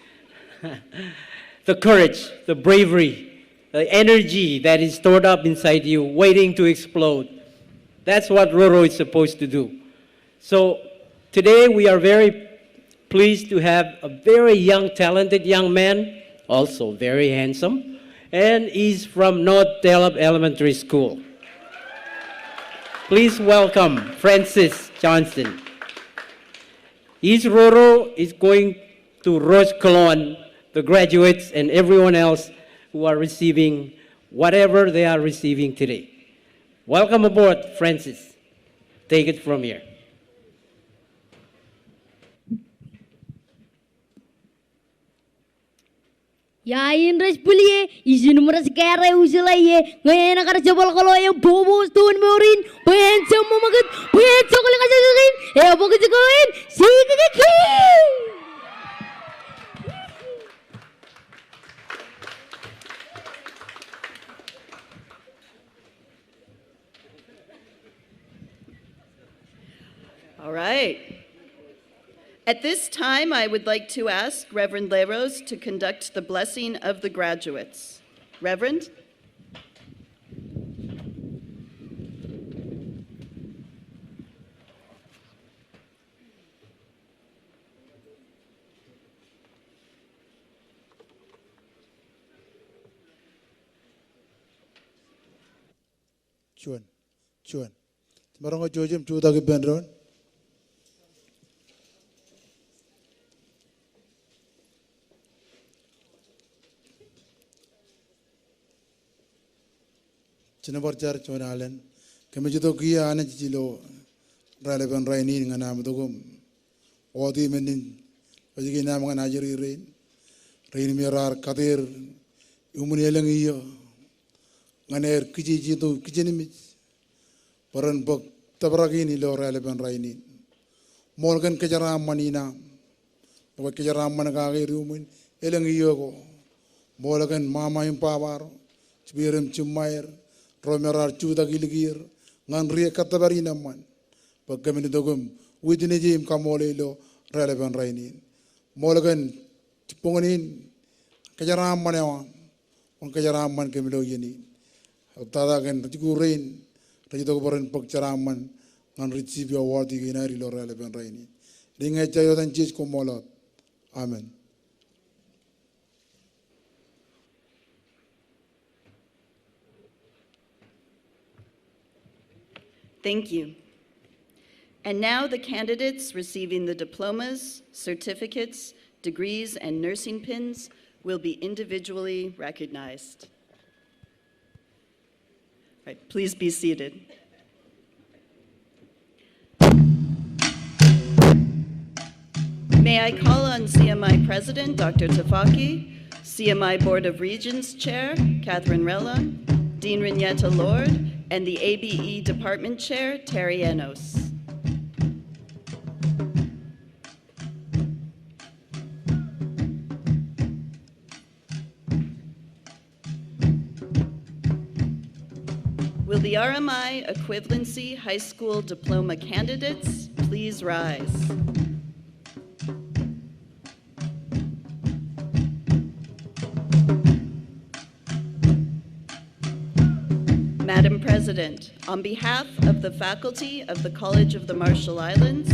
The courage, the bravery, the energy that is stored up inside you, waiting to explode. That's what RoRo is supposed to do. So today we are very pleased to have a very young, talented young man, also very handsome, and he's from North Delap Elementary School. Please welcome Francis Johnson. His Roro is going to Rose Colon, the graduates and everyone else who are receiving whatever they are receiving today. Welcome aboard, Francis. Take it from here. Yain res pulie, izin meres kere usulaye, ngayon nakar jabal kalau yang bobo stun morin, pengen cuma maget, pengen coklat aja sih, apa kejagoin, sih kekiki. All right. At this time, I would like to ask Reverend Leros to conduct the blessing of the graduates. Reverend? Chuan. Marang Jojim Chuda Benron. Chinabarjar Chonalen, Kamajutokia and Chilo, relevant raining and Amadogum, or the menin, Vajiginam and Ajari rain, rain mirar, Kadir, Umunielangio, Ganer Kichi to Kitchenimich, Paran Bok, Tabaragini, low relevant raining, Morgan Kajaram Manina, Kajaram Managari Rumin, Elangiogo, Morgan Mama in Power, Spirim Chumayer. Romerar Chuda Giligir, Nganria Katabarina man, but Gaminidogum, within a gym Kamolelo, relevant rainin. Mologan, Chiponganin, Kajaram Manewa, on Kajaram Man Camilo Yeni, Tadagan, Tiku rain, Rajidogoran Pokcharaman, and receive your award in Arilo relevant rainin. Ring a child and chis Komolot. Amen. Thank you. And now the candidates receiving the diplomas, certificates, degrees, and nursing pins will be individually recognized. All right, please be seated. May I call on CMI President, Dr. Tafaki, CMI Board of Regents Chair, Catherine Rella, Dean Rignetta Lord, and the ABE Department Chair, Terry Enos. Will the RMI Equivalency High School Diploma candidates please rise? Madam President, on behalf of the faculty of the College of the Marshall Islands,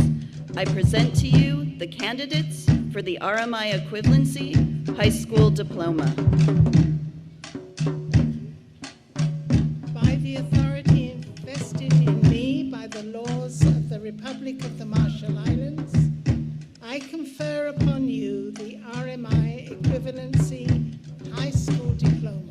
I present to you the candidates for the RMI Equivalency High School Diploma. By the authority invested in me by the laws of the Republic of the Marshall Islands, I confer upon you the RMI Equivalency High School Diploma.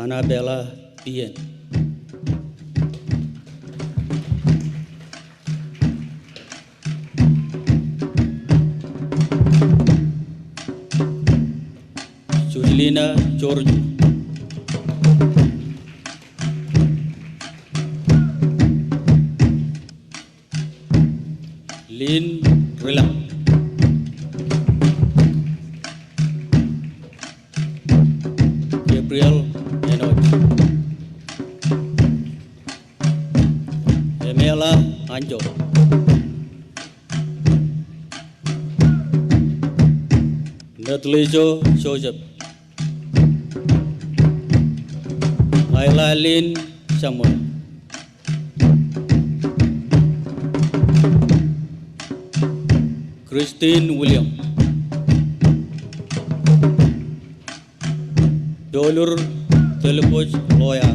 Annabella Bien. Julina George. Lin Rilang. Gabriel Enoch. Emela Anjo. Natlijo Joseph. Ayla Lin Samuel. Christine William. Dolur Telepoj Loya.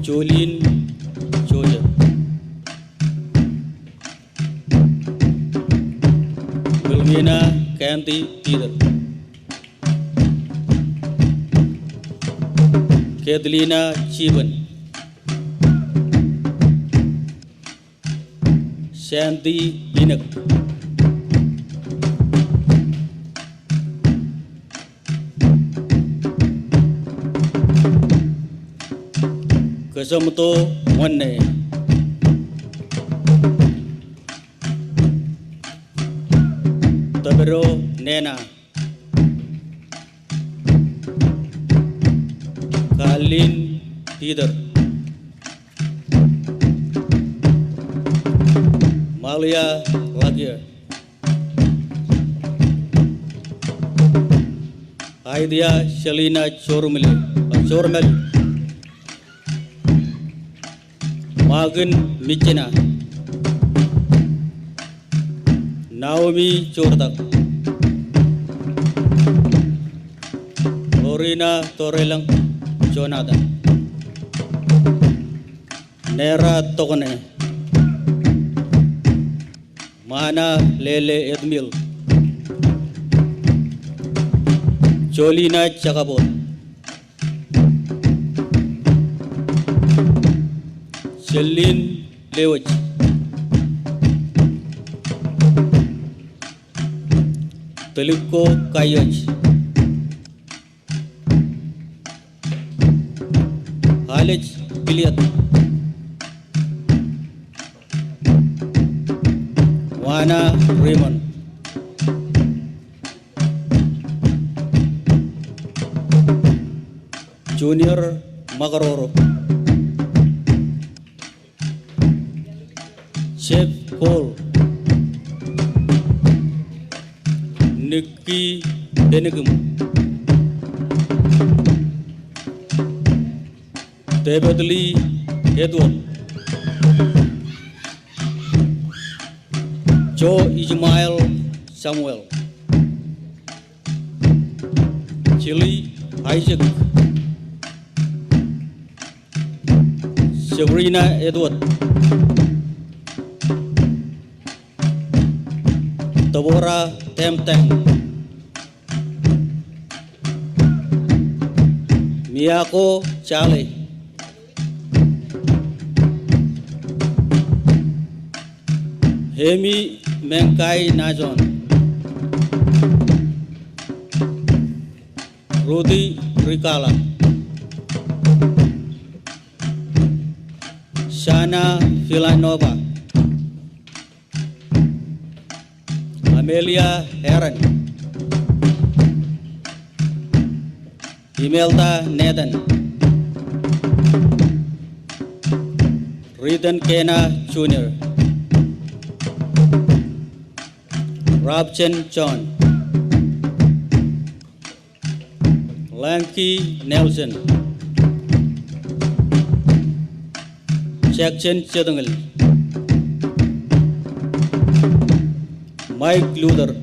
Jolene Joseph. Wilmina Candy Peter. Kathleen Chiban. Shanti Inak. Kasamuto Wane. Tabero Nena. Kalin Peter. Malia Lagia. Idea Shalina Chormel. Magan Michina. Naomi Chordak. Lorena Torelang Jonathan. Nera Tokone. Mana Lele Edmil. Jolina Chakabot. Celine Lewich. Teluko Kayach. Alex Biliat. Wana Raymond. Junior Makaroro. Chef Paul. Nikki Denegum. Tebadli Edward. Joe Ismail Samuel. Chili Isaac. Sabrina Edward. Tabora Temteng. Miyako Charlie. Hemi Menkai Najon. Rudy Rikala. Shana Villanova. Amelia Heron. Imelda Nathan. Rhythm Kena Jr. Robson John. Lanky Nelson. Jackson Chedangel. Mike Luther.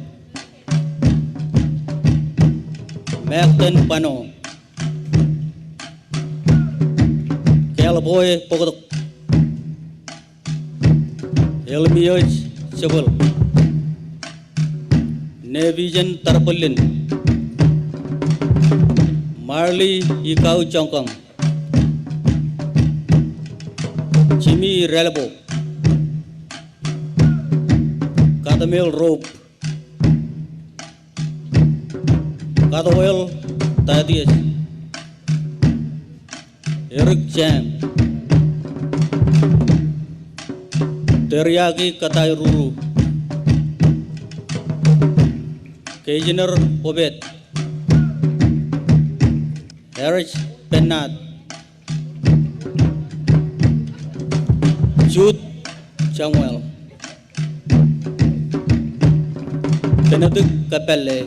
Macton Pano. Calaboy Pogodok. Elmioj Chabal. Nevision Tarpulin. Marley Ikau Chongkong, Jimmy Relabo, Katamil Rope, Katawel Tadias, Eric Jam, Teriyaki Katay Ruru, Kejiner Obet, Eric Penat, Jude Samuel, Benedict Capelle,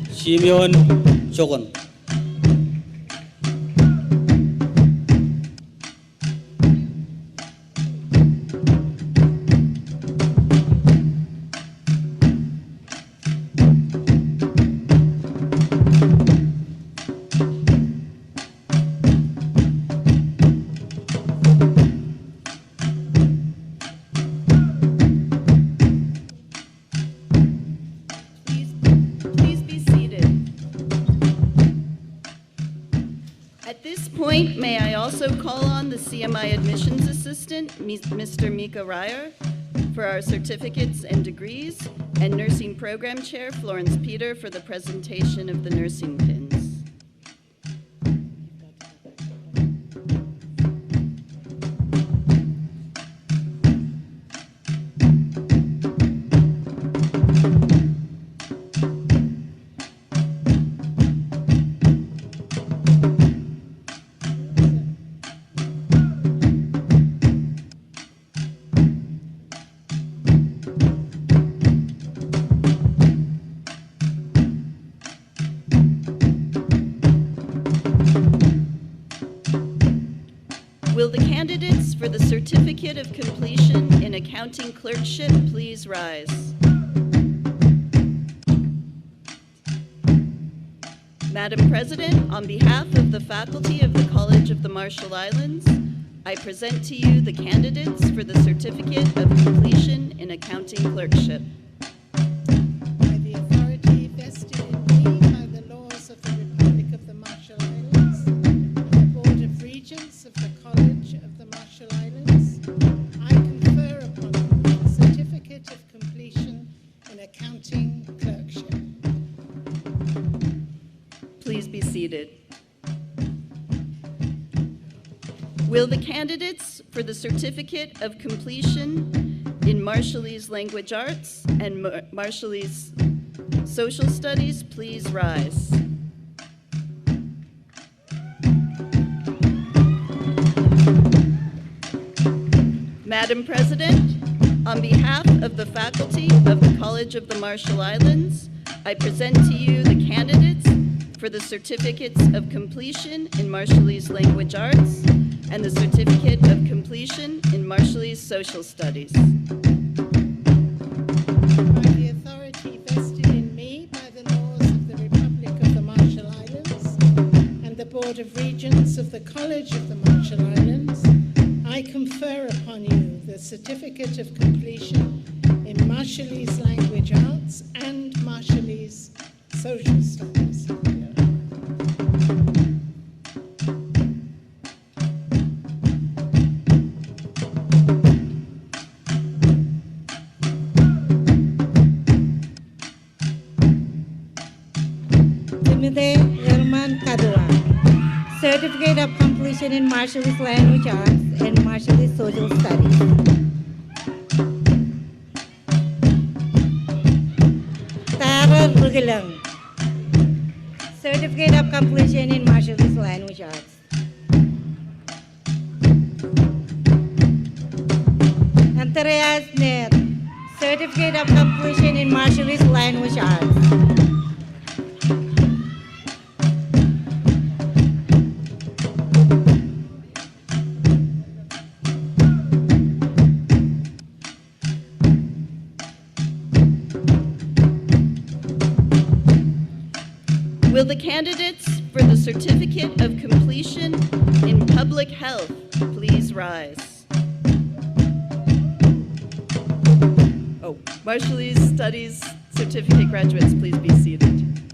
Simeon Chokon. Please be seated. At this point, may I also call on the CMI admissions assistant, Mr. Mika Ryer, for our certificates and degrees, and nursing program chair, Florence Peter, for the presentation of the nursing pins. Will the candidates for the Certificate of Completion in Accounting Clerkship please rise? Madam President, on behalf of the faculty of the College of the Marshall Islands, I present to you the candidates for the Certificate of Completion in Accounting Clerkship. By the authority vested in me by the laws of the Republic of the Marshall Islands and the Board of Regents of the College of the Marshall Islands, I confer upon you the Certificate of Completion in Accounting Clerkship. Please be seated. Will the candidates for the Certificate of Completion in Marshallese Language Arts and Marshallese Social Studies please rise? Madam President, on behalf of the faculty of the College of the Marshall Islands, I present to you the candidates for the Certificates of Completion in Marshallese Language Arts and the Certificate of Completion in Marshallese Social Studies. By the authority vested in me by the laws of the Republic of the Marshall Islands and the Board of Regents of the College of the Marshall Islands, I confer upon you the Certificate of Completion in Marshallese Language Arts and Marshallese Social Studies. Timothy Herman Kadua, Certificate of Completion in Marshallese Language Arts and Marshallese Social Studies. Tara Rugilang, Certificate of Completion in Marshallese Language Arts. Andreas Net, Certificate of Completion in Marshallese Language Arts. Will the candidates for the Certificate of Completion in Public Health please rise? Oh, Marshallese Studies Certificate graduates, please be seated.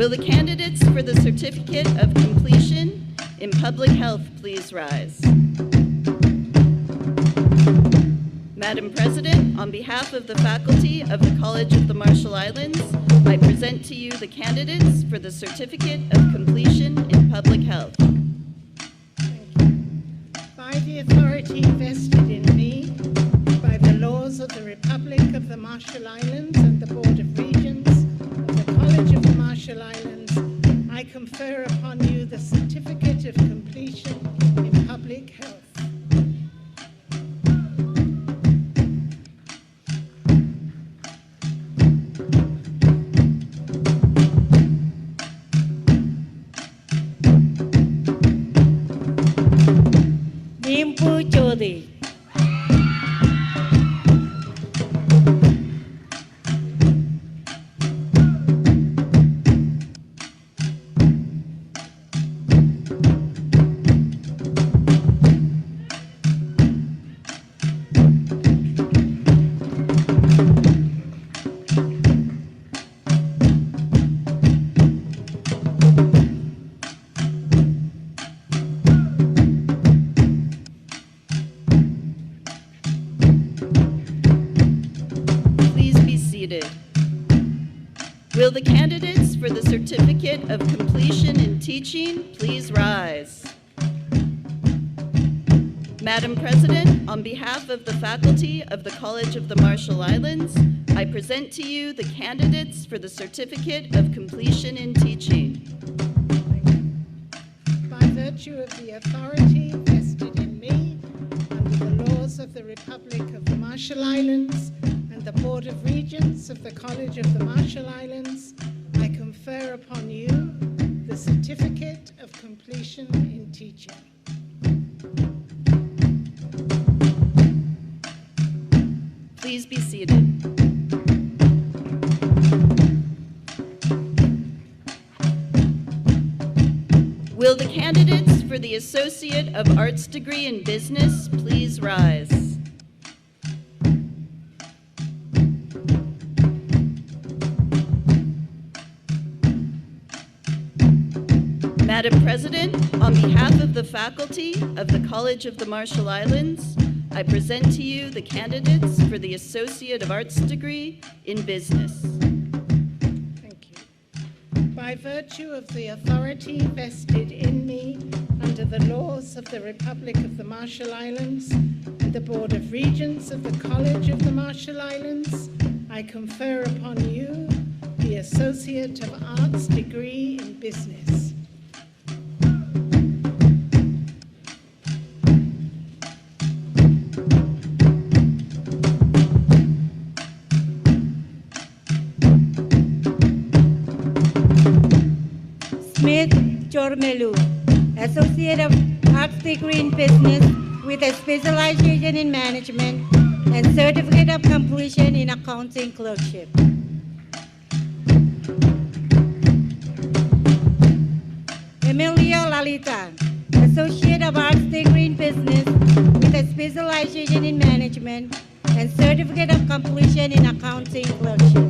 Will the candidates for the Certificate of Completion in Public Health please rise? Madam President, on behalf of the faculty of the College of the Marshall Islands, I present to you the candidates for the Certificate of Completion in Public Health. By the authority vested in me by the laws of the Republic of the Marshall Islands and the Board of Regents of the College of the Marshall Islands, I confer upon you the Certificate of Completion in Public Health. Nimpu Chodi. Will the candidates for the Certificate of Completion in Teaching please rise? Madam President, on behalf of the faculty of the College of the Marshall Islands, I present to you the candidates for the Certificate of Completion in Teaching. By virtue of the authority vested in me under the laws of the Republic of the Marshall Islands and the Board of Regents of the College of the Marshall Islands, I confer upon you the Certificate of Completion in Teaching. Please be seated. Will the candidates for the Associate of Arts degree in Business please rise? Madam President, on behalf of the faculty of the College of the Marshall Islands, I present to you the candidates for the Associate of Arts degree in Business. Thank you. By virtue of the authority vested in me under the laws of the Republic of the Marshall Islands and the Board of Regents of the College of the Marshall Islands, I confer upon you the Associate of Arts degree in Business. Smith Chormelu, Associate of Arts degree in Business with a specialization in Management and Certificate of Completion in Accounting Clerkship. Emilio Lalita, Associate of Arts degree in Business with a specialization in Management and Certificate of Completion in Accounting Clerkship.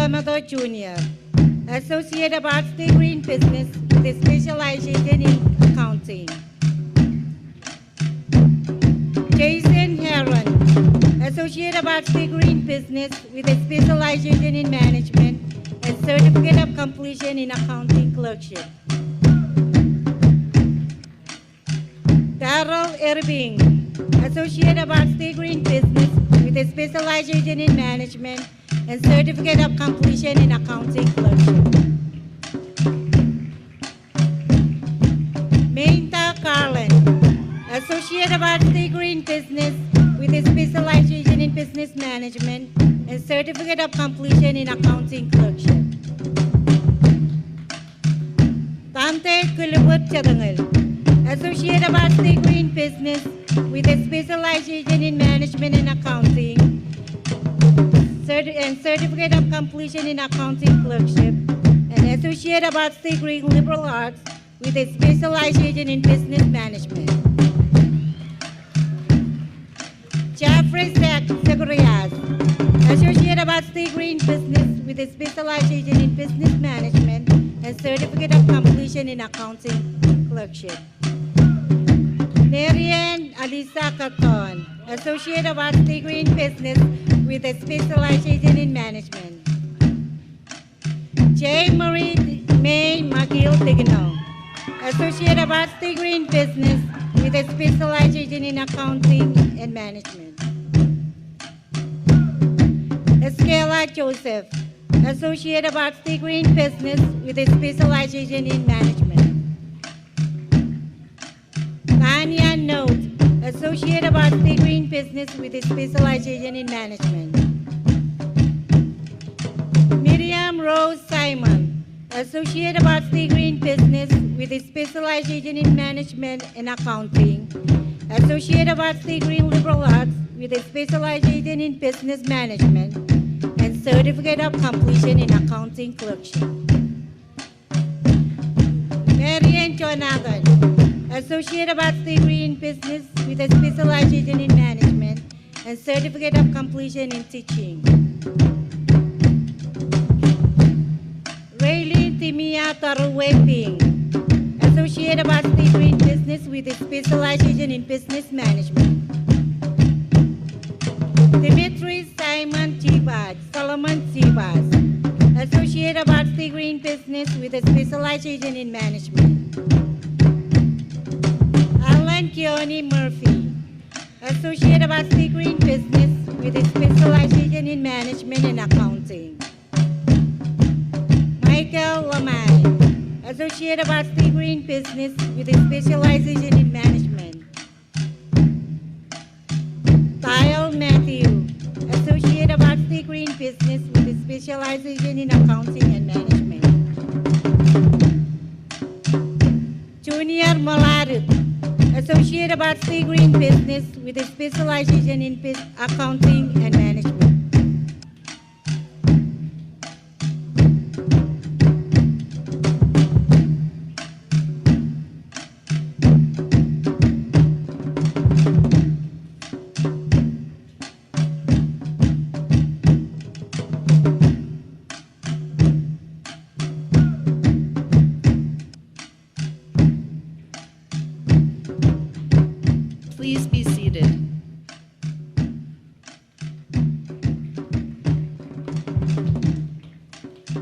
Lometo Jr., Associate of Arts degree in Business with a specialization in Accounting. Jason Heron, Associate of Arts degree in Business with a specialization in Management and Certificate of Completion in Accounting Clerkship. Darrell Irving, Associate of Arts degree in Business with a specialization in Management and Certificate of Completion in Accounting Clerkship. Mainta Carlin, Associate of Arts degree in Business with a specialization in Business Management and Certificate of Completion in Accounting Clerkship. Tante Kulubut Chadangal, Associate of Arts degree in Business with a specialization in Management and Accounting and Certificate of Completion in Accounting Clerkship, and Associate of Arts degree in Liberal Arts with a specialization in Business Management. Jeffrey Segurias, Associate of Arts degree in business with a specialization in business management and certificate of completion in accounting clerkship. Marian Alisa Carton, Associate of Arts degree in business with a specialization in management. J. Marie May McGill Digno, Associate of Arts degree in business with a specialization in accounting and management. Escala Joseph, Associate of Arts degree in business with a specialization in management. Tanya Note, Associate of Arts degree in business with a specialization in management. Miriam Rose Simon, Associate of Arts degree in business with a specialization in management and accounting. Associate of Arts degree in liberal arts with a specialization in business management and certificate of completion in accounting clerkship. Marian Jonathan, Associate of Arts degree in business with a specialization in management and certificate of completion in teaching. Raylene Timia Taruweping, Associate of Arts degree in business with a specialization in business management. Dimitri Simon Tibas, Solomon Tibas, Associate of Arts degree in business with a specialization in management. Alan Keone Murphy, Associate of Arts degree in business with a specialization in management and accounting. Michael Lamai, Associate of Arts degree in business with a specialization in management. Kyle Matthew, Associate of Arts degree in business with a specialization in accounting and management. Junior Molaruk, Associate of Arts degree in business with a specialization in accounting and management. Please be seated.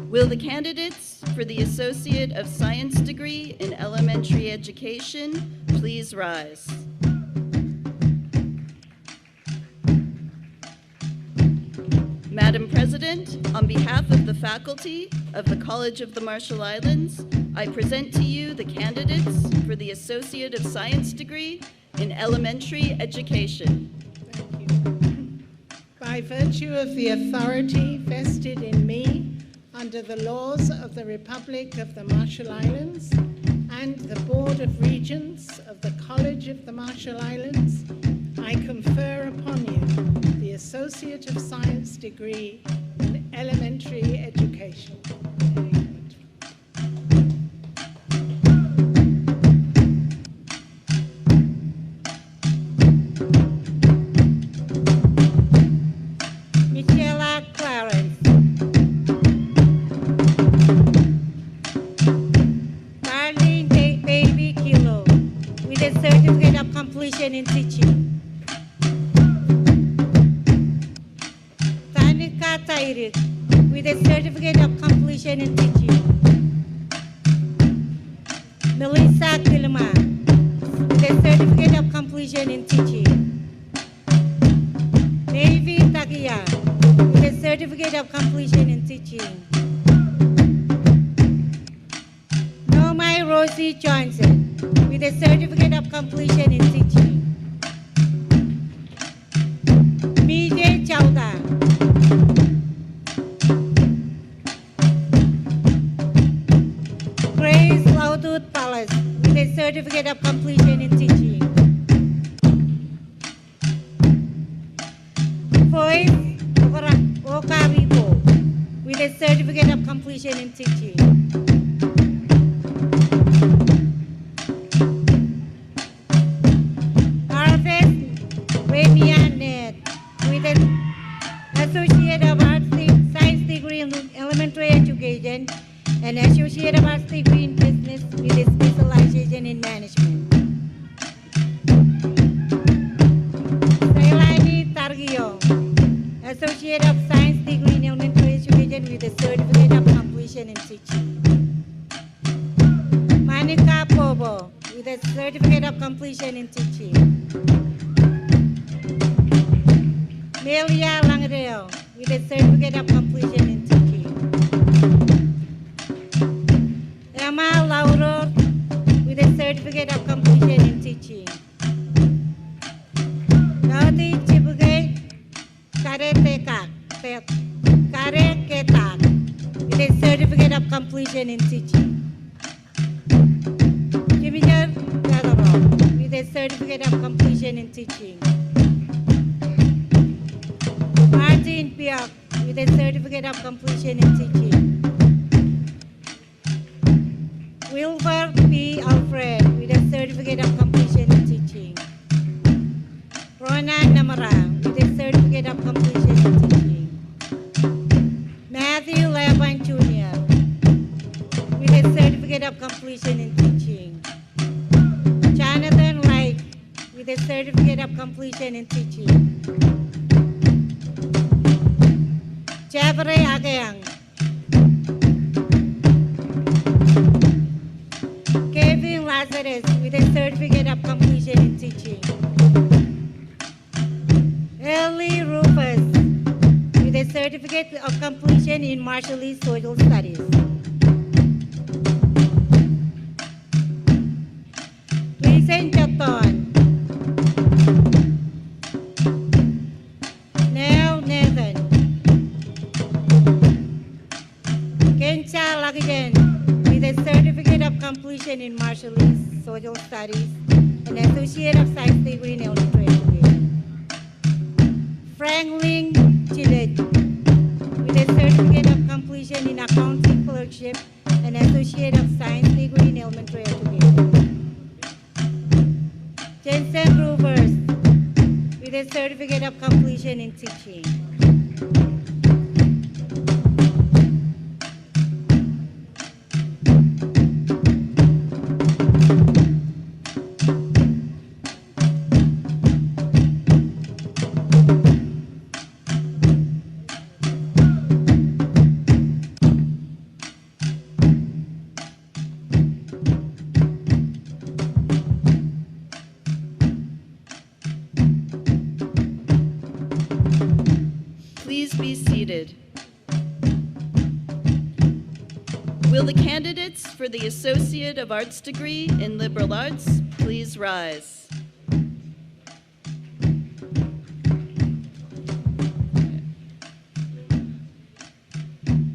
Will the candidates for the Associate of Science degree in elementary education please rise? Madam President, on behalf of the faculty of the College of the Marshall Islands, I present to you the candidates for the Associate of Science degree in elementary education. By virtue of the authority vested in me under the laws of the Republic of the Marshall Islands and the Board of Regents of the College of the Marshall Islands, I confer upon you the Associate of Science degree in elementary education. In teaching. Tanika Tairik with a certificate of completion in teaching. Melissa Kilma with a certificate of completion in teaching. Navy Takia with a certificate of completion in teaching. Nomai Rosie Johnson with a certificate of completion in teaching. BJ Chowda Grace Laudut Palace with a certificate of completion in teaching. Voice Okaribo with a certificate of completion in teaching. Harvest Ramianet with an Associate completion in management. Sailani Targio, Associate of Science degree in Elementary Education with a certificate of completion in teaching. Manika Pobo with a certificate of completion in teaching. Melia Langadale with a certificate of completion in teaching. Emma Lauro with a certificate of completion in teaching. Nauti Chibuge Kareketak with a certificate of completion in teaching. Jimijar Gadaro with a certificate of completion in teaching. Martin Piak with a certificate of completion in teaching. Wilbur P. Alfred with a certificate of completion in teaching. Rona Namara with a certificate of completion in teaching. Matthew Laban Jr. with a certificate of completion in teaching. Jonathan Light with a certificate of completion in teaching. Jabare Agayang. Kevin Lazarus with a certificate of completion in teaching. Ellie Rufus with a certificate of completion in Marshallese Social Studies. Vincent Jaton. Neil Nathan. Kencha Lagajan with a certificate of completion in Marshallese Social Studies and Associate of Science degree in Elementary Education. Franklin Gillett with a certificate of completion in Accounting Clerkship and Associate of Science degree in Elementary Education. Jensen Rovers with a certificate of completion in teaching. Please be seated. Will the candidates for the Associate of Arts degree in Liberal Arts please rise?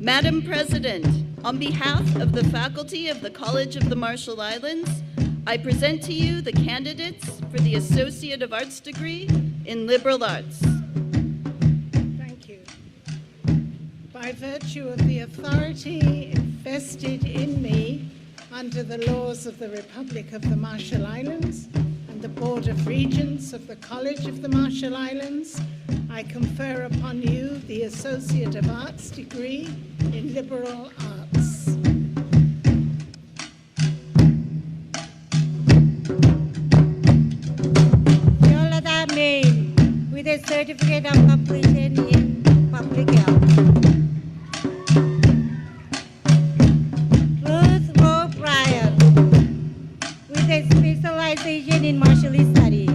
Madam President, on behalf of the faculty of the College of the Marshall Islands, I present to you the candidates for the Associate of Arts degree in Liberal Arts. Thank you. By virtue of the authority vested in me under the laws of the Republic of the Marshall Islands and the Board of Regents of the College of the Marshall Islands, I confer upon you the Associate of Arts degree in Liberal Arts. Yolanda Main with a certificate of completion in public health. Ruth O'Brien with a specialization in Marshallese studies.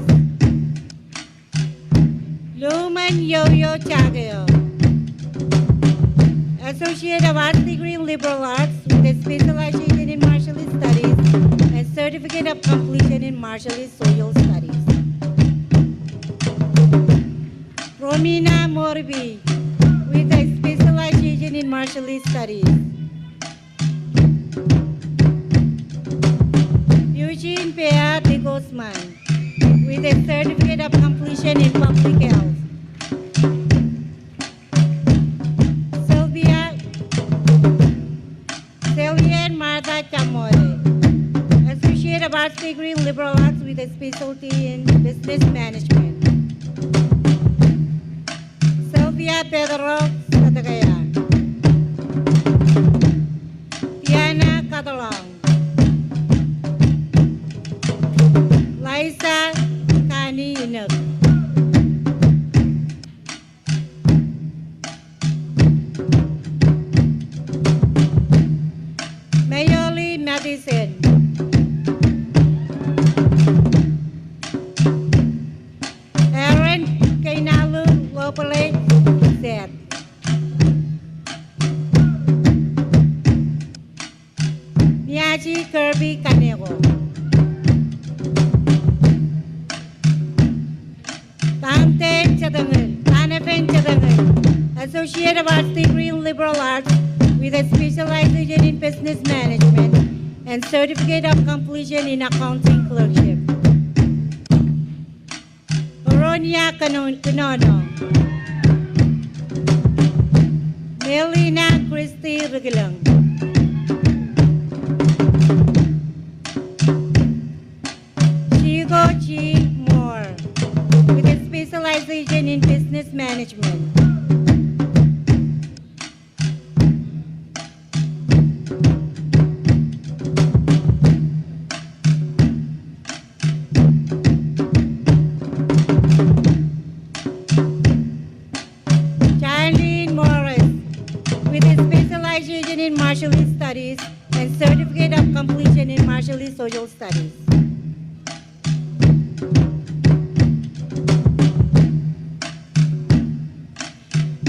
Luman Yo-Yo Chageo, Associate of Arts degree in Liberal Arts with a specialization in Marshallese studies and certificate of completion in Marshallese social studies. Romina Morbi with a specialization in Marshallese studies. Eugene Pea de Guzman with a certificate of completion in public health. Sylvia Martha Chamore, Associate of Arts degree in Liberal Arts with a specialty in business management. Sylvia Pedro Satagayan. Diana Catalong. Liza Kani Inuk. Mayoli Madison. Aaron Kainalu Lopale Seth. Miyaji Kirby Kaneko. Tante Chadangan, Tanafen Chadangan, Associate of Arts degree in Liberal Arts with a specialization in business management and certificate of completion in accounting clerkship. Oronia Kanono. Melina Christy Regilang. Chigo Chi Moore with a specialization in business management. Charlene Morris with a specialization in martialist studies and certificate of completion in martialist social studies.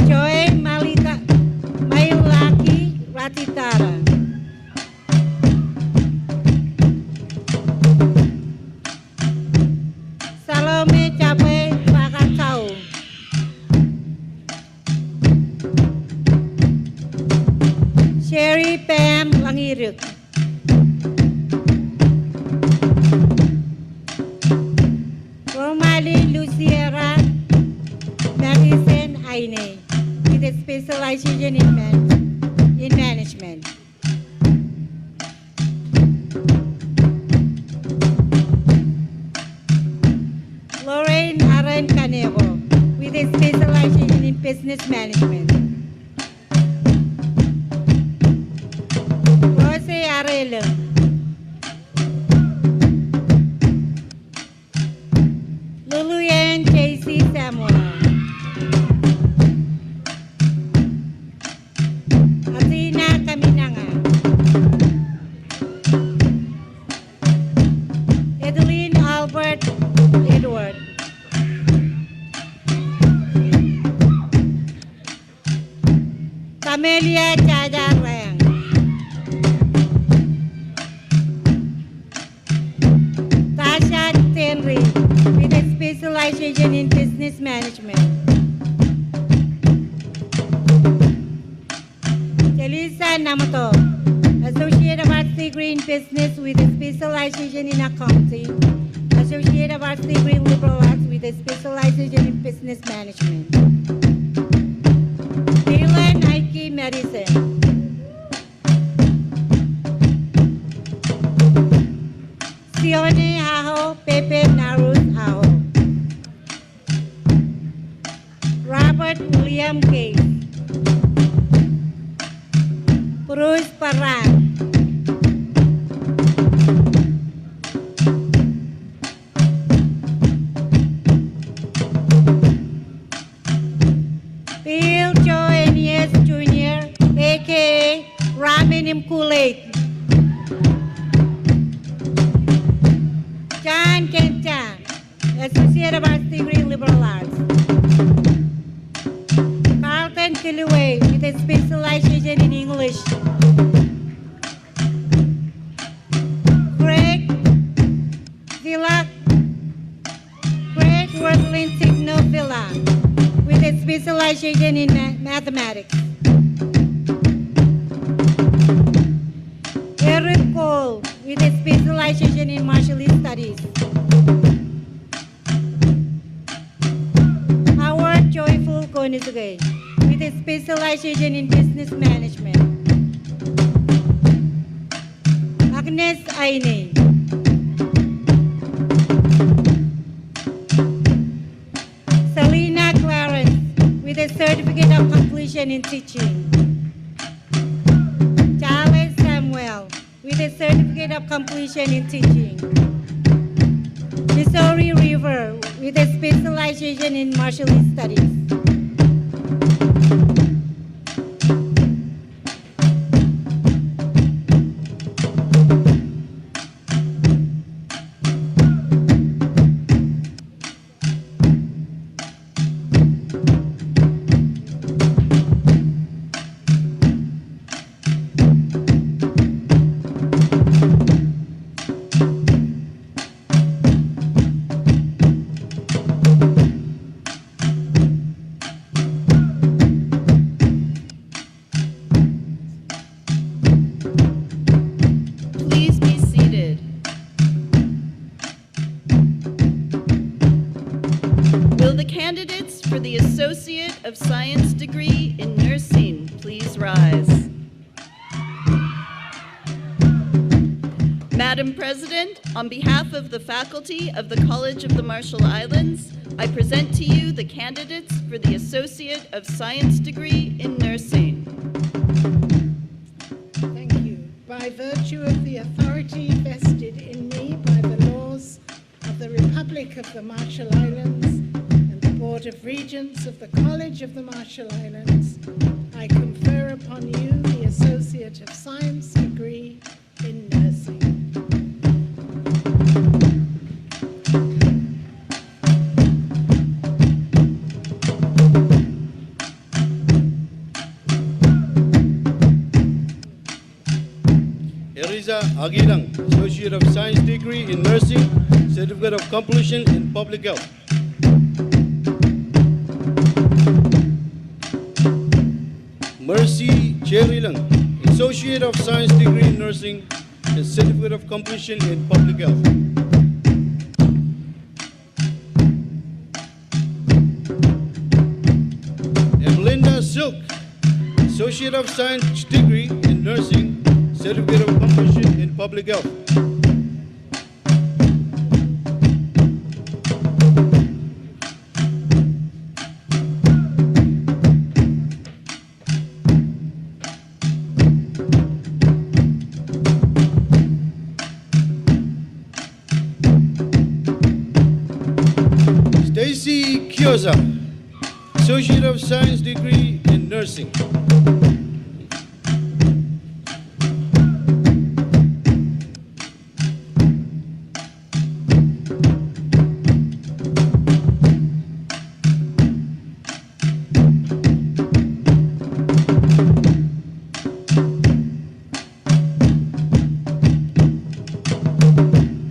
Joy Mailaki Ratitara. Salome Chape Pakakau. Sherry Pam Langiruk. Romali Luciera Madison Aine with a specialization in management. Lorraine Aaron Canevo with a specialization in business management. Rose Arelo. Luluyan JC Samuel. Athena Kaminanga. Edeline Albert Edward. Camelia Chada Rang. Tasha Tenry with a specialization in business management. Elisa Namato, Associate of Arts degree in business with a specialization in accounting. Associate of Arts degree in liberal arts with a specialization in business management. Dylan Nike Madison. Sione Aho Pepe Narus Aho. Robert William Case. Bruce Parang. Bill Joe Nies Jr., aka Ramin Imkulate. John Kenta, Associate of Arts degree in Liberal Arts. Carlton Kilaway with a specialization in English. Craig Villa, Craig Worthlin Signo Villa with a specialization in mathematics. Eric Cole with a specialization in martialist studies. Howard Joyful Konizugay with a specialization in business management. Agnes Aine. Selena Clarence with a certificate of completion in teaching. Charles Samuel with a certificate of completion in teaching. Miss Missouri River with a specialization in martial studies. Please be seated. Will the candidates for the Associate of Science degree in nursing please rise? Madam President, on behalf of the faculty of the College of the Marshall Islands, I present to you the candidates for the Associate of Science degree in nursing. Thank you. By virtue of the authority vested in me by the laws of the Republic of the Marshall Islands and the Board of Regents of the College of the Marshall Islands, I confer upon you the Associate of Science degree in nursing. Eliza Aguilang, Associate of Science degree in nursing, Certificate of Completion in Public Health. Mercy Cherilang, Associate of Science degree in nursing and Certificate of Completion in Public Health. Emelinda Silk, Associate of Science degree in nursing, Certificate of Completion in Public Health. Stacy Kioza, Associate of Science degree in nursing.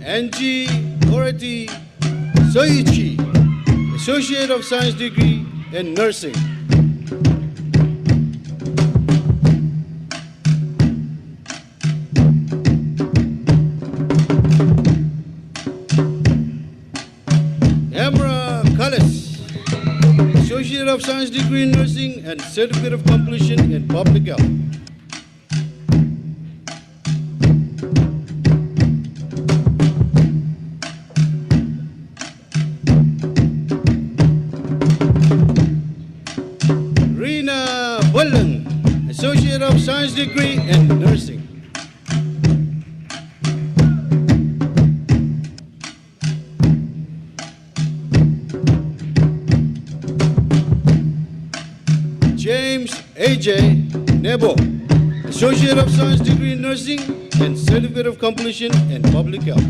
Angie Orati Soichi, Associate of Science degree in nursing. Emra Kallis, Associate of Science degree in nursing and Certificate of Completion in Public Health. Rina Bullen, Associate of Science degree in nursing. James A.J. Nebo, Associate of Science degree in nursing and Certificate of Completion in Public Health.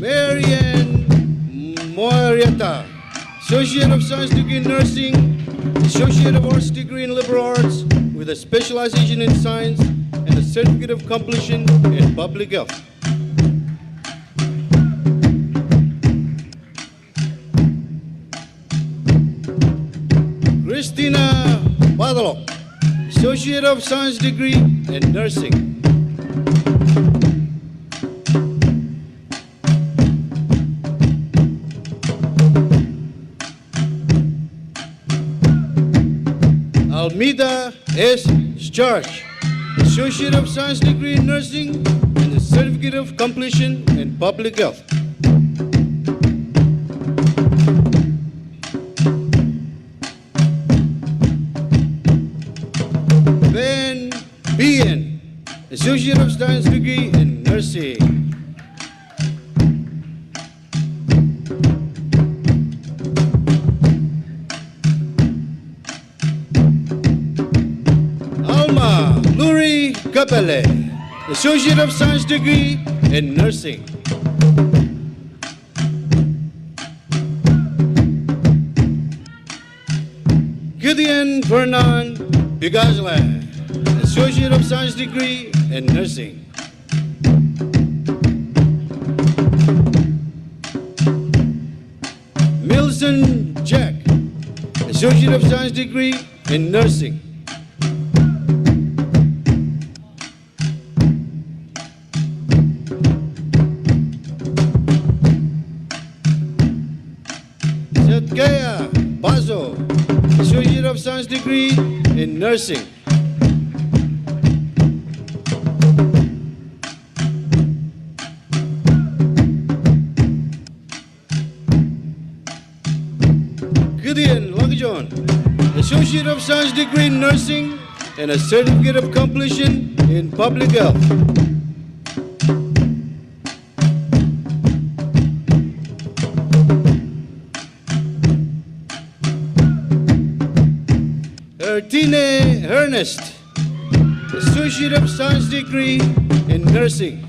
Marianne Moriata, Associate of Science degree in nursing, Associate of Arts degree in liberal arts with a specialization in science and a Certificate of Completion in Public Health. Christina Badalok, Associate of Science degree in nursing. Almeida S. Starch, Associate of Science degree in nursing and a Certificate of Completion in Public Health. Associate of Science degree in Nursing. Alma Luri Kapele, Associate of Science degree in Nursing. Gideon Vernon Bigazla, Associate of Science degree in Nursing. Milson Jack, Associate of Science degree in Nursing. Setgaya Bazo, Associate of Science degree in Nursing. Gideon Longjohn, Associate of Science degree in Nursing and a Certificate of Completion in Public Health. Ertine Ernest, Associate of Science degree in Nursing.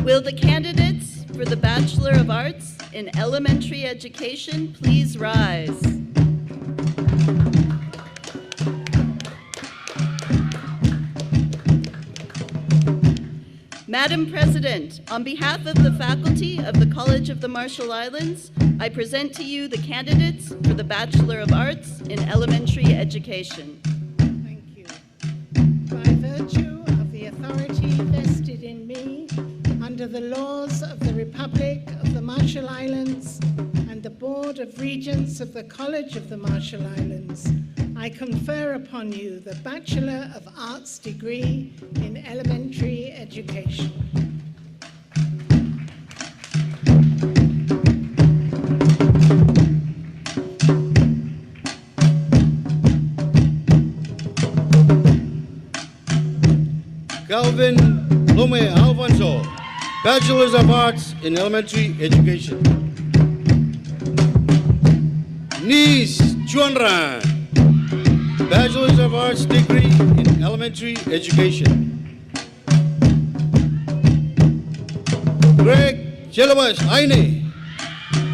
Will the candidates for the Bachelor of Arts in Elementary Education please rise? Madam President, on behalf of the faculty of the College of the Marshall Islands, I present to you the candidates for the Bachelor of Arts in Elementary Education. Thank you. By virtue of the authority vested in me under the laws of the Republic of the Marshall Islands and the Board of Regents of the College of the Marshall Islands, I confer upon you the Bachelor of Arts degree in Elementary Education. Calvin Lume Alfonso, Bachelors of Arts in Elementary Education. Nis Chuanran, Bachelors of Arts degree in Elementary Education. Greg Chelabas Aine,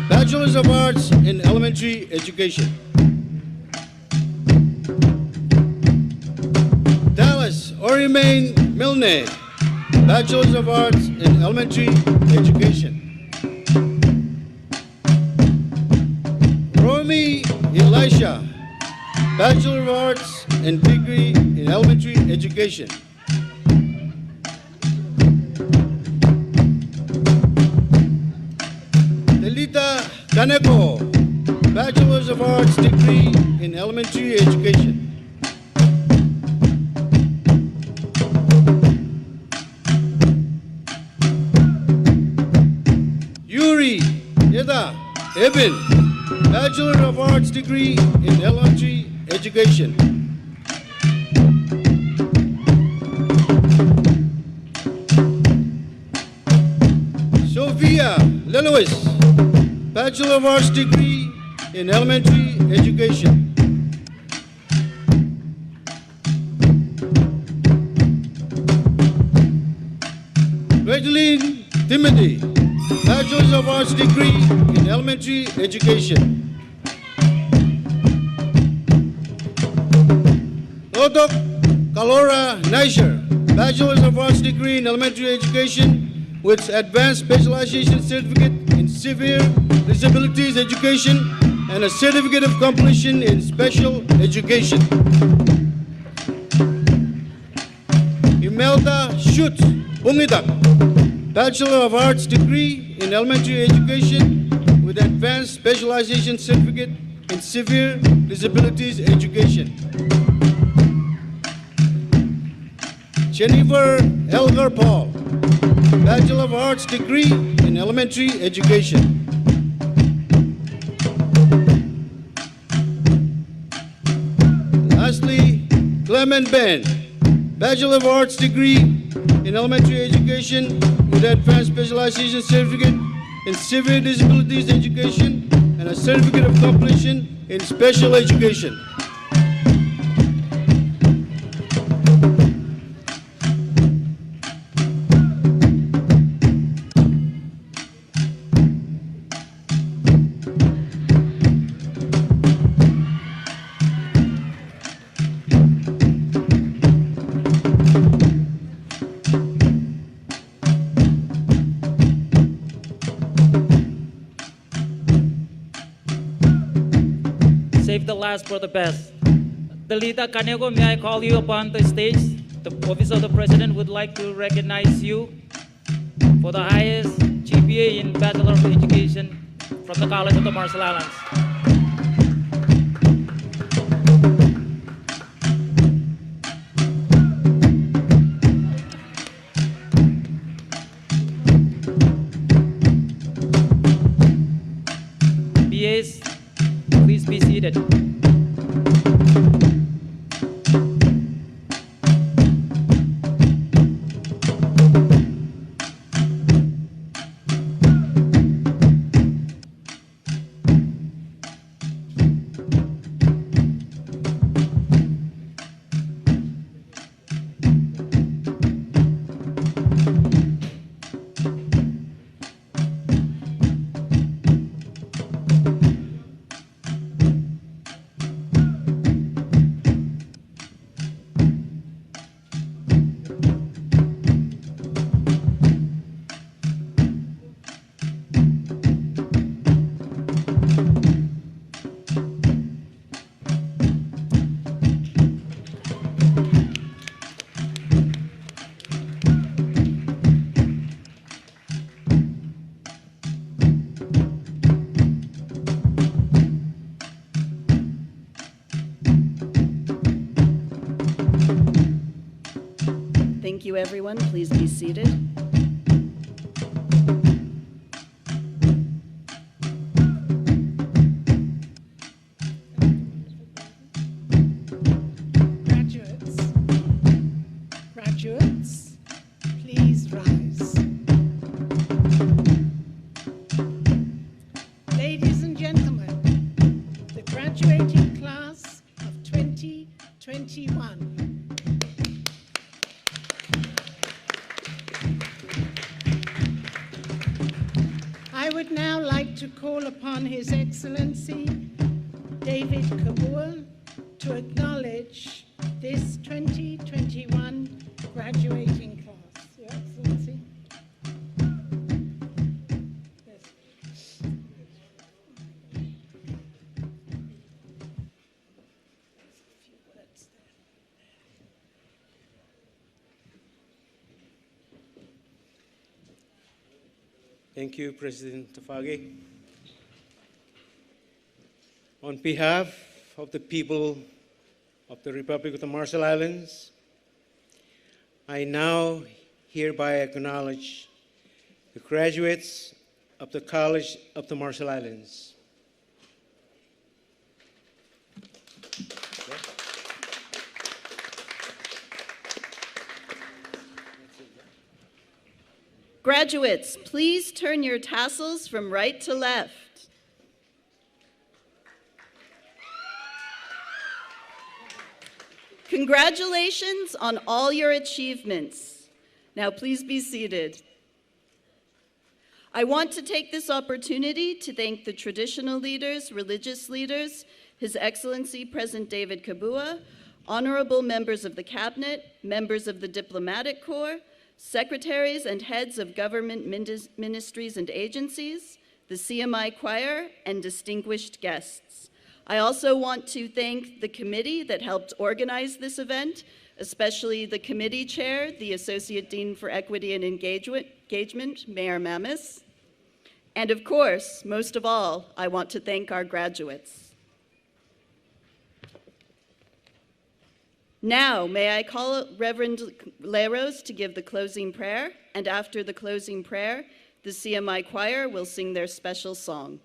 Bachelors of Arts in Elementary Education. Dallas Orimain Milne, Bachelors of Arts in Elementary Education. Romy Elisha, Bachelor of Arts and degree in Elementary Education. Delita Kaneko, Bachelors of Arts degree in Elementary Education. Yuri Yeda Eben, Bachelor of Arts degree in Elementary Education. Sophia Lelois, Bachelor of Arts degree in Elementary Education. Timothy, Bachelor of Arts degree in elementary education. Lotok Kalora Naisher, Bachelor of Arts degree in elementary education with advanced specialization certificate in severe disabilities education and a certificate of completion in special education. Imelda Schutz Bungidak, Bachelor of Arts degree in elementary education with advanced specialization certificate in severe disabilities education. Jennifer Elgar Paul, Bachelor of Arts degree in elementary education. Lastly, Clement Ben, Bachelor of Arts degree in elementary education with advanced specialization certificate in severe disabilities education and a certificate of completion in special education. Save the last for the best. Delita Canego, may I call you upon the stage? The Office of the President would like to recognize you for the highest GPA in Bachelor of Education from the College of the Marshall Islands. BAs, please be seated. Thank you, everyone. Please be seated. Graduates, please rise. Ladies and gentlemen, the graduating class of 2021. I would now like to call upon His Excellency David Kabur to acknowledge this 2021 graduating class. Your Excellency. Thank you, President Tafage. On behalf of the people of the Republic of the Marshall Islands, I now hereby acknowledge the graduates of the College of the Marshall Islands. Graduates, please turn your tassels from right to left. Congratulations on all your achievements. Now please be seated. I want to take this opportunity to thank the traditional leaders, religious leaders, His Excellency President David Kabua, honorable members of the Cabinet, members of the Diplomatic Corps, secretaries and heads of government ministries and agencies, the CMI choir, and distinguished guests. I also want to thank the committee that helped organize this event, especially the committee chair, the Associate Dean for Equity and Engagement, Mayor Mamis. And of course, most of all, I want to thank our graduates. Now, may I call Reverend Leros to give the closing prayer, and after the closing prayer, the CMI choir will sing their special song.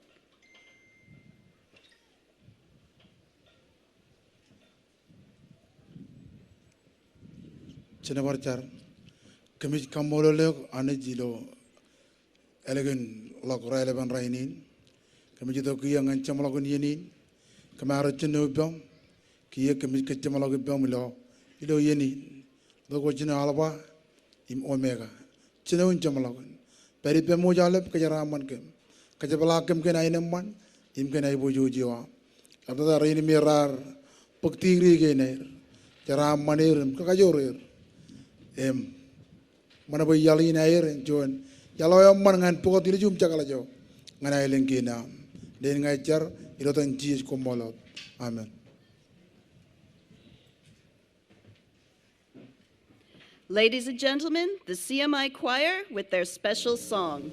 Chinabarchar, kami kamololek ane jilo elegan lakura eleven rainin, kami jito kiyangan chamalagun yenin, kami arachino bam, kiye kami kachamalagun bam ilo yenin, logo china alaba im omega, china un chamalagun, peri pemo jalep kajaraman kem, kajabalakem ken ainemman, im ken aibojo jiwa, abda raini mirar, puktigri gener, jaram manir, kakajorir. Mana boy yali na air John yalo yang man ngan pokok tili jum cakala jo ngan ay lengkina den ngai jar ilotan jis komolot. Amen. Ladies and gentlemen, the CMI choir with their special song.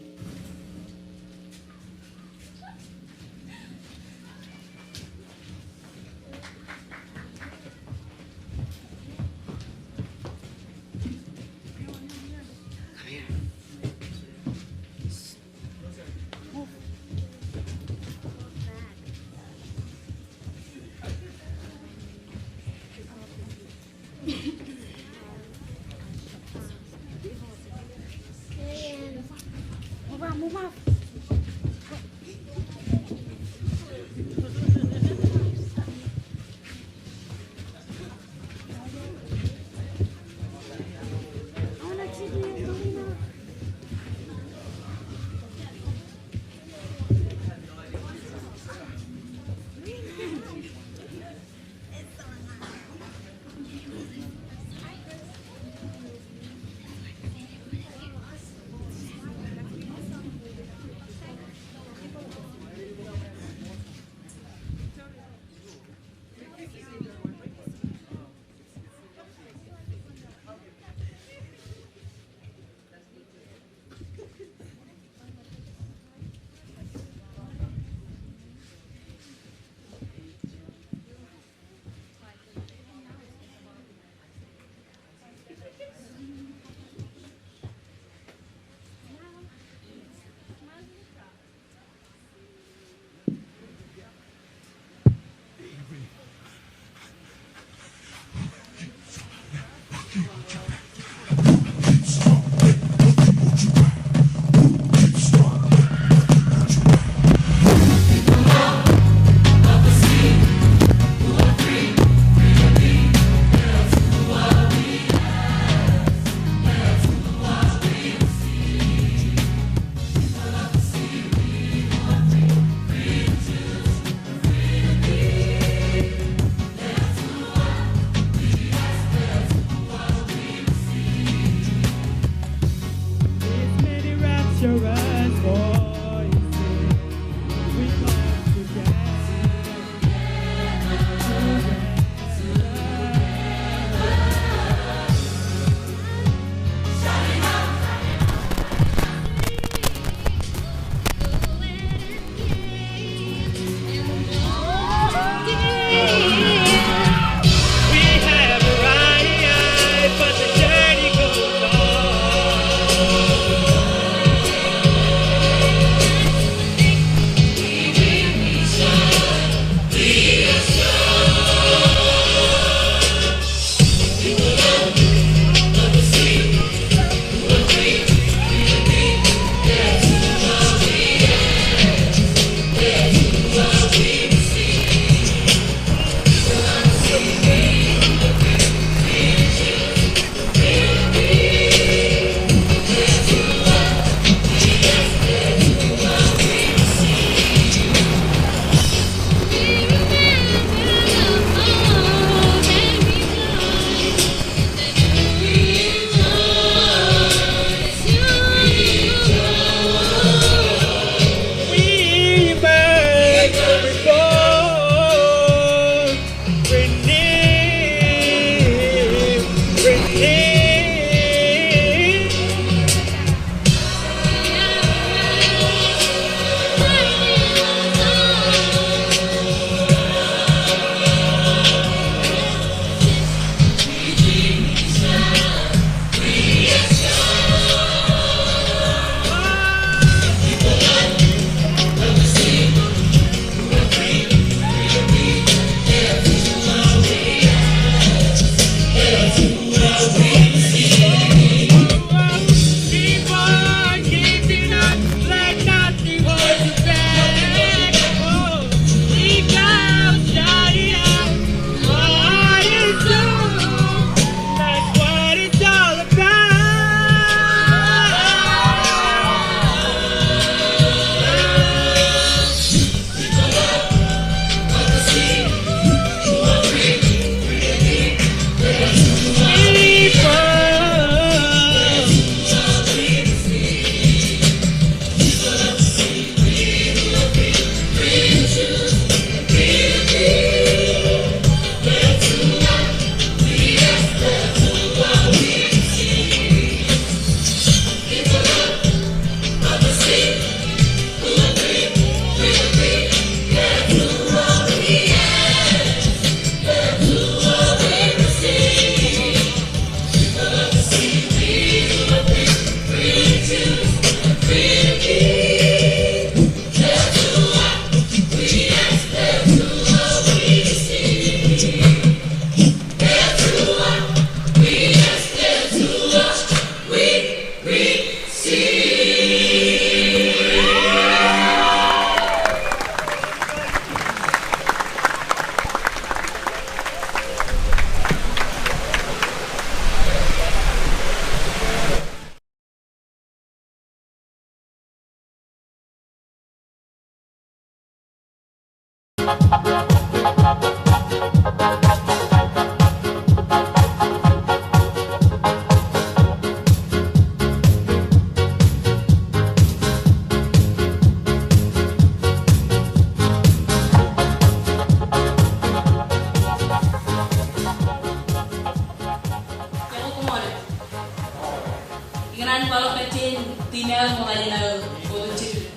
Inganan kalau kecil tina mulai na bocil,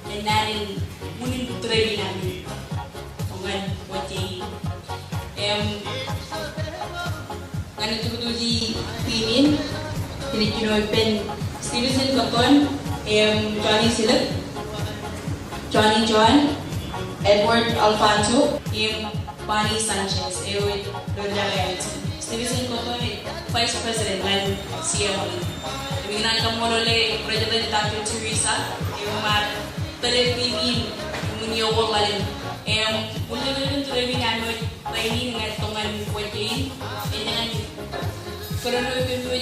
enanin munin putrei nami, ongan bocil, ngani tujuji pinin, ini kino pen Stevenson Kakon, Johnny Silip, Johnny John, Edward Alfonso, Bonnie Sanchez, Stevenson Kakon, Vice President lan CMO. Dengan kamu oleh President Dr. Teresa, mar terpilih menyokong lain. Untuk terpilih anu lain dengan teman wajib, dengan kerana itu juga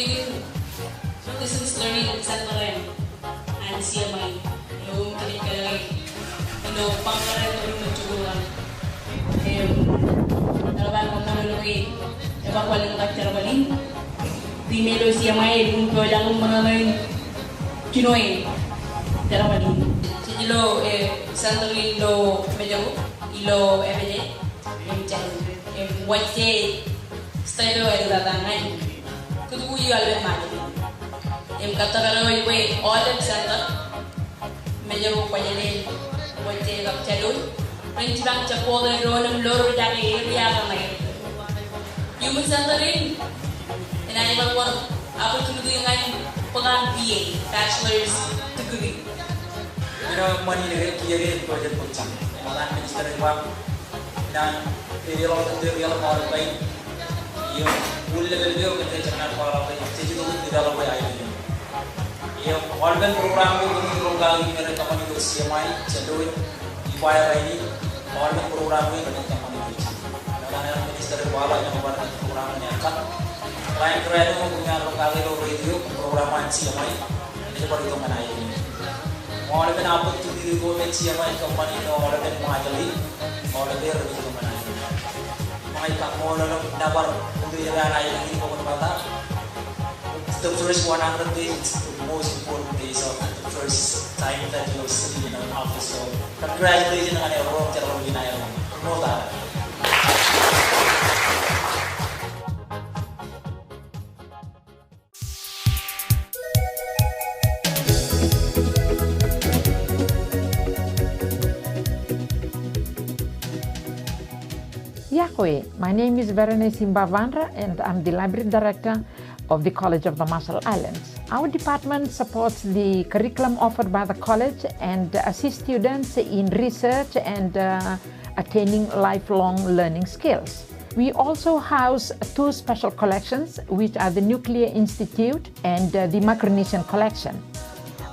distance learning center and CMI. Ketika anu pangkalan turun mencukupan. Dalam kamu oleh evakuasi kakak balik. Primero CMI un proyecto mengenai Keynote dalam ini. Jadi lo santri lo menjauh, lo MJ, wajib style lo datangan. Kudu juga lebih maju. Kata kalau ibu all center menjauh panjang wajib lap jalur. Penciptaan cepol dan lor jadi area ramai. Human centering. And I have one opportunity in pengan BA, bachelor's degree. Kita money dari kiri project puncak. Malah minister yang dan real orang baik. Yang boleh lebih kita jangan orang baik. Jadi itu tidak lebih air. Yang organ program itu program ini mereka kami itu CMI jalur dibayar ini organ program ini mereka kami itu. Malah minister yang buat programnya kan. Lain keren punya lokal radio programan CMI ini baru itu mana ini. Mau ada apa tu diri government CMI company no ada mengajari, mau ada itu mana ini. Mai tak mau ada dapat untuk yang lain ini kau kata. The first 100 days, the most important days of the first time that you sit in an office. So congratulations on your work, General Vinaya. No doubt. Yahweh, my name is Berenice Imbavandra and I'm the Library Director of the College of the Marshall Islands. Our department supports the curriculum offered by the college and assists students in research and attaining lifelong learning skills. We also house two special collections, which are the Nuclear Institute and the Micronesian Collection.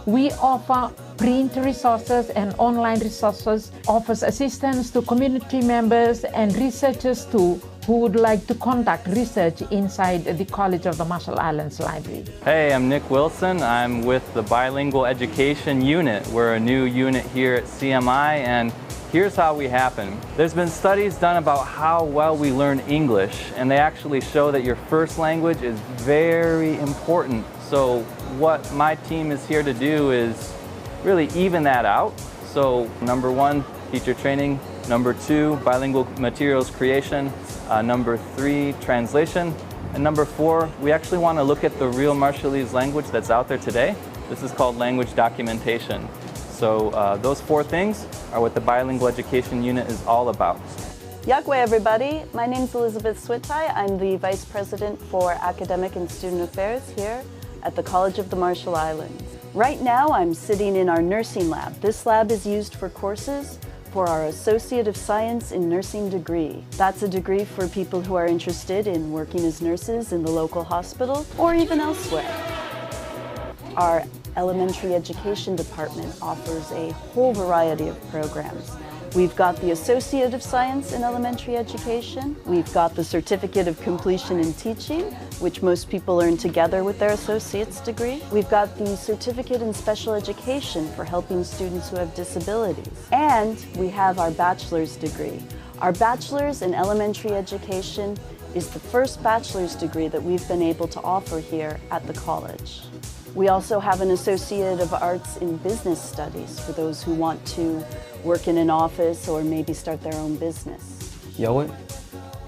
We offer print resources and online resources, offers assistance to community members and researchers too, who would like to conduct research inside the College of the Marshall Islands Library. Hey, I'm Nick Wilson. I'm with the Bilingual Education Unit. We're a new unit here at CMI, and here's how we happen. There's been studies done about how well we learn English, and they actually show that your first language is very important. So what my team is here to do is really even that out. So number one, teacher training. Number two, bilingual materials creation. Number three, translation. And number four, we actually want to look at the real Marshallese language that's out there today. This is called language documentation. So those four things are what the Bilingual Education Unit is all about. Yakwe, everybody. My name's Elizabeth Switai. I'm the Vice President for Academic and Student Affairs here at the College of the Marshall Islands. Right now, I'm sitting in our nursing lab. This lab is used for courses for our Associate of Science in Nursing degree. That's a degree for people who are interested in working as nurses in the local hospital or even elsewhere. Our elementary education department offers a whole variety of programs. We've got the Associate of Science in Elementary Education. We've got the Certificate of Completion in Teaching, which most people earn together with their associate's degree. We've got the Certificate in Special Education for helping students who have disabilities. And we have our bachelor's degree. Our bachelor's in elementary education is the first bachelor's degree that we've been able to offer here at the college. We also have an Associate of Arts in Business Studies for those who want to work in an office or maybe start their own business. Yahweh,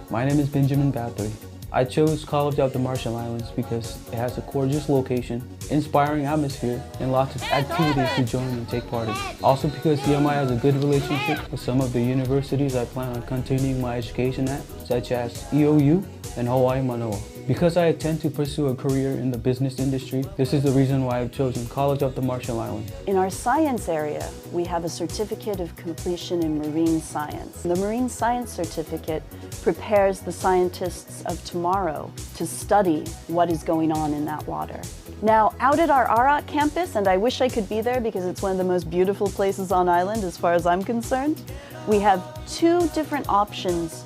my name is Benjamin Bathory. I chose College of the Marshall Islands because it has a gorgeous location, inspiring atmosphere, and lots of activities to join and take part in. Also because CMI has a good relationship with some of the universities I plan on continuing my education at, such as EOU and Hawaii Manoa. Because I intend to pursue a career in the business industry, this is the reason why I've chosen College of the Marshall Islands. In our science area, we have a Certificate of Completion in Marine Science. The Marine Science Certificate prepares the scientists of tomorrow to study what is going on in that water. Now, out at our Arak campus, and I wish I could be there because it's one of the most beautiful places on island as far as I'm concerned, we have two different options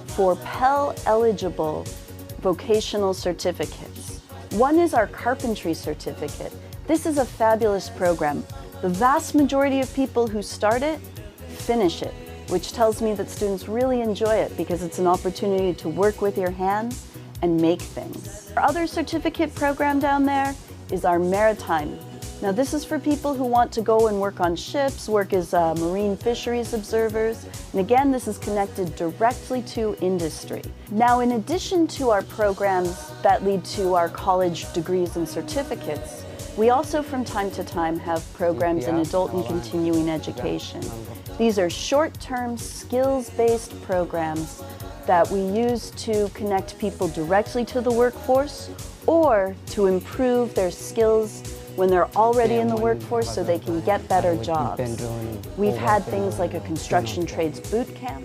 for Pell-eligible vocational certificates. One is our carpentry certificate. This is a fabulous program. The vast majority of people who start it finish it, which tells me that students really enjoy it because it's an opportunity to work with your hands and make things. Our other certificate program down there is our maritime. Now this is for people who want to go and work on ships, work as marine fisheries observers, and again this is connected directly to industry. Now in addition to our programs that lead to our college degrees and certificates, we also from time to time have programs in adult and continuing education. These are short-term skills-based programs that we use to connect people directly to the workforce or to improve their skills when they're already in the workforce so they can get better jobs. We've had things like a construction trades boot camp.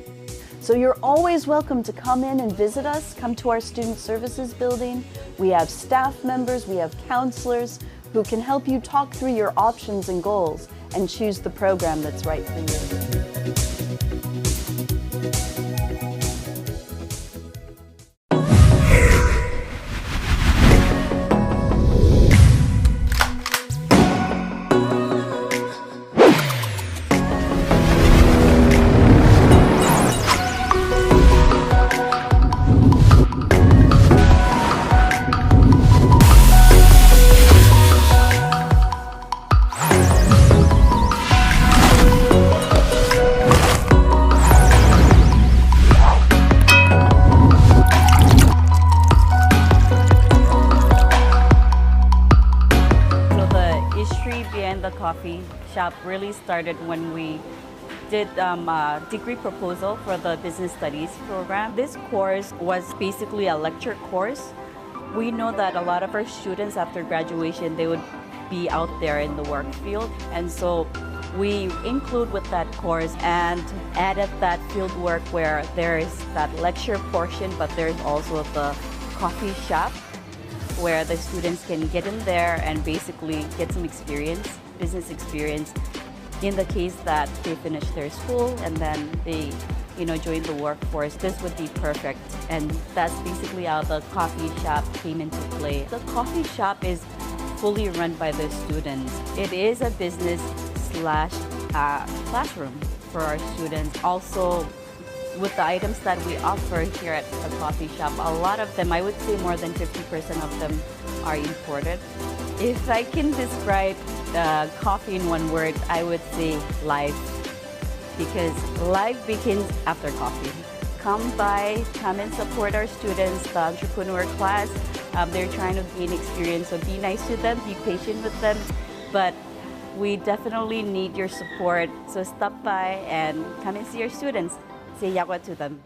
So you're always welcome to come in and visit us, come to our Student Services building. We have staff members, we have counselors who can help you talk through your options and goals and choose the program that's right for you. Coffee shop really started when we did a degree proposal for the business studies program. This course was basically a lecture course. We know that a lot of our students after graduation, they would be out there in the work field. And so we include with that course and added that field work where there's that lecture portion, but there's also the coffee shop where the students can get in there and basically get some experience, business experience, in the case that they finish their school and then they join the workforce. This would be perfect. And that's basically how the coffee shop came into play. The coffee shop is fully run by the students. It is a business / classroom for our students. Also, with the items that we offer here at the coffee shop, a lot of them, I would say more than 50% of them are imported. If I can describe coffee in one word, I would say life, because life begins after coffee. Come and support our students, the entrepreneur class. They're trying to gain experience, so be nice to them, be patient with them, but we definitely need your support. So stop by and come and see your students. Say yawa to them.